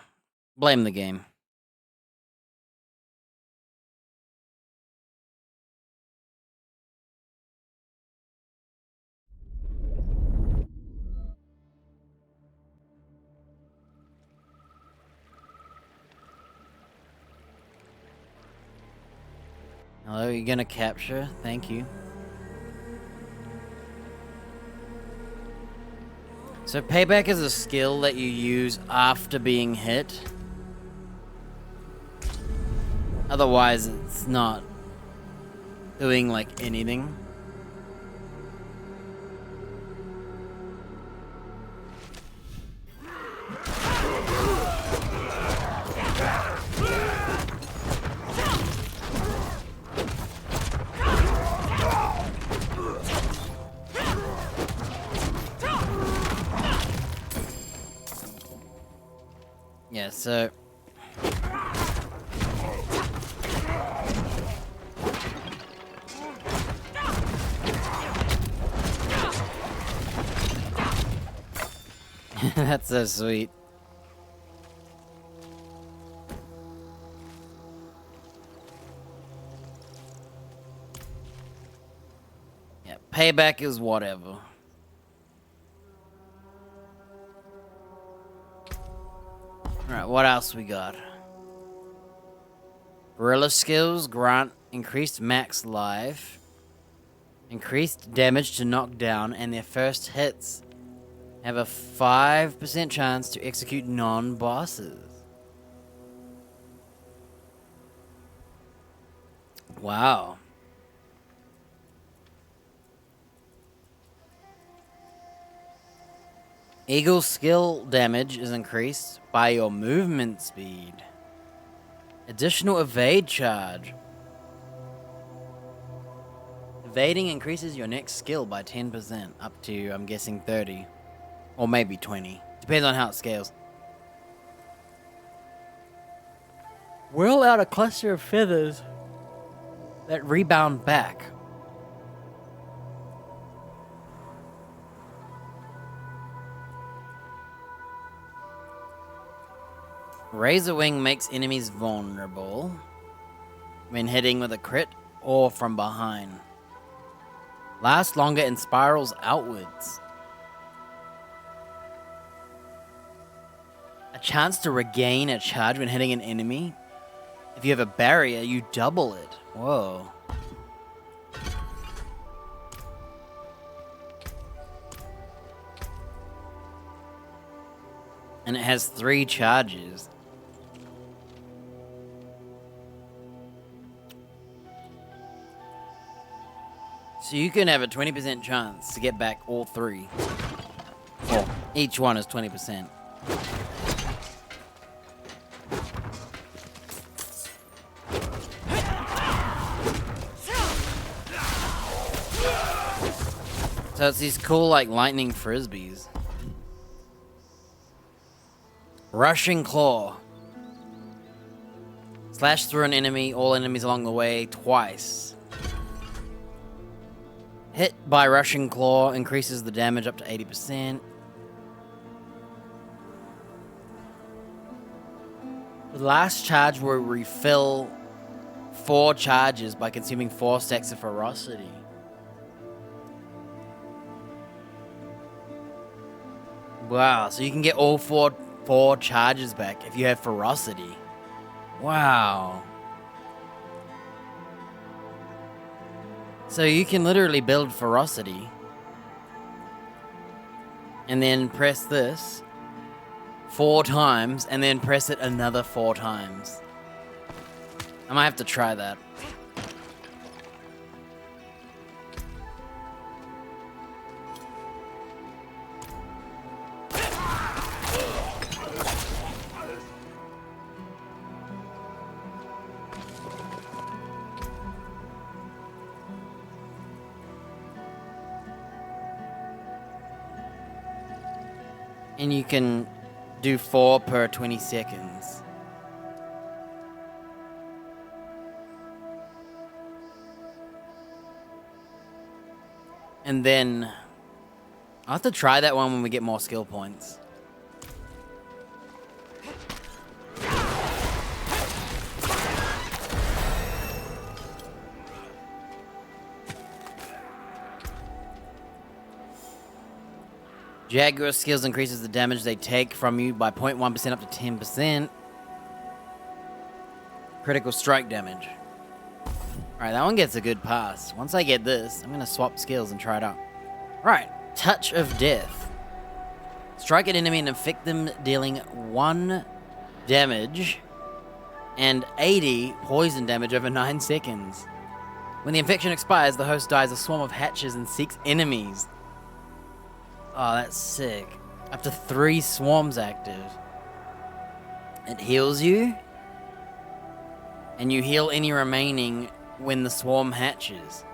Blame the game. Hello, you're gonna capture? Thank you. So payback is a skill that you use after being hit. Otherwise, it's not doing like anything. Yeah, so that's so sweet. Yeah, payback is whatever. Alright, what else we got? Gorilla skills grant increased max life, increased damage to knock down, and their first hits have a 5% chance to execute non-bosses. Wow. Eagle skill damage is increased by your movement speed. Additional evade charge. Evading increases your next skill by 10%, up to, I'm guessing, 30. Or maybe 20. Depends on how it scales. Whirl out a cluster of feathers that rebound back. Razor Wing makes enemies vulnerable when hitting with a crit or from behind. Lasts longer and spirals outwards. A chance to regain a charge when hitting an enemy. If you have a barrier, you double it. Whoa. And it has 3 charges. So you can have a 20% chance to get back all 3. Well, each one is 20%. So it's these cool, like, lightning frisbees. Rushing Claw. Slash through an enemy, all enemies along the way, twice. Hit by Rushing Claw increases the damage up to 80%. The last charge will refill 4 charges by consuming 4 stacks of ferocity. Wow, so you can get all four charges back if you have ferocity. Wow. So you can literally build ferocity and then press this 4 times, and then press it another 4 times. I might have to try that. And you can do 4 per 20 seconds. And then I'll have to try that one when we get more skill points. Jaguar skills increases the damage they take from you by 0.1% up to 10%. Critical strike damage. Alright, that one gets a good pass. Once I get this, I'm going to swap skills and try it out. Alright, Touch of Death. Strike an enemy and inflict them, dealing 1 damage and 80 poison damage over 9 seconds. When the infection expires, the host dies a swarm of hatches and 6 enemies. Oh, that's sick. Up to 3 swarms active. It heals you. And you heal any remaining when the swarm hatches.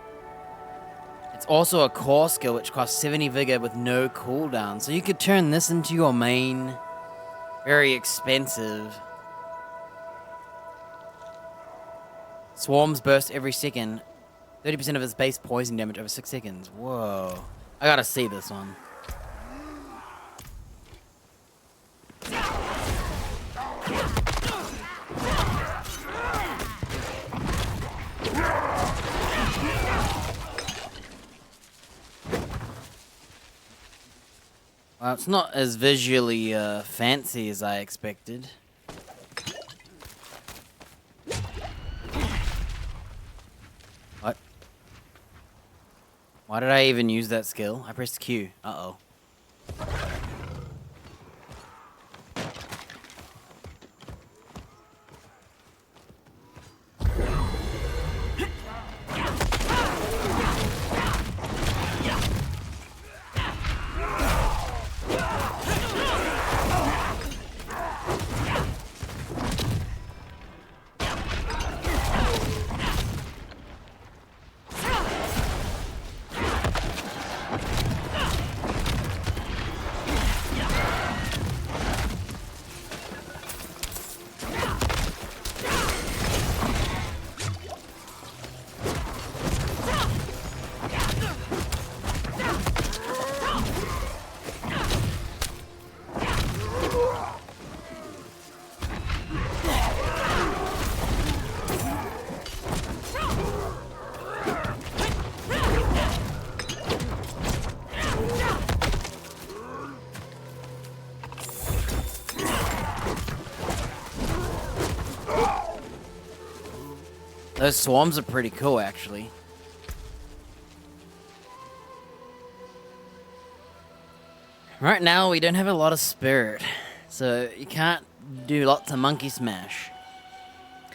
It's also a core skill which costs 70 vigor with no cooldown. So you could turn this into your main. Very expensive. Swarms burst every second. 30% of its base poison damage over 6 seconds. Whoa. I gotta see this one. Well, it's not as visually fancy as I expected. What? Why did I even use that skill? I pressed Q. Uh-oh. Those swarms are pretty cool, actually. Right now, we don't have a lot of spirit, so you can't do lots of monkey smash.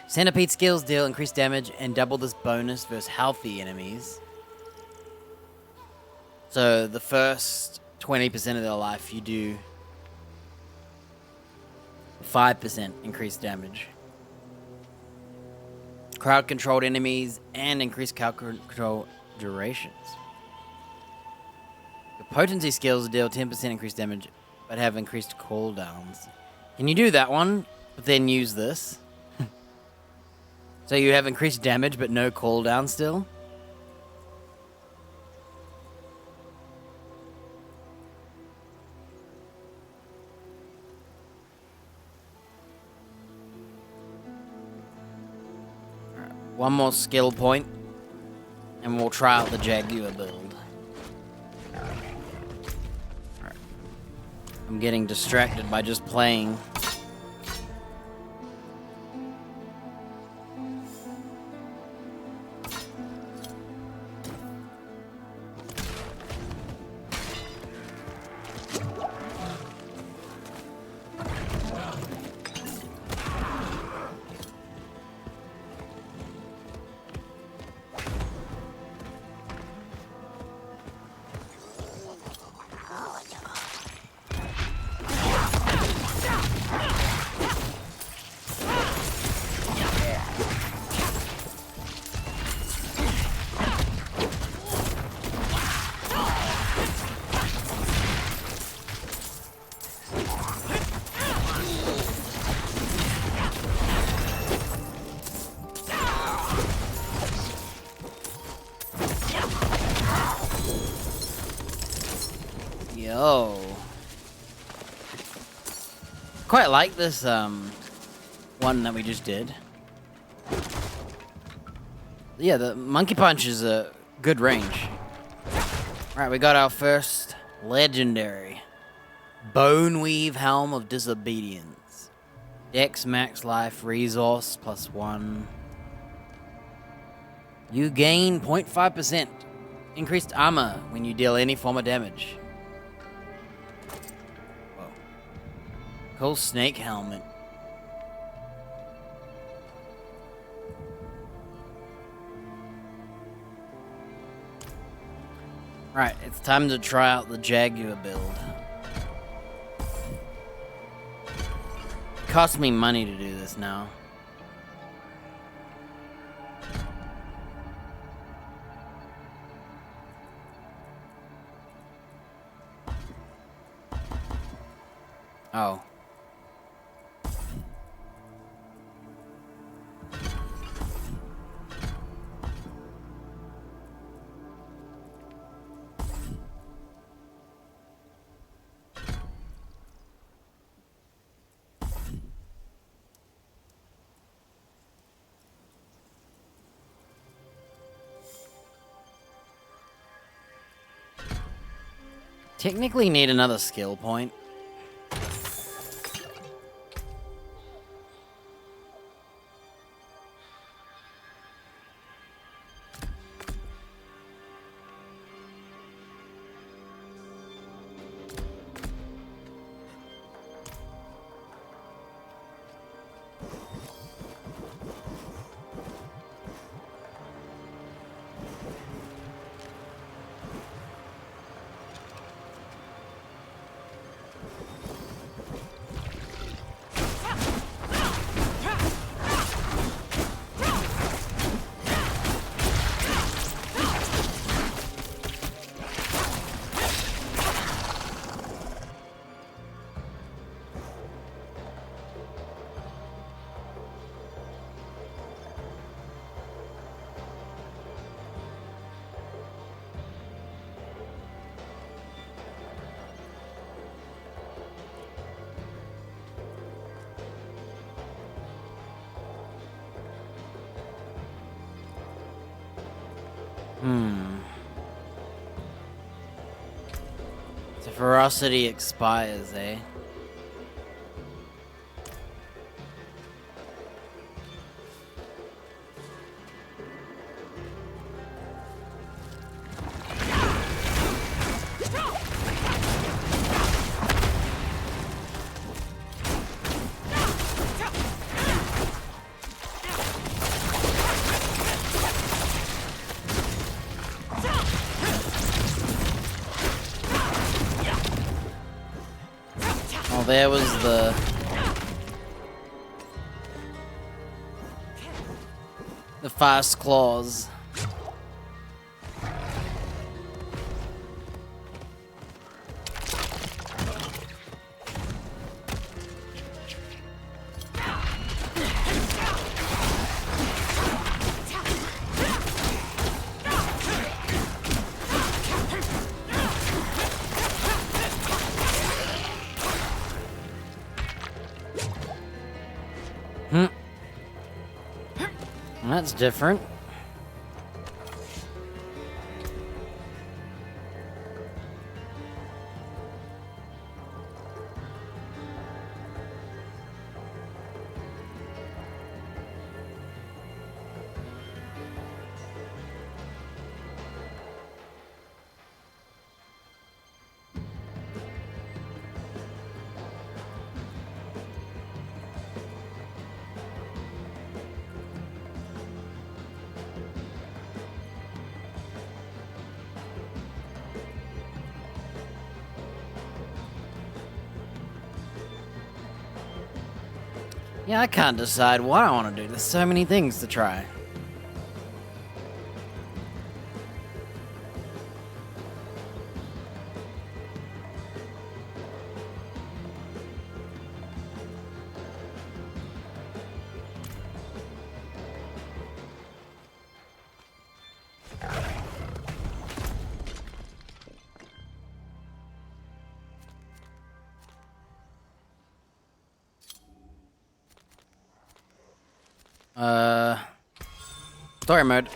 Centipede skills deal increased damage and double this bonus versus healthy enemies. So the first 20% of their life, you do 5% increased damage. Crowd-controlled enemies and increased crowd control durations. The potency skills deal 10% increased damage, but have increased cooldowns. Can you do that one, but then use this? So you have increased damage, but no cooldown still? One more skill point, and we'll try out the Jaguar build. Alright. I'm getting distracted by just playing. Yo. Quite like this one that we just did. Yeah, the monkey punch is a good range. Alright, we got our first legendary Boneweave Helm of Disobedience. Dex max life resource +1. You gain 0.5% increased armor when you deal any form of damage. Whoa. Cool snake helmet. Right, it's time to try out the Jaguar build. It costs me money to do this now. Oh. Technically need another skill point. So ferocity expires, eh? There was the fast claws. That's different. Yeah, I can't decide what I want to do. There's so many things to try. Story mode.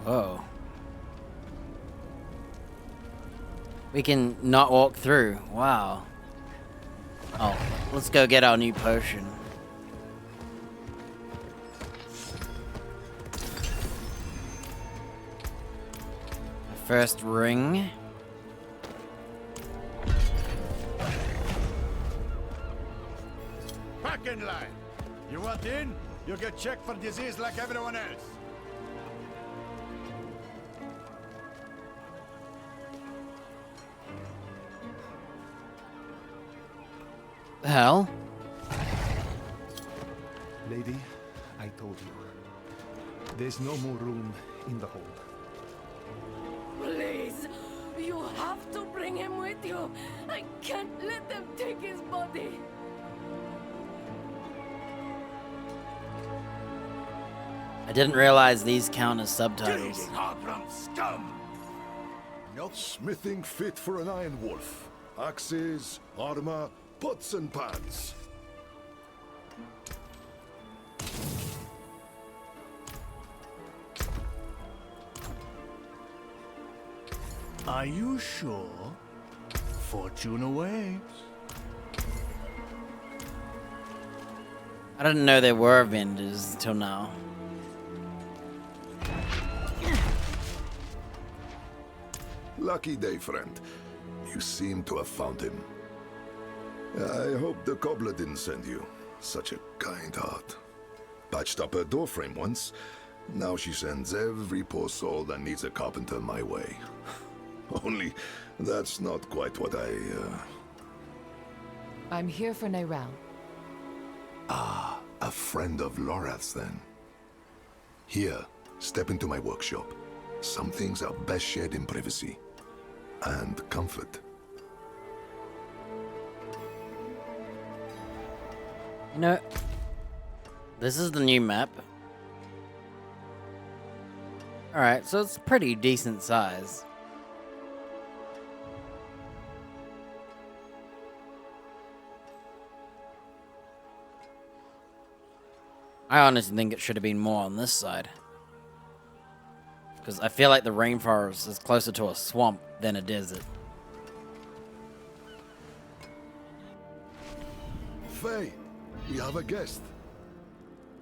Whoa. We can not walk through. Wow. Oh, let's go get our new potion. First ring. Back in line. You want in? You get checked for disease like everyone else. The hell? Lady, I told you. There's no more room in the hold. Please, you have to bring him with you. I can't let them take his body. I didn't realize these count as subtitles. Scum! Not smithing fit for an Iron Wolf. Axes, armor, pots and pans. Are you sure? Fortune awaits. I didn't know there were vendors until now. Lucky day, friend. You seem to have found him. I hope the cobbler didn't send you. Such a kind heart. Patched up her doorframe once. Now she sends every poor soul that needs a carpenter my way. Only, that's not quite what I'm here for Neyrelle. Ah, a friend of Lorath's then. Here, step into my workshop. Some things are best shared in privacy. And comfort. You know, this is the new map. Alright, so it's pretty decent size. I honestly think it should have been more on this side. Because I feel like the rainforest is closer to a swamp than a desert. Faye, we have a guest.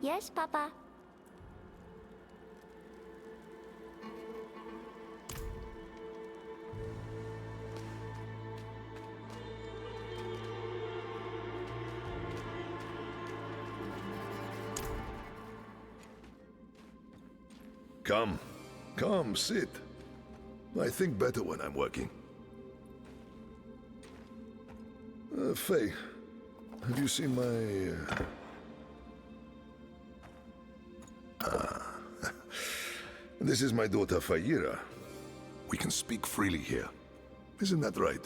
Yes, Papa. Come. Come, sit. I think better when I'm working. Faye, have you seen my... This is my daughter, Fayira. We can speak freely here. Isn't that right?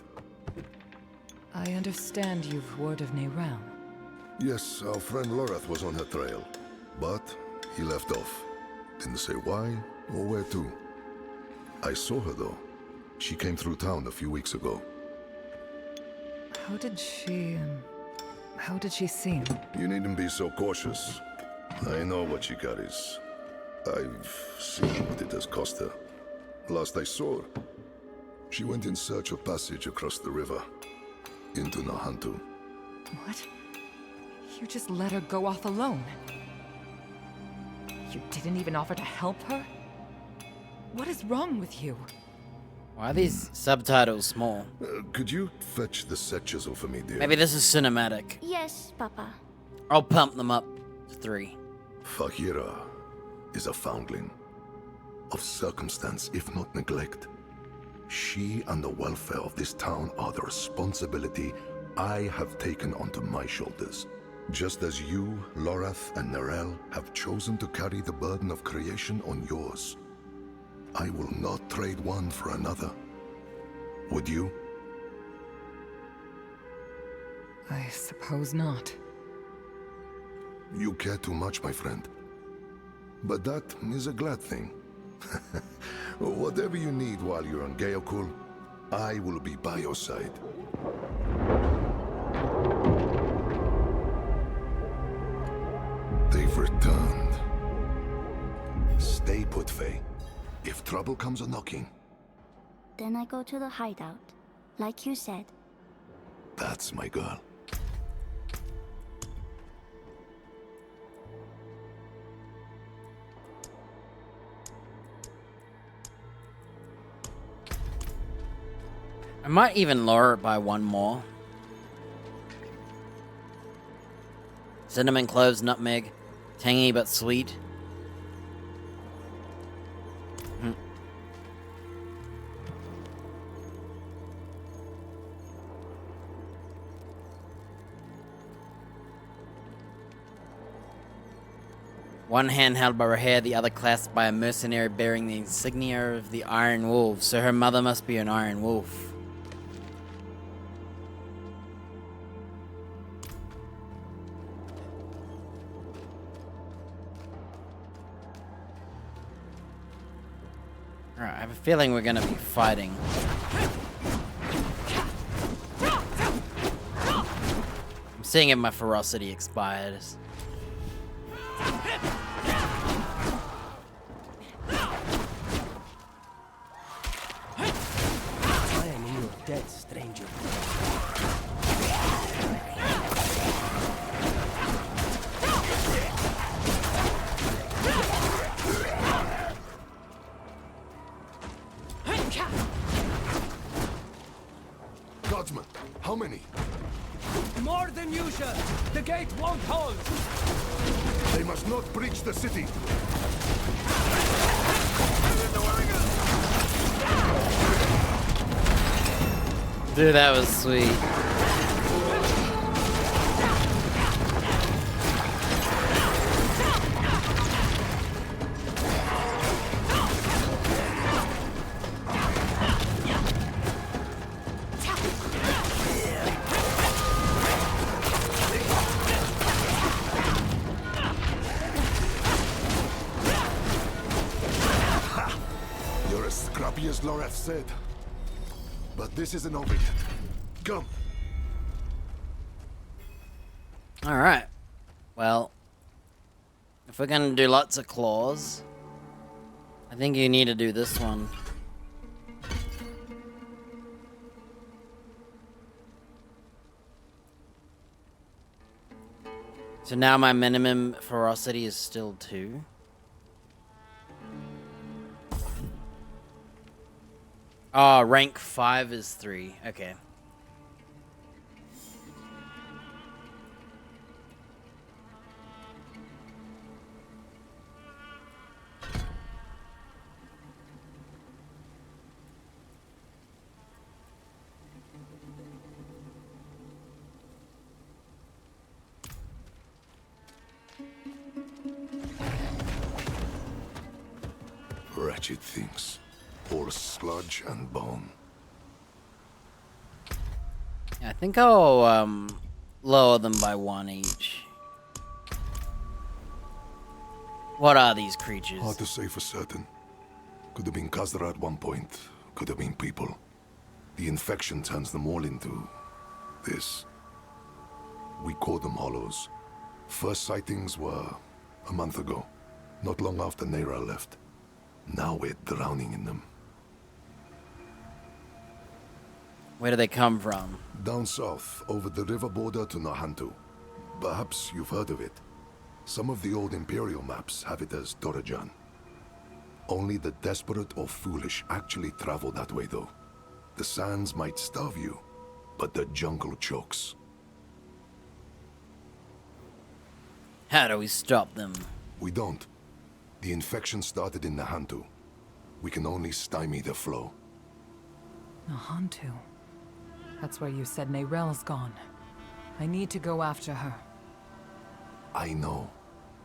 I understand you've word of Neyrelle. Yes, our friend Lorath was on her trail. But he left off. Didn't say why or where to. I saw her though. She came through town a few weeks ago. How did she seem? You needn't be so cautious. I know what she carries. I've seen what it has cost her. Last I saw her, she went in search of passage across the river, into Nahantu. What? You just let her go off alone? You didn't even offer to help her? What is wrong with you? Why are these subtitles small? Could you fetch the set chisel for me, dear? Maybe this is cinematic. Yes, Papa. I'll pump them up to 3. Fahira is a foundling. Of circumstance, if not neglect. She and the welfare of this town are the responsibility I have taken onto my shoulders. Just as you, Lorath, and Neyrelle have chosen to carry the burden of creation on yours. I will not trade one for another. Would you? I suppose not. You care too much, my friend. But that is a glad thing. Whatever you need while you're on Geokul, I will be by your side. They've returned. Stay put, Faye. If trouble comes a-knocking... Then I go to the hideout, like you said. That's my girl. I might even lower it by one more. Cinnamon, cloves, nutmeg. Tangy but sweet. One hand held by her hair, the other clasped by a mercenary bearing the insignia of the Iron Wolf. So her mother must be an Iron Wolf. Alright, I have a feeling we're gonna be fighting. I'm seeing if my ferocity expires. I am in your debt, stranger. Guardsmen, how many? More than usual. The gate won't hold. They must not breach the city. Dude, that was sweet. You're as scrappy as Loreth said. But this isn't over yet. Come. Alright. Well, if we're gonna do lots of claws, I think you need to do this one. So now my minimum ferocity is still 2. Oh, rank 5 is 3. Okay. Wretched things. All sludge and bone. I think I'll lower them by 1 each. What are these creatures? Hard to say for certain. Could have been Khazra at one point. Could have been people. The infection turns them all into... this. We call them Hollows. First sightings were a month ago. Not long after Neira left. Now we're drowning in them. Where do they come from? Down south, over the river border to Nahantu. Perhaps you've heard of it. Some of the old Imperial maps have it as Dorojan. Only the desperate or foolish actually travel that way, though. The sands might starve you, but the jungle chokes. How do we stop them? We don't. The infection started in Nahantu. We can only stymie the flow. Nahantu. That's where you said Neyrel's gone. I need to go after her. I know.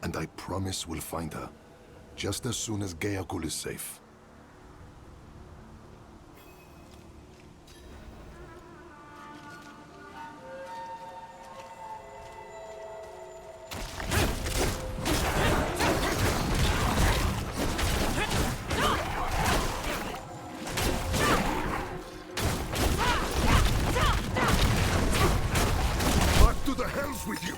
And I promise we'll find her. Just as soon as Geokul is safe. goes with you!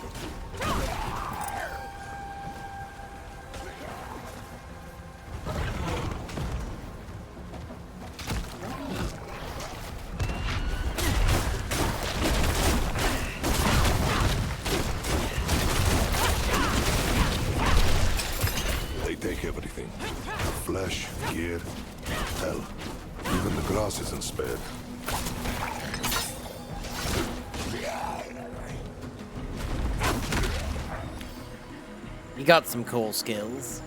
They take everything. Flesh, gear, hell. Even the grass isn't spared. You got some cool skills.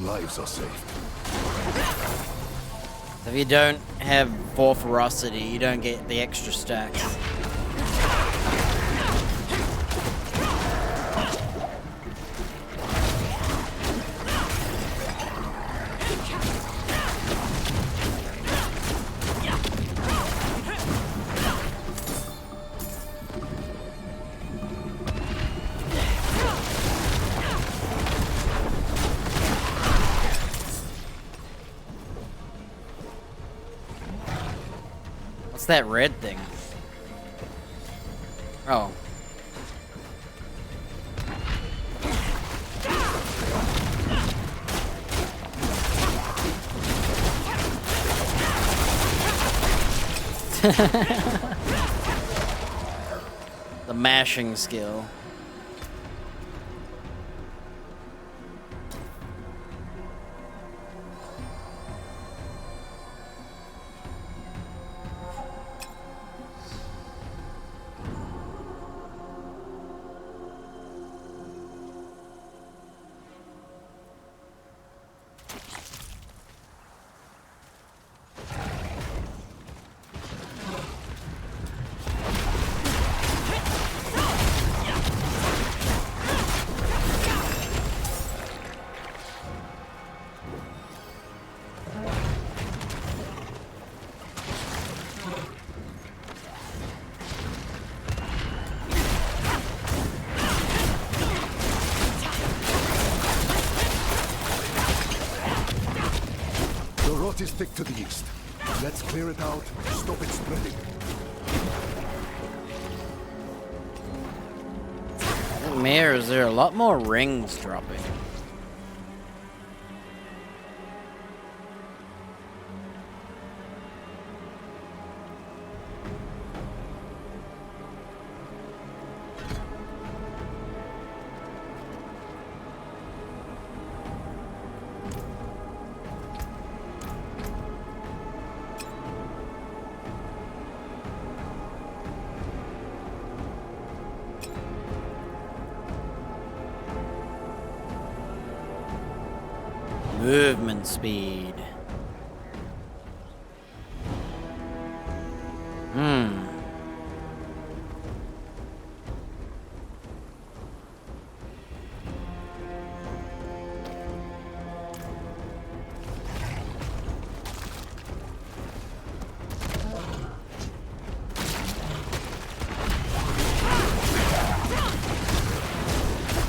Lives are saved. If you don't have 4 ferocity, you don't get the extra stacks. What's that red thing? Oh. The mashing skill. Is thick to the east. Let's clear it out, stop it spreading. Mirrors, there are a lot more rings dropping. Movement speed.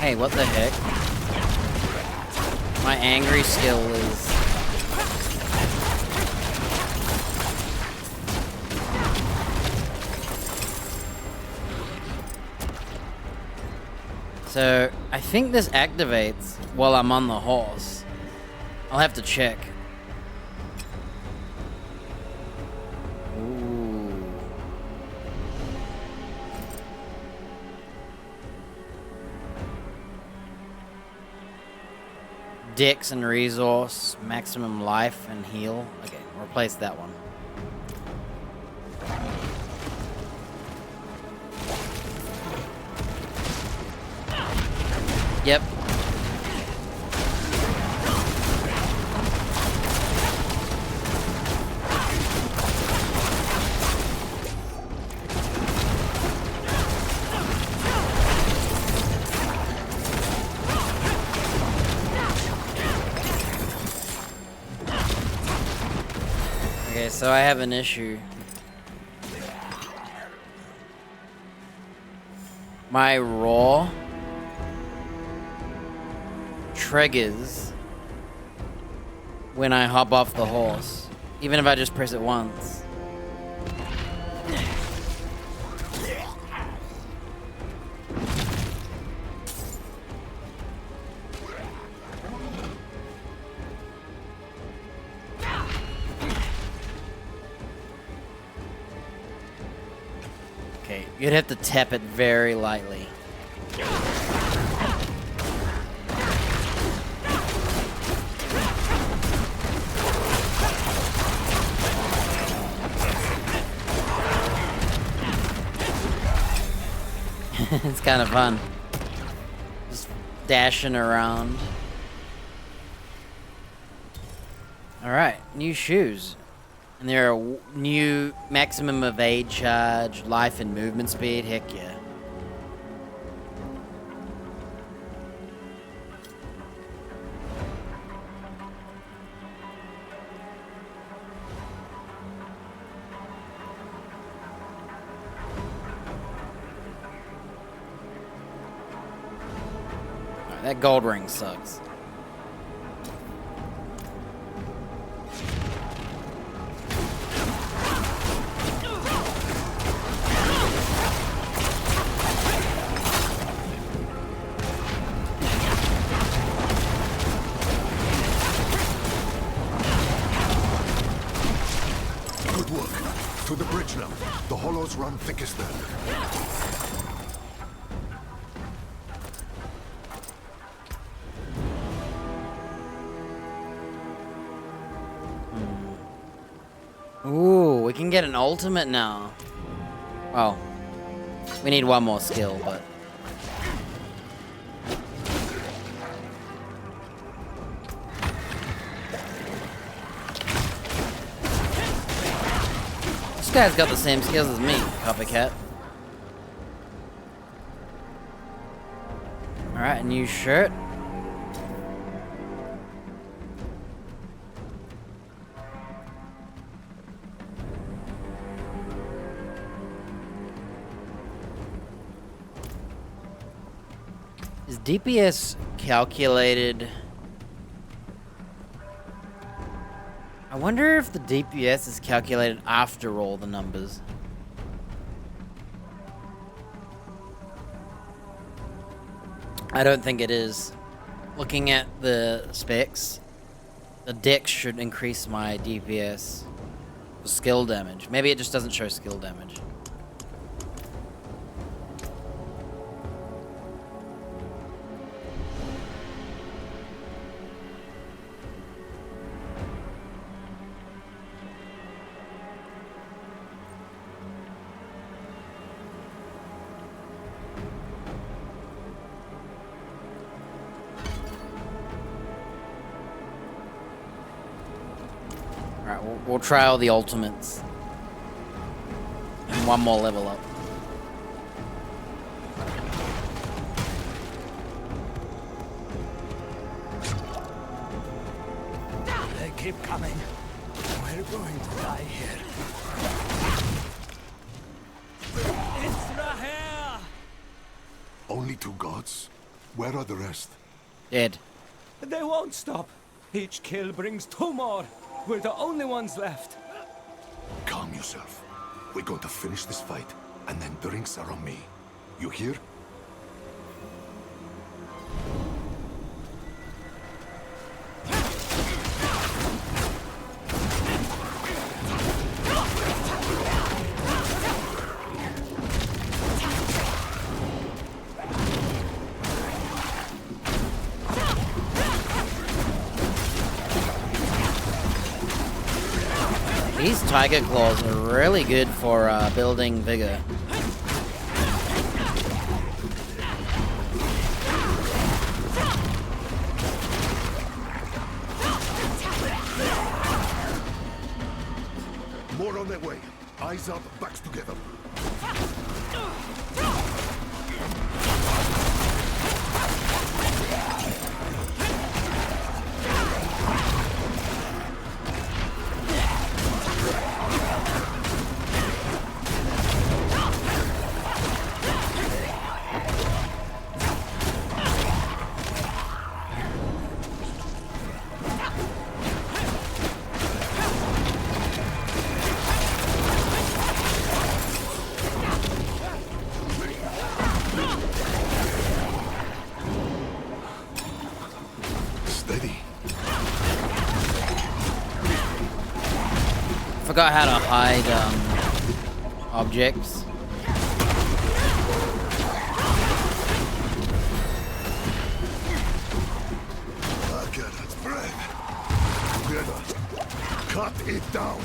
Hey, what the heck? My angry skill is... So, I think this activates while I'm on the horse. I'll have to check. Ooh. dex and resource, maximum life and heal. Okay, replace that one. Yep. Okay, so I have an issue. My raw triggers when I hop off the horse, even if I just press it once. Okay, you'd have to tap it very lightly. It's kind of fun. Just dashing around. Alright, new shoes. And there are new maximum evade charge, life and movement speed. Heck yeah. Alright, that gold ring sucks. Good work. To the bridge now. The hollows run thickest there. Ooh, we can get an ultimate now. Well, we need one more skill, but... This guy's got the same skills as me, copycat. Alright, a new shirt. Is DPS calculated? I wonder if the DPS is calculated after all the numbers. I don't think it is. Looking at the specs, the dex should increase my DPS for skill damage. Maybe it just doesn't show skill damage. Alright, we'll try all the ultimates. And one more level up. They keep coming. We're going to die here. It's Rahel! Only two gods? Where are the rest? Dead. They won't stop. Each kill brings two more. We're the only ones left. Calm yourself. We're going to finish this fight, and then drinks are on me. You hear? These tiger claws are really good for building vigor. More on their way. Eyes up, backs together. Forgot how to hide objects. Look at that bread. Together. Cut it down.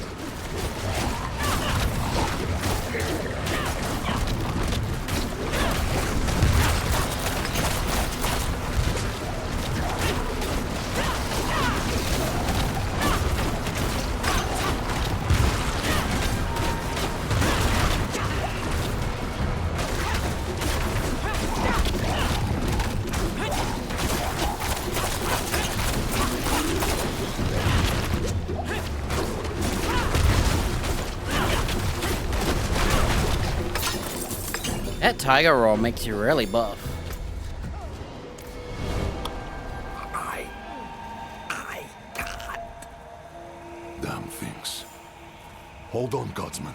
That tiger roll makes you really buff. Damn things. Hold on, Godsman.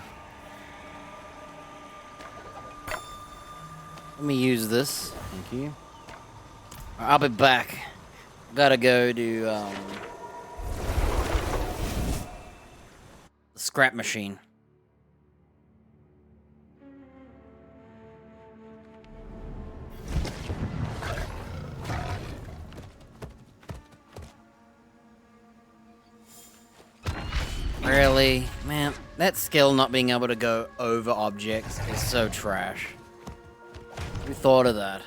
Let me use this. Thank you. I'll be back. Gotta go to the scrap machine. Really? Man, that skill not being able to go over objects is so trash. Who thought of that?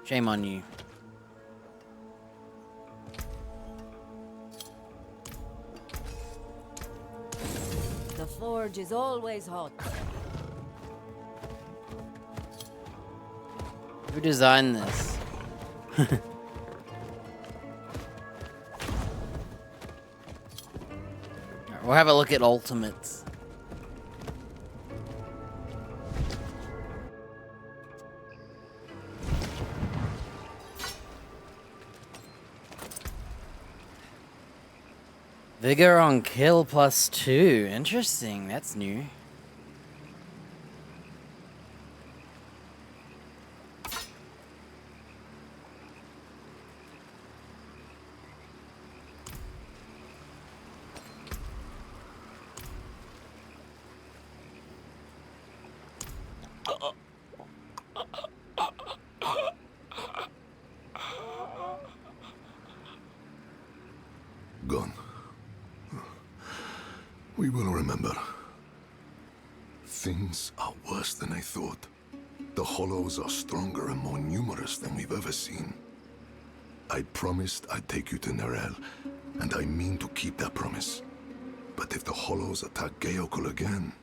Shame on you. The forge is always hot. Who designed this? We'll have a look at ultimates. Vigor on kill +2. Interesting. That's new. Gone. We will remember. Things are worse than I thought. The Hollows are stronger and more numerous than we've ever seen. I promised I'd take you to Nerel, and I mean to keep that promise. But if the Hollows attack Geokul again,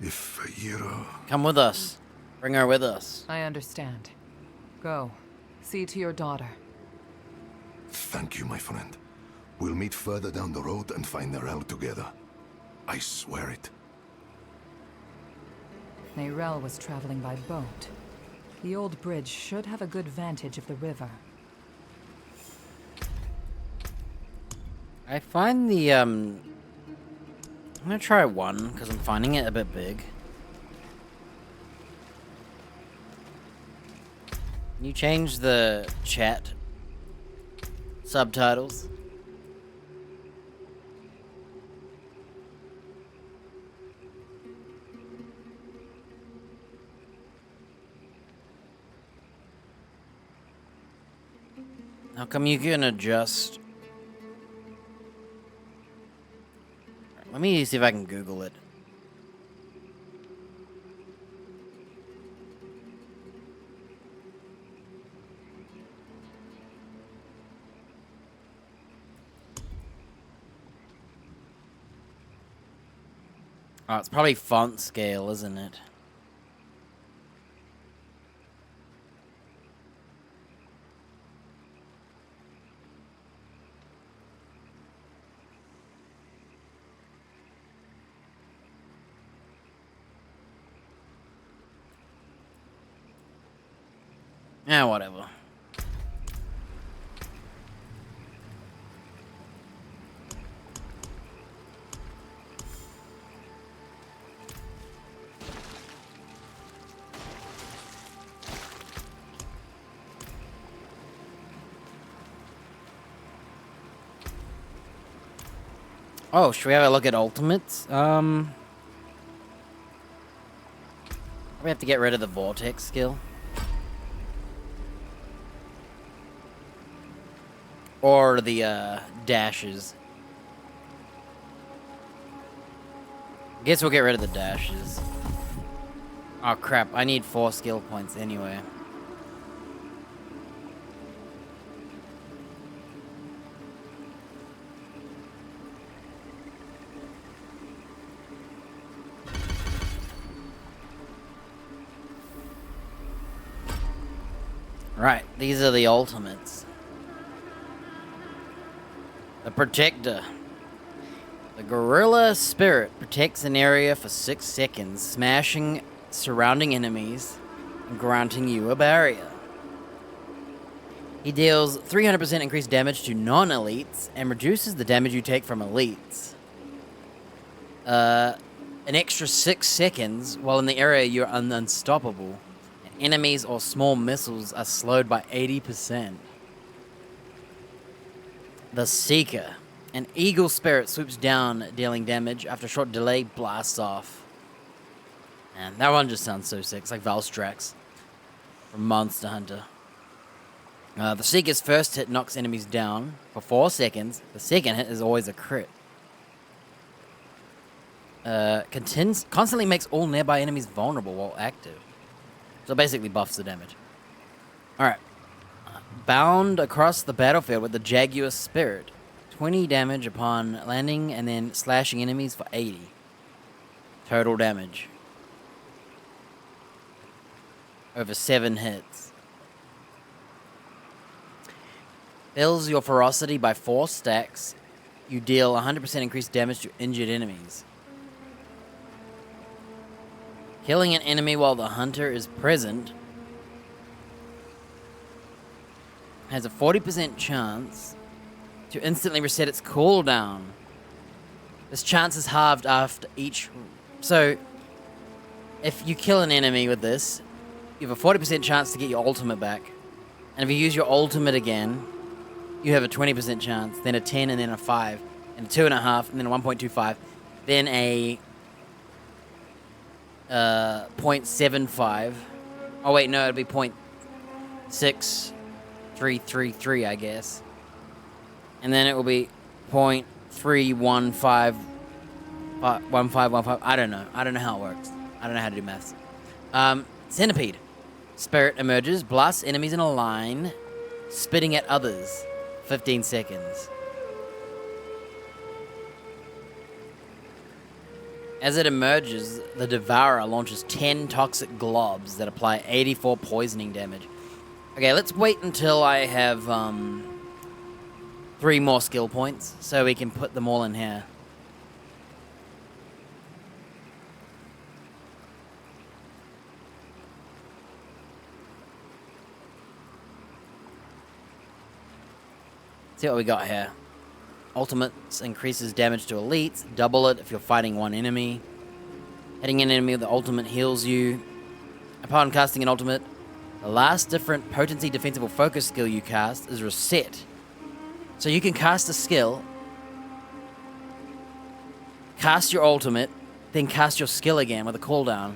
if Yira... Come with us. Bring her with us. I understand. Go. See to your daughter. Thank you, my friend. We'll meet further down the road and find Nerel together. I swear it. Nerel was traveling by boat. The old bridge should have a good vantage of the river. I find the, I'm gonna try one, because I'm finding it a bit big. Can you change the chat subtitles? How come you can adjust? Let me see if I can Google it. Oh, it's probably font scale, isn't it? Yeah, whatever. Oh, should we have a look at ultimates? We have to get rid of the vortex skill. Or the dashes. Guess we'll get rid of the dashes. Oh crap, I need 4 skill points anyway. Right, these are the ultimates. The Protector. The Gorilla Spirit protects an area for 6 seconds, smashing surrounding enemies and granting you a barrier. He deals 300% increased damage to non-elites and reduces the damage you take from elites. An extra 6 seconds while in the area you're unstoppable. Enemies or small missiles are slowed by 80%. The Seeker. An eagle spirit swoops down, dealing damage. After a short delay, blasts off. Man, that one just sounds so sick. It's like Valstrax from Monster Hunter. The Seeker's first hit knocks enemies down for 4 seconds. The second hit is always a crit. Constantly makes all nearby enemies vulnerable while active. So basically buffs the damage. Alright. Bound across the battlefield with the Jaguar Spirit. 20 damage upon landing and then slashing enemies for 80. Total damage. Over 7 hits. Fills your ferocity by 4 stacks. You deal 100% increased damage to injured enemies. Killing an enemy while the hunter is present has a 40% chance to instantly reset its cooldown. This chance is halved after each... So, if you kill an enemy with this, you have a 40% chance to get your ultimate back. And if you use your ultimate again, you have a 20% chance, then a 10, and then a 5, and a 2.5, and then a 1.25, then a 0.75. Oh wait, no, it'd be 0.6333, I guess. And then it will be 0.31515. I don't know. I don't know how it works. I don't know how to do maths. Centipede. Spirit emerges, blasts enemies in a line, spitting at others. 15 seconds. As it emerges, the Devourer launches 10 toxic globs that apply 84 poisoning damage. Okay, let's wait until I have 3 more skill points so we can put them all in here. See what we got here. Ultimates increases damage to elites. Double it if you're fighting one enemy. Hitting an enemy with the ultimate heals you. Upon casting an ultimate, the last different potency defensible focus skill you cast is reset. So you can cast a skill, cast your ultimate, then cast your skill again with a cooldown.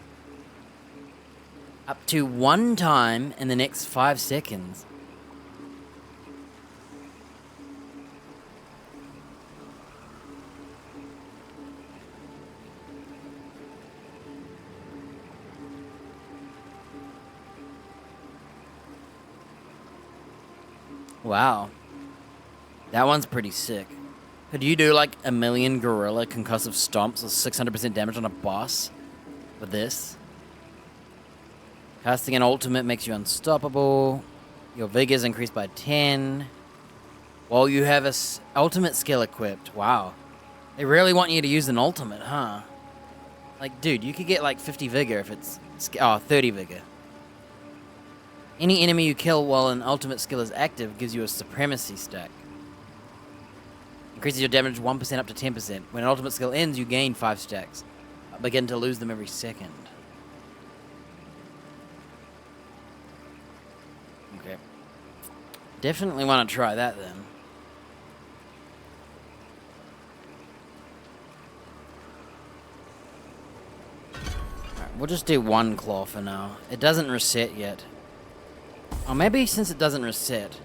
Up to 1 time in the next 5 seconds. Wow. That one's pretty sick. Could you do like 1,000,000 gorilla concussive stomps with 600% damage on a boss with this? Casting an ultimate makes you unstoppable. Your vigor is increased by 10. While you have a ultimate skill equipped. Wow. They really want you to use an ultimate, huh? Like, dude, you could get like 50 vigor if it's... 30 vigor. Any enemy you kill while an ultimate skill is active gives you a supremacy stack. Increases your damage 1% up to 10%. When an ultimate skill ends, you gain 5 stacks. Begin to lose them every second. Okay. Definitely want to try that then. Alright, we'll just do one claw for now. It doesn't reset yet. Or maybe since it doesn't reset.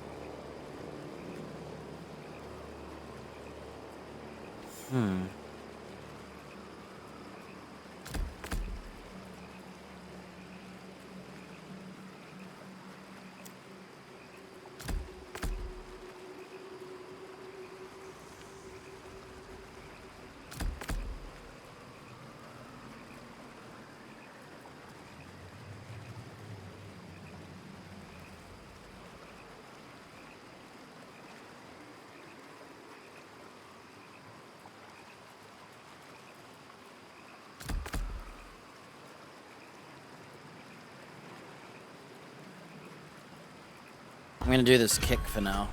I'm gonna do this kick for now.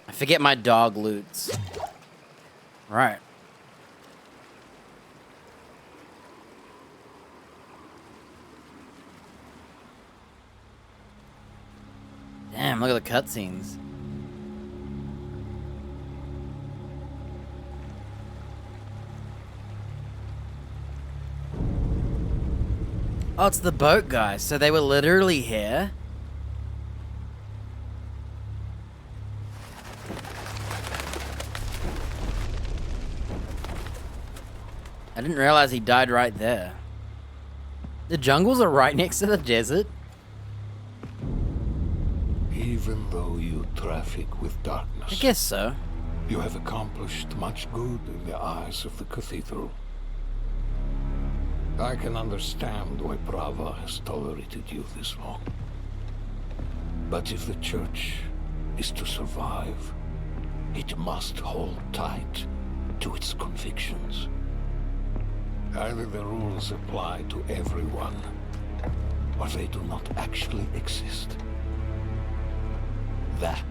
I forget my dog loots. Right. Damn, look at the cutscenes. Oh, it's the boat guys. So they were literally here? I didn't realize he died right there. The jungles are right next to the desert? Even though you traffic with darkness, I guess so. you have accomplished much good in the eyes of the cathedral. I can understand why Brava has tolerated you this long. But if the church is to survive, it must hold tight to its convictions. Either the rules apply to everyone, or they do not actually exist. That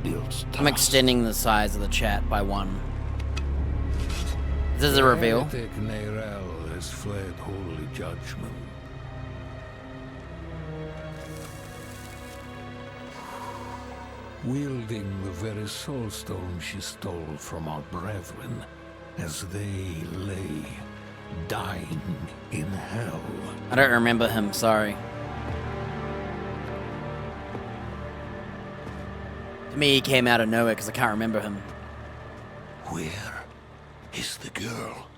builds trust. I'm extending the size of the chat by 1. This is a reveal. Has fled holy judgment. Wielding the very soulstone she stole from our brethren as they lay dying in hell. I don't remember him, sorry. To me, he came out of nowhere because I can't remember him. Where is the girl?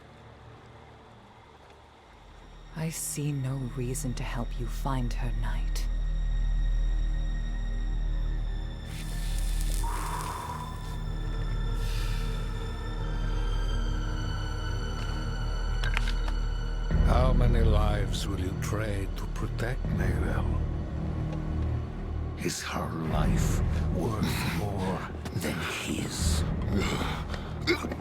I see no reason to help you find her, Knight. How many lives will you trade to protect Mayrel? Is her life worth more than his? You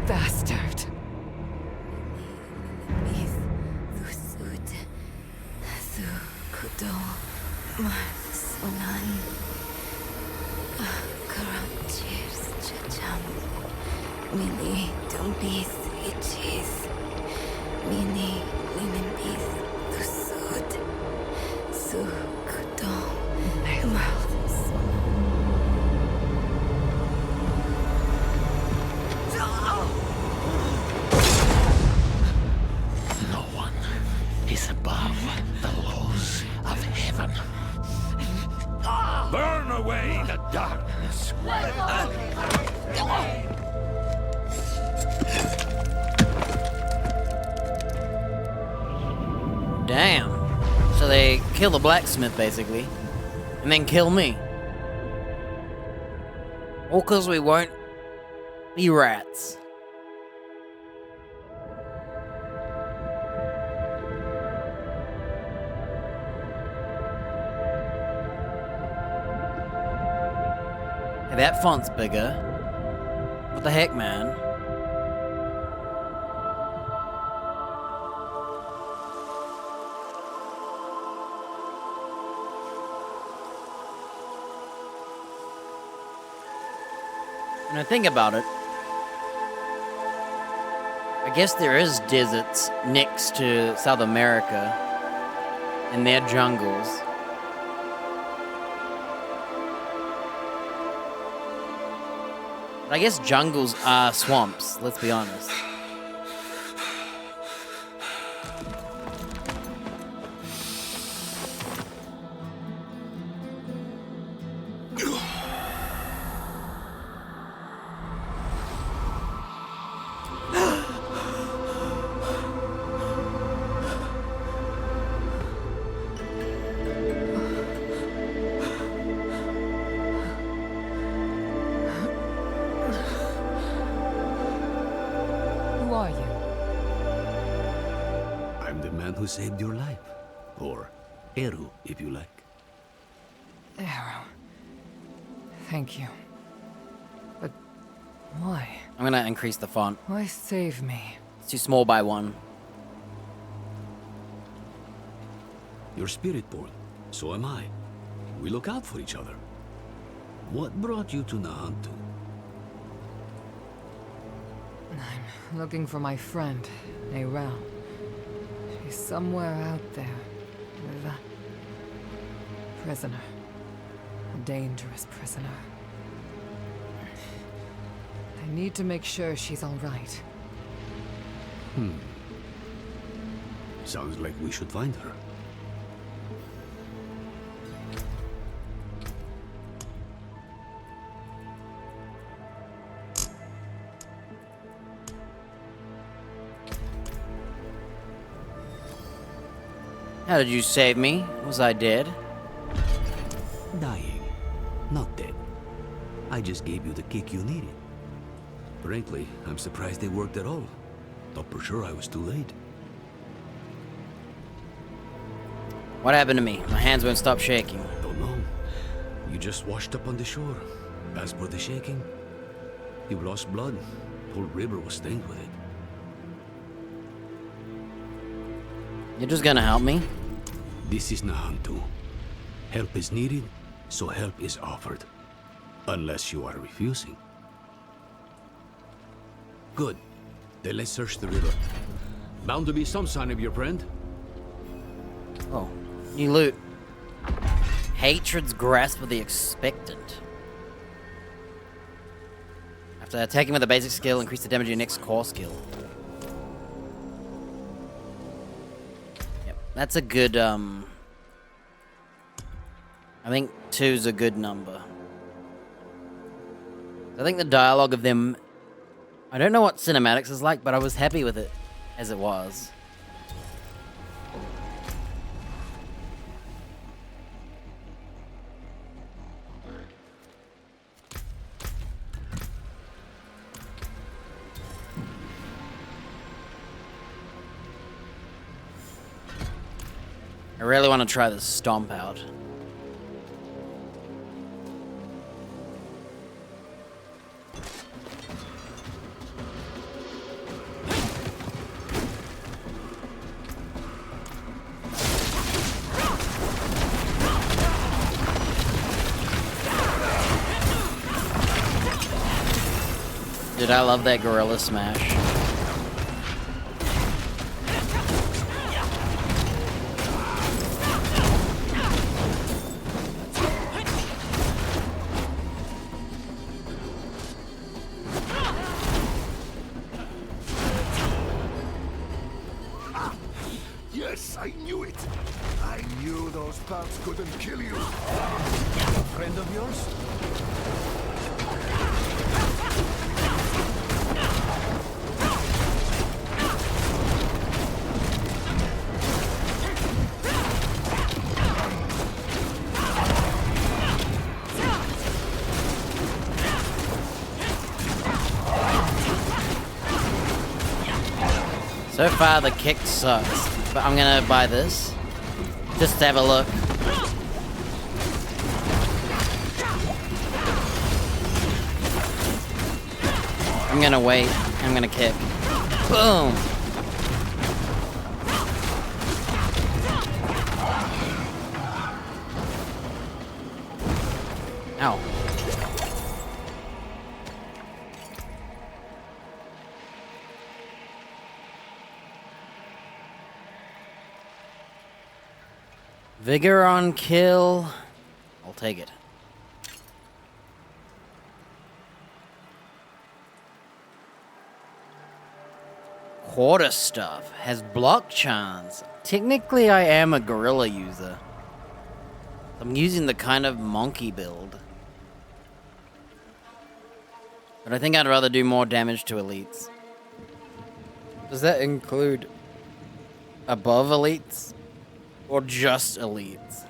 bastard! No one is above the laws of heaven. darkness. Damn. So they kill the blacksmith, basically. And then kill me. All because we won't be rats. Hey, that font's bigger. What the heck, man? When I think about it, I guess there is deserts next to South America and their jungles. But I guess jungles are swamps, let's be honest. Who are you? I'm the man who saved your life. Or Eru, if you like. Arrow. Thank you. But why? I'm gonna increase the font. Why save me? It's too small by one. You're Spiritborn. So am I. We look out for each other. What brought you to Nahantu? I'm looking for my friend, Narelle. She's somewhere out there with a prisoner. A dangerous prisoner. I need to make sure she's all right. Sounds like we should find her. How did you save me? Was I dead? Dying, not dead. I just gave you the kick you needed. Frankly, I'm surprised they worked at all. Thought for sure I was too late. What happened to me? My hands won't stop shaking. Don't know. You just washed up on the shore. As for the shaking, you lost blood. Whole river was stained with it. You're just gonna help me? This is Nahantu. Help is needed, so help is offered. Unless you are refusing. Good. Then let's search the river. Bound to be some sign of your friend. Oh, new loot. Hatred's grasp of the expectant. After attacking with a basic skill, increase the damage of your next core skill. Yep, that's a good, I think 2's a good number. I think the dialogue of them, I don't know what cinematics is like, but I was happy with it as it was. I really want to try the stomp out. Dude, I love that gorilla smash. Yes, I knew it. I knew those bats couldn't kill you. A friend of yours? So far, the kick sucks, but I'm gonna buy this just to have a look. I'm gonna wait. I'm gonna kick. Boom! Ow. Vigor on kill. I'll take it. Quarterstaff has block chance. Technically, I am a gorilla user. I'm using the kind of monkey build. But I think I'd rather do more damage to elites. Does that include above elites? Or just elites?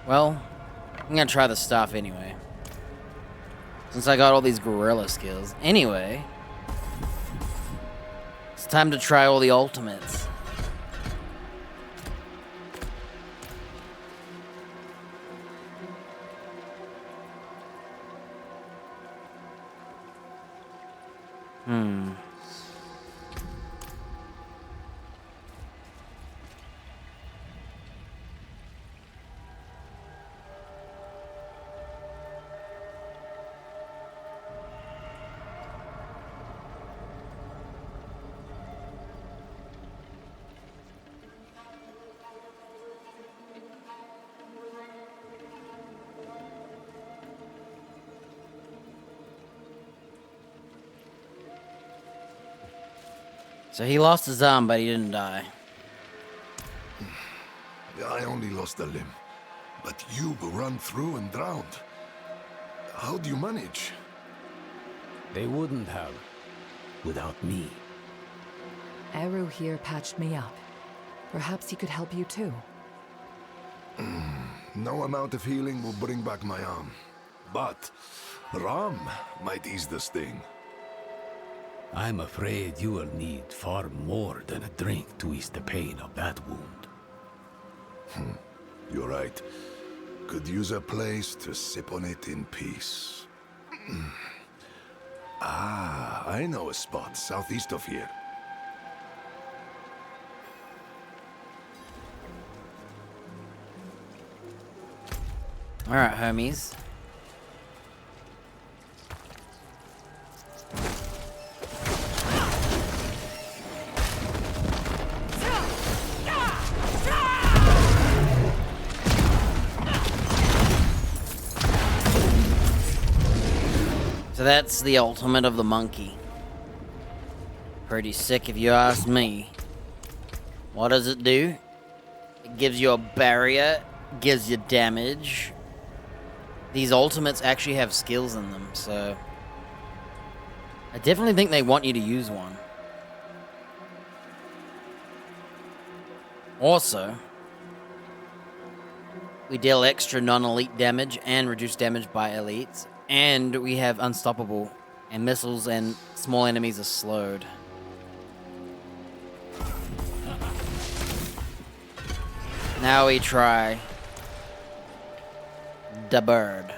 Well, I'm gonna try the staff anyway. Since I got all these gorilla skills. Anyway, it's time to try all the ultimates. So he lost his arm, but he didn't die. I only lost a limb, but you run through and drowned. How do you manage? They wouldn't have, without me. Eru here patched me up. Perhaps he could help you too. No amount of healing will bring back my arm. But Ram might ease the sting. I'm afraid you will need far more than a drink to ease the pain of that wound. You're right. Could use a place to sip on it in peace. I know a spot southeast of here. Alright, homies. So that's the ultimate of the monkey. Pretty sick if you ask me. What does it do? It gives you a barrier, gives you damage. These ultimates actually have skills in them, so I definitely think they want you to use one. Also, we deal extra non-elite damage and reduce damage by elites. And we have unstoppable, and missiles and small enemies are slowed. Now we try the bird.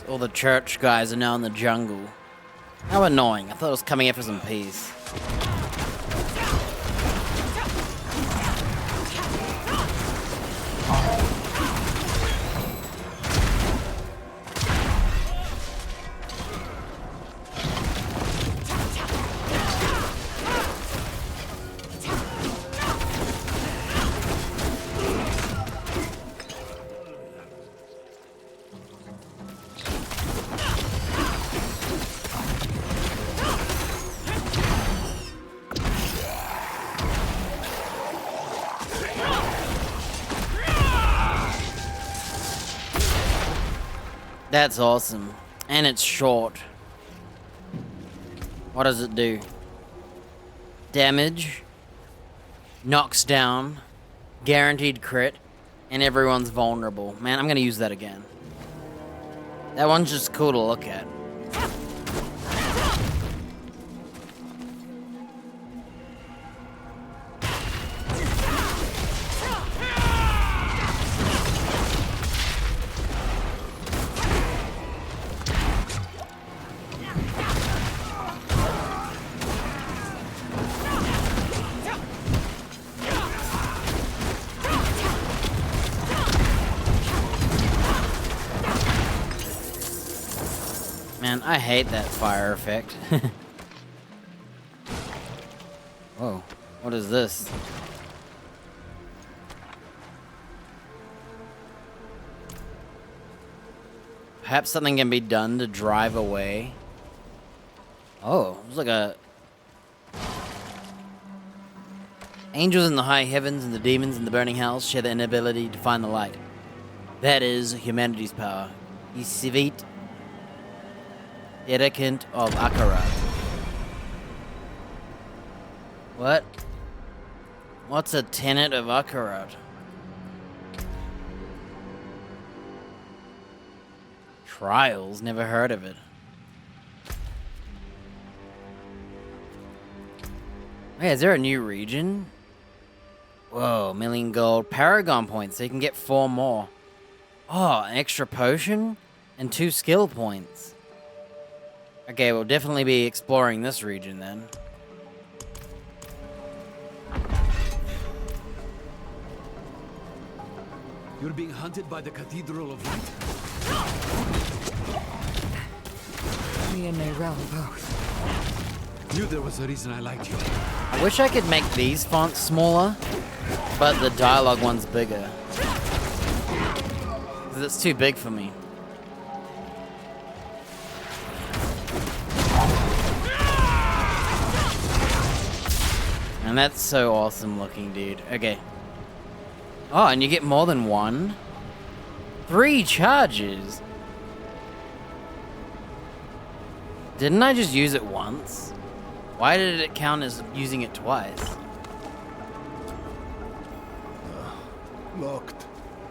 All the church guys are now in the jungle. How annoying. I thought it was coming after some peace. That's awesome. And it's short. What does it do? Damage. Knocks down. Guaranteed crit. And everyone's vulnerable. Man, I'm gonna use that again. That one's just cool to look at. Man, I hate that fire effect. Whoa, what is this? Perhaps something can be done to drive away. Oh, it's like a... Angels in the high heavens and the demons in the burning hells share the inability to find the light. That is humanity's power. Isivit Dedicant of Akarat. What? What's a tenet of Akarat? Trials? Never heard of it. Hey, is there a new region? Whoa, million gold Paragon points, so you can get 4 more. Oh, an extra potion? And 2 skill points. Okay, we'll definitely be exploring this region then. You're being hunted by the Cathedral of Light? Me and Mayrel both. Knew there was a reason I liked you. I wish I could make these fonts smaller, but the dialogue one's bigger. 'Cause it's too big for me. And that's so awesome looking, dude. Okay. Oh, and you get more than 1? 3 charges. Didn't I just use it once? Why did it count as using it twice? Locked.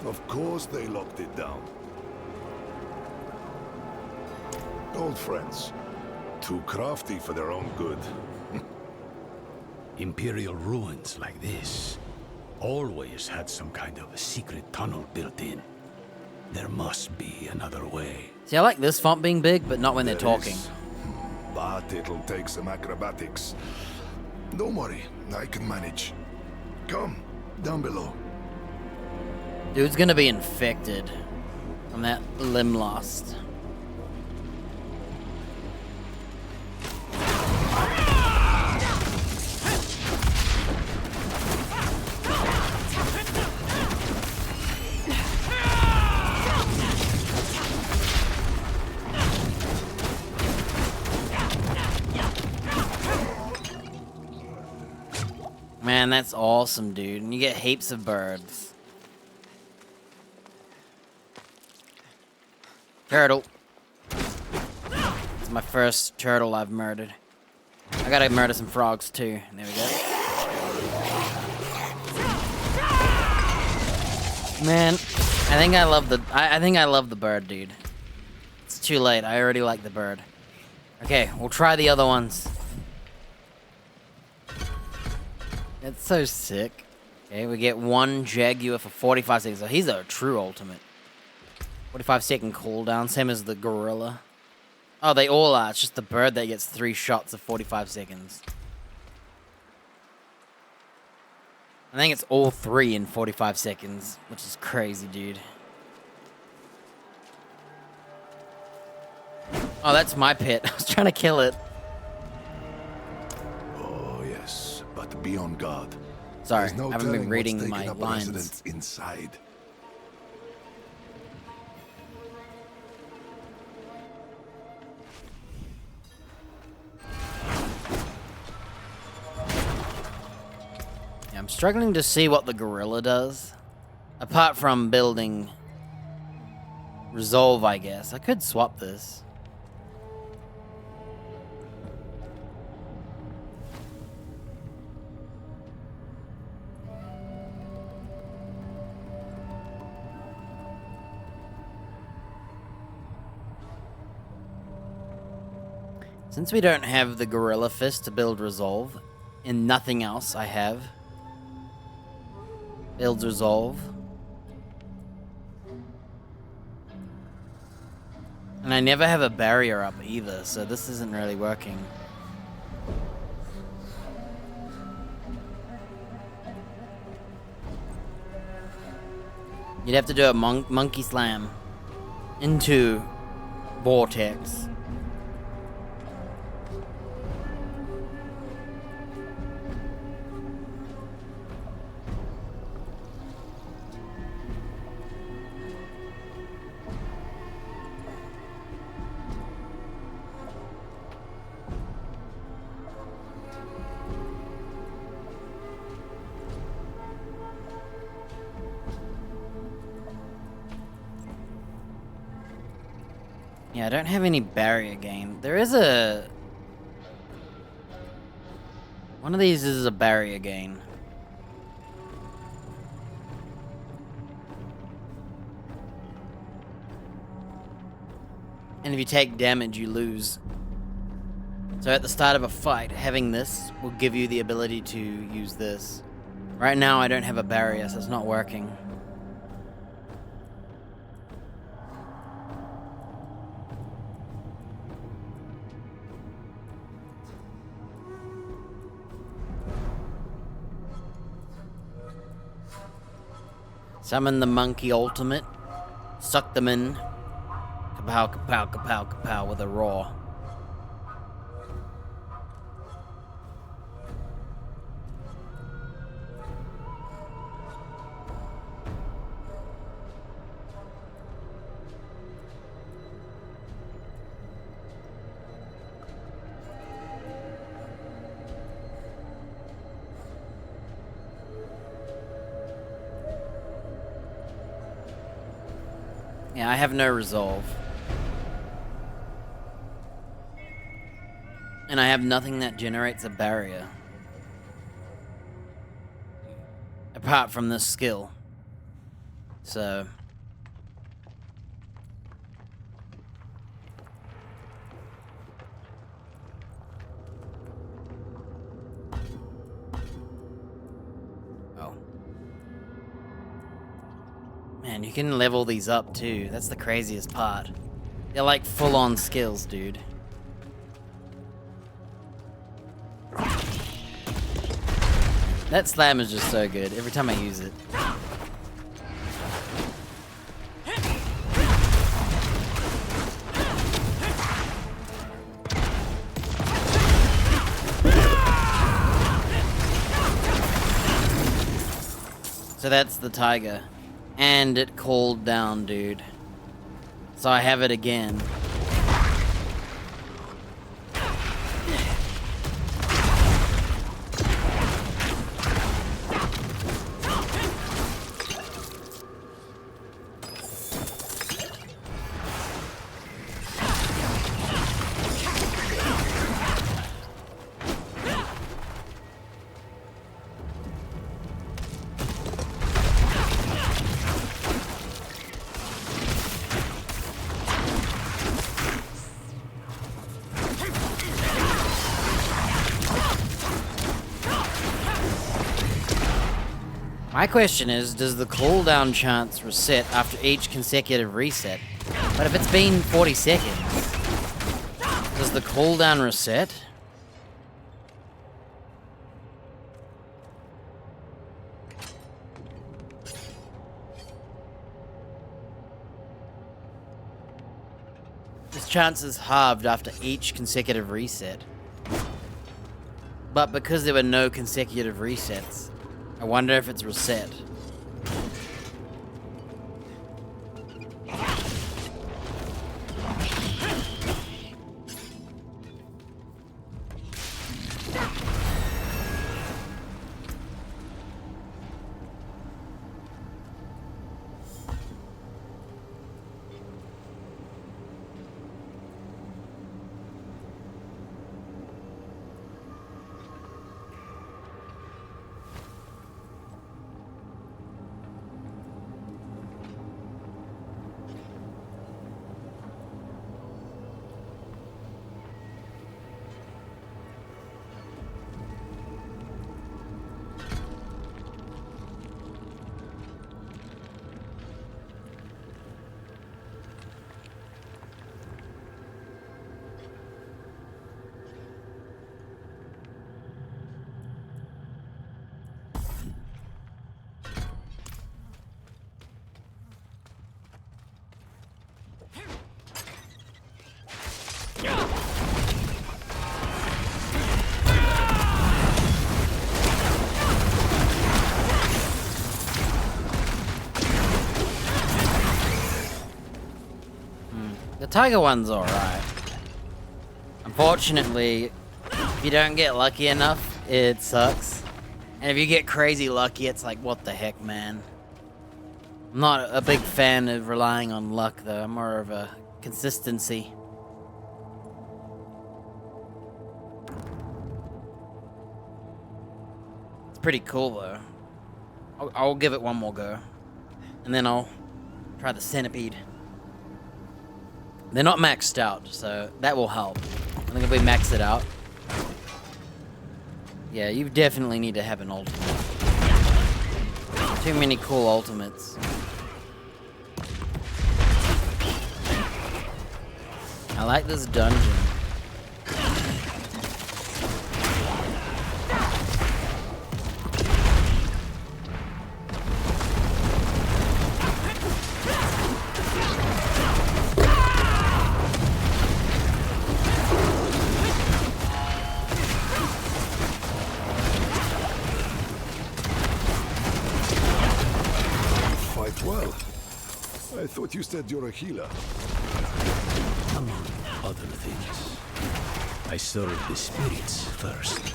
Of course they locked it down. Old friends. Too crafty for their own good. Imperial ruins like this always had some kind of a secret tunnel built in. There must be another way. See, I like this font being big, but not when they're talking. But it'll take some acrobatics. Don't worry, I can manage. Come, down below. Dude's gonna be infected from that limb lost. Man, that's awesome, dude. And you get heaps of birds. Turtle. It's my first turtle I've murdered. I gotta murder some frogs too. There we go. Man, I think I love the bird, dude. It's too late. I already like the bird. Okay, we'll try the other ones. It's so sick. Okay, we get 1 Jaguar for 45 seconds. So he's a true ultimate. 45-second cooldown, same as the gorilla. Oh, they all are. It's just the bird that gets 3 shots of 45 seconds. I think it's all 3 in 45 seconds, which is crazy, dude. Oh, that's my pet. I was trying to kill it. Oh yes, but be on guard. Sorry, There's no I haven't been telling reading what's my taking up lines. residence inside. Yeah, I'm struggling to see what the gorilla does. Apart from building Resolve, I guess. I could swap this. Since we don't have the Gorilla Fist to build Resolve, and nothing else I have builds Resolve. And I never have a barrier up either, so this isn't really working. You'd have to do a monkey slam into Vortex. Yeah, I don't have any barrier gain. There is a... One of these is a barrier gain. And if you take damage, you lose. So at the start of a fight, having this will give you the ability to use this. Right now, I don't have a barrier, so it's not working. Summon the monkey ultimate. Suck them in. Kapow, kapow, kapow, kapow with a roar. Yeah, I have no resolve. And I have nothing that generates a barrier. Apart from this skill. So... Man, you can level these up too. That's the craziest part. They're like full-on skills, dude. That slam is just so good every time I use it. So that's the tiger. And it cooled down, dude. So I have it again. My question is, does the cooldown chance reset after each consecutive reset? But if it's been 40 seconds, does the cooldown reset? This chance is halved after each consecutive reset. But because there were no consecutive resets, I wonder if it's reset. The tiger one's alright. Unfortunately, if you don't get lucky enough, it sucks. And if you get crazy lucky, it's like, what the heck, man? I'm not a big fan of relying on luck, though. I'm more of a consistency. It's pretty cool, though. I'll give it one more go. And then I'll try the centipede. They're not maxed out, so that will help. I think if we max it out... Yeah, you definitely need to have an ultimate. Too many cool ultimates. I like this dungeon. Well, I thought you said you're a healer. Among other things. I serve the spirits first.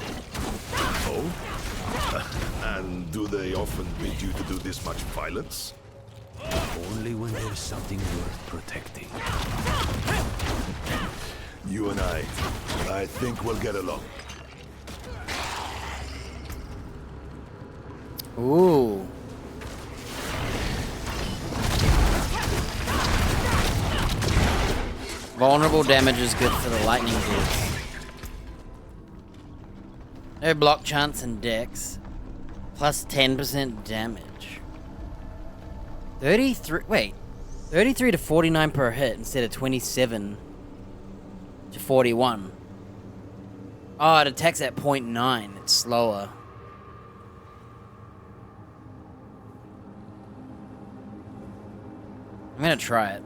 Oh? And do they often bid you to do this much violence? Only when there's something worth protecting. You and I think we'll get along. Ooh. Vulnerable damage is good for the lightning dudes. No block chance and dex. Plus 10% damage. 33 to 49 per hit instead of 27 to 41. Oh, it attacks at 0.9. It's slower. I'm gonna try it.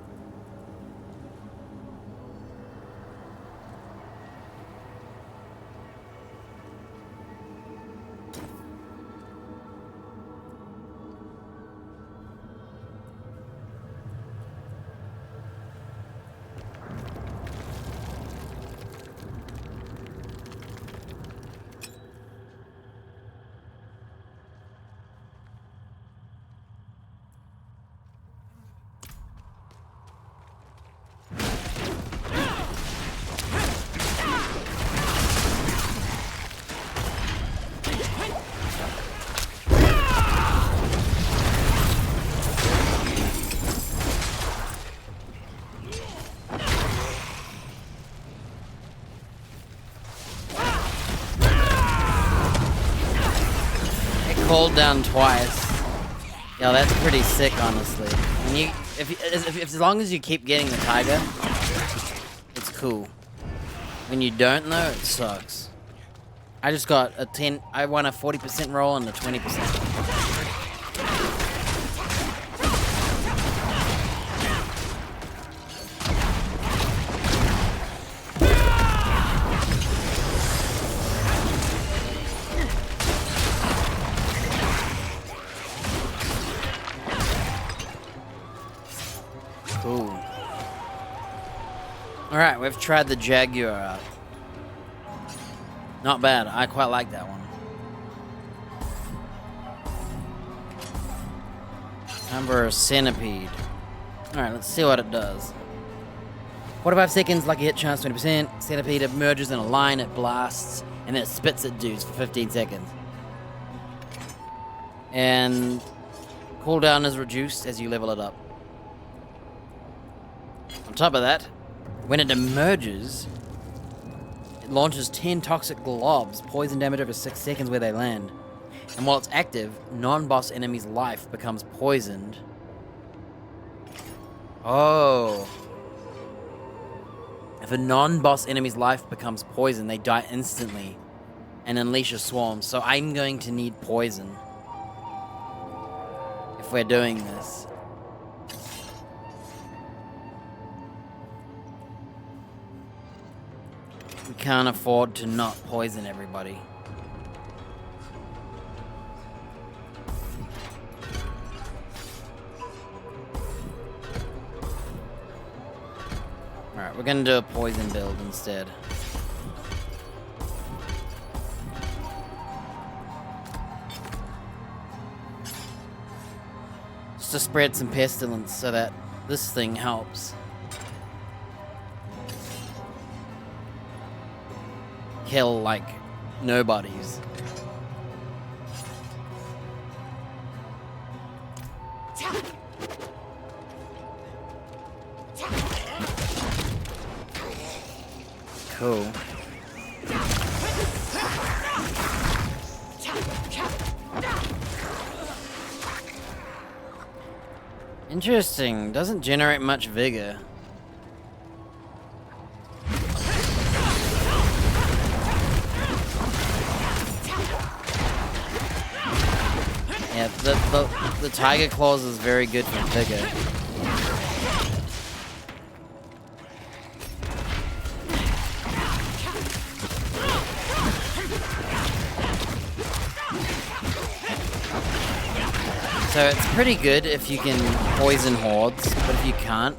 Called down twice. Yo, that's pretty sick, honestly. When you, if as long as you keep getting the tiger, it's cool. When you don't, though, it sucks. I just got a 10. I won a 40% roll and a 20%. Alright, we've tried the Jaguar out. Not bad. I quite like that one. Time for a centipede. Alright, let's see what it does. 45 seconds, lucky hit chance 20%. Centipede emerges in a line, it blasts, and then it spits at dudes for 15 seconds. And cooldown is reduced as you level it up. On top of that, when it emerges, it launches 10 toxic globs, poison damage over 6 seconds where they land. And while it's active, non-boss enemy's life becomes poisoned. Oh. If a non-boss enemy's life becomes poisoned, they die instantly and unleash a swarm. So I'm going to need poison if we're doing this. We can't afford to not poison everybody. Alright, we're gonna do a poison build instead. Just to spread some pestilence so that this thing helps. Kill, like, nobodies. Cool. Interesting. Doesn't generate much vigor. Yeah, the Tiger Claws is very good for vigor. So it's pretty good if you can poison hordes, but if you can't,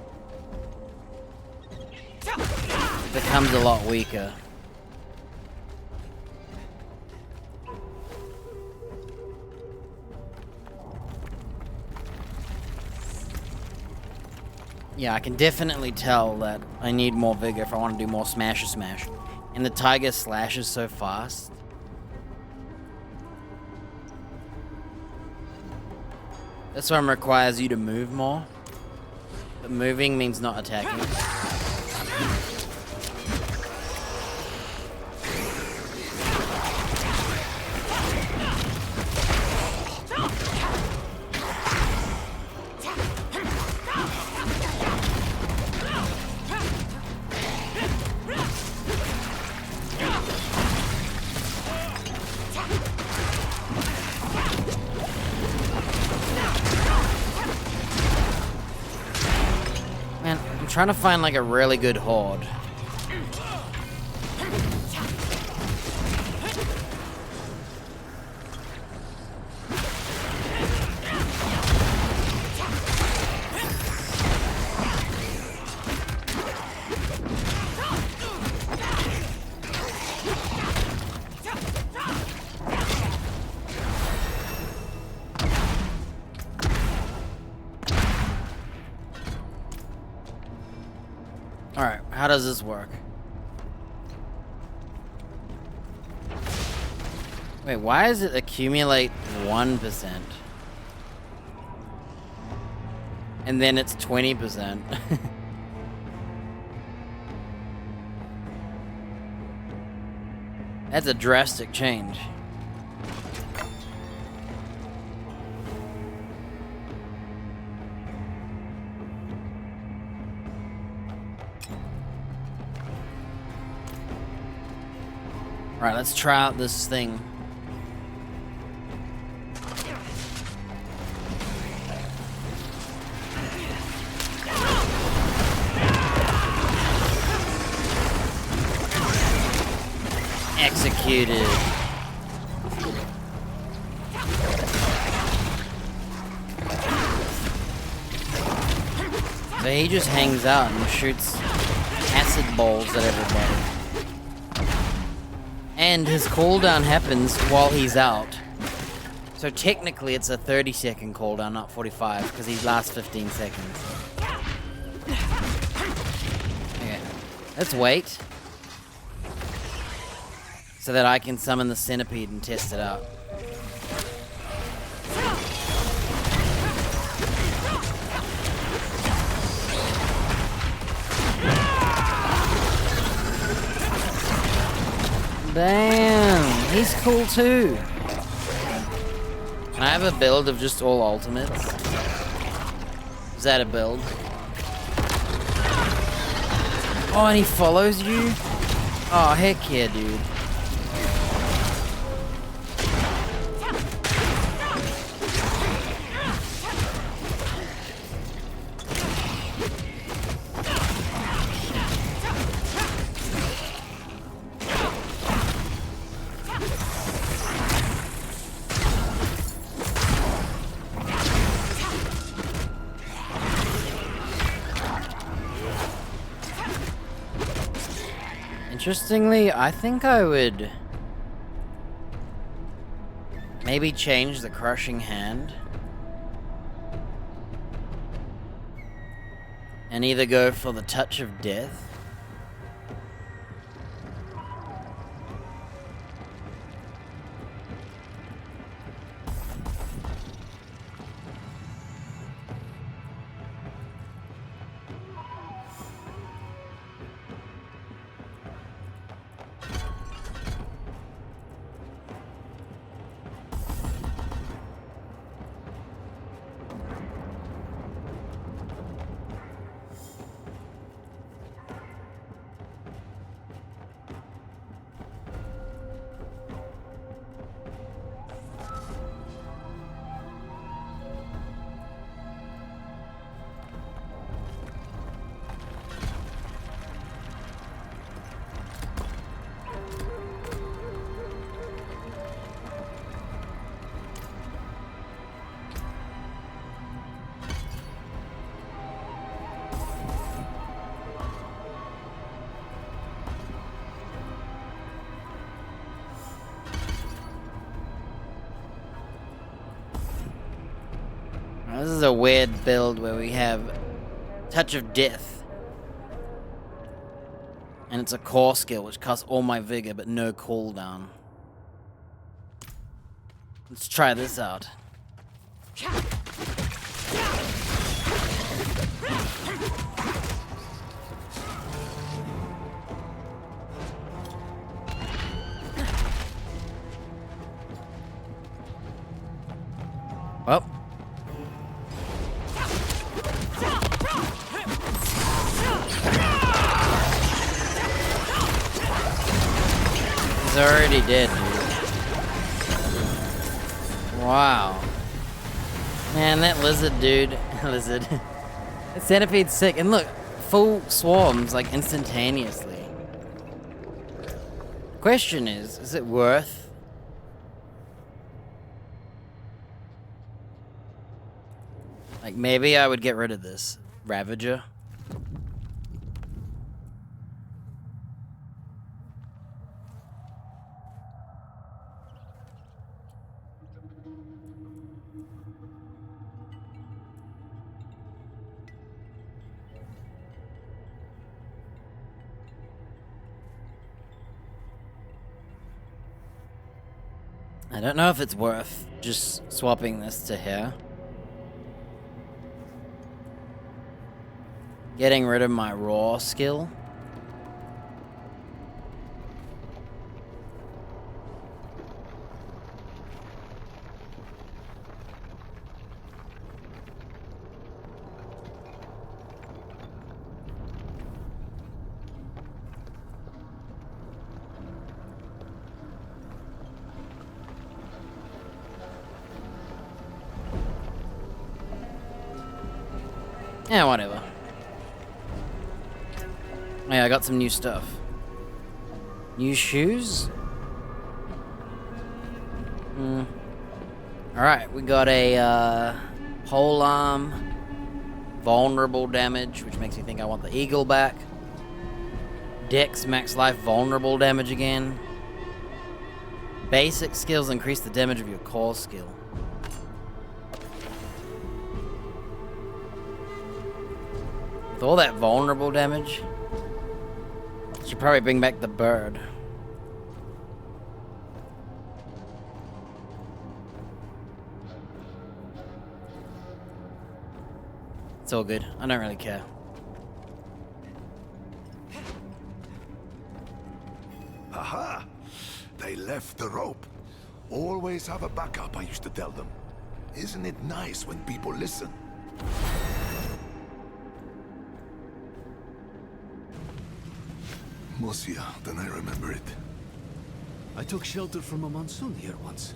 it becomes a lot weaker. Yeah, I can definitely tell that I need more vigor if I want to do more smash. And the Tiger slashes so fast. This one requires you to move more. But moving means not attacking. Trying to find like a really good horde. Alright, how does this work? Wait, why does it accumulate 1%? And then it's 20%. That's a drastic change. Alright, let's try out this thing. Executed. So he just hangs out and shoots acid balls at everybody. And his cooldown happens while he's out. So technically it's a 30-second cooldown, not 45, because he lasts 15 seconds. Okay, let's wait. So that I can summon the centipede and test it out. Damn, he's cool too. Can I have a build of just all ultimates? Is that a build? Oh, and he follows you? Oh, heck yeah, dude. Interestingly, I think I would maybe change the crushing hand and either go for the touch of death This is a weird build where we have Touch of Death. And it's a core skill which costs all my vigor but no cooldown. Let's try this out. Well. He's already dead, dude. Wow. Man, that lizard dude. Lizard. That centipede's sick. And look, full swarms, like, instantaneously. Question is it worth? Like, maybe I would get rid of this Ravager. I don't know if it's worth just swapping this to here. Getting rid of my raw skill. Yeah, whatever. Yeah, I got some new stuff. New shoes? Alright, we got a pole arm, vulnerable damage, which makes me think I want the eagle back. Dex, max life, vulnerable damage again. Basic skills increase the damage of your core skill. With all that vulnerable damage, should probably bring back the bird. It's all good. I don't really care. Aha! They left the rope. Always have a backup, I used to tell them. Isn't it nice when people listen? Mosia, then I remember it. I took shelter from a monsoon here once.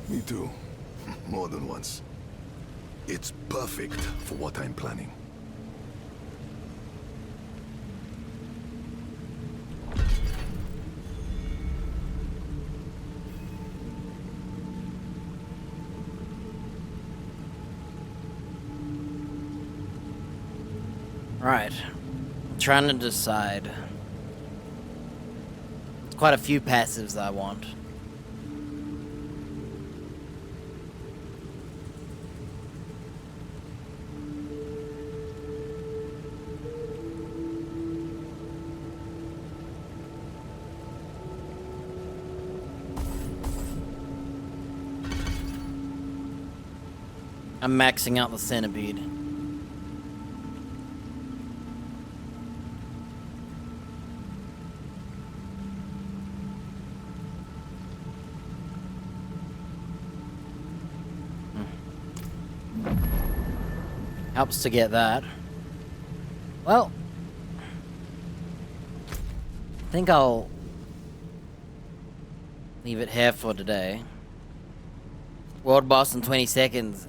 Me too. More than once. It's perfect for what I'm planning. Right. I'm trying to decide. quite a few passives I want. I'm maxing out the centipede. Helps to get that. Well, I think I'll leave it here for today. World boss in 20 seconds.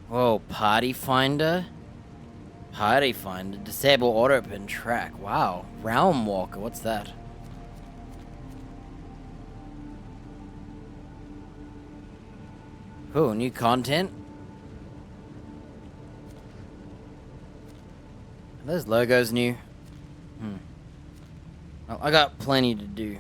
Whoa, party finder? Party finder, disable auto pin track. Wow, realm walker, what's that? Cool, new content. Are those logos new? Well, I got plenty to do.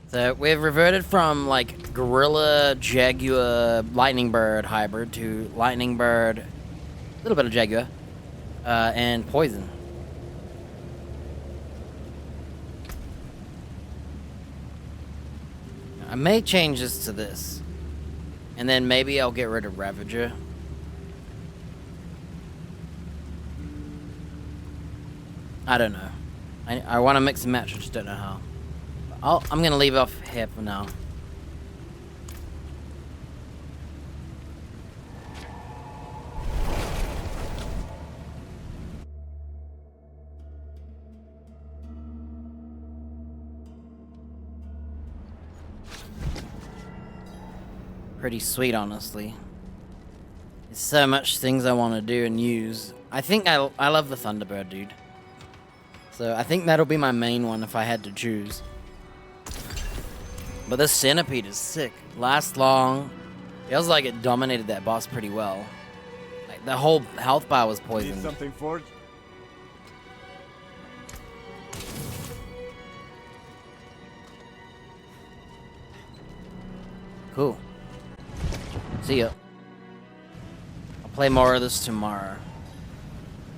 So we've reverted from like gorilla, jaguar, lightning bird hybrid to lightning bird, a little bit of jaguar, and poison. I may change this to this, and then maybe I'll get rid of Ravager. I don't know. I want to mix and match, I just don't know how. I'm gonna leave off here for now. Pretty sweet, honestly. There's so much things I want to do and use. I think I love the Thunderbird, dude. So I think that'll be my main one if I had to choose. But this centipede is sick. Lasts long. Feels like it dominated that boss pretty well. Like the whole health bar was poisoned. Need something forged? Cool. See ya. I'll play more of this tomorrow.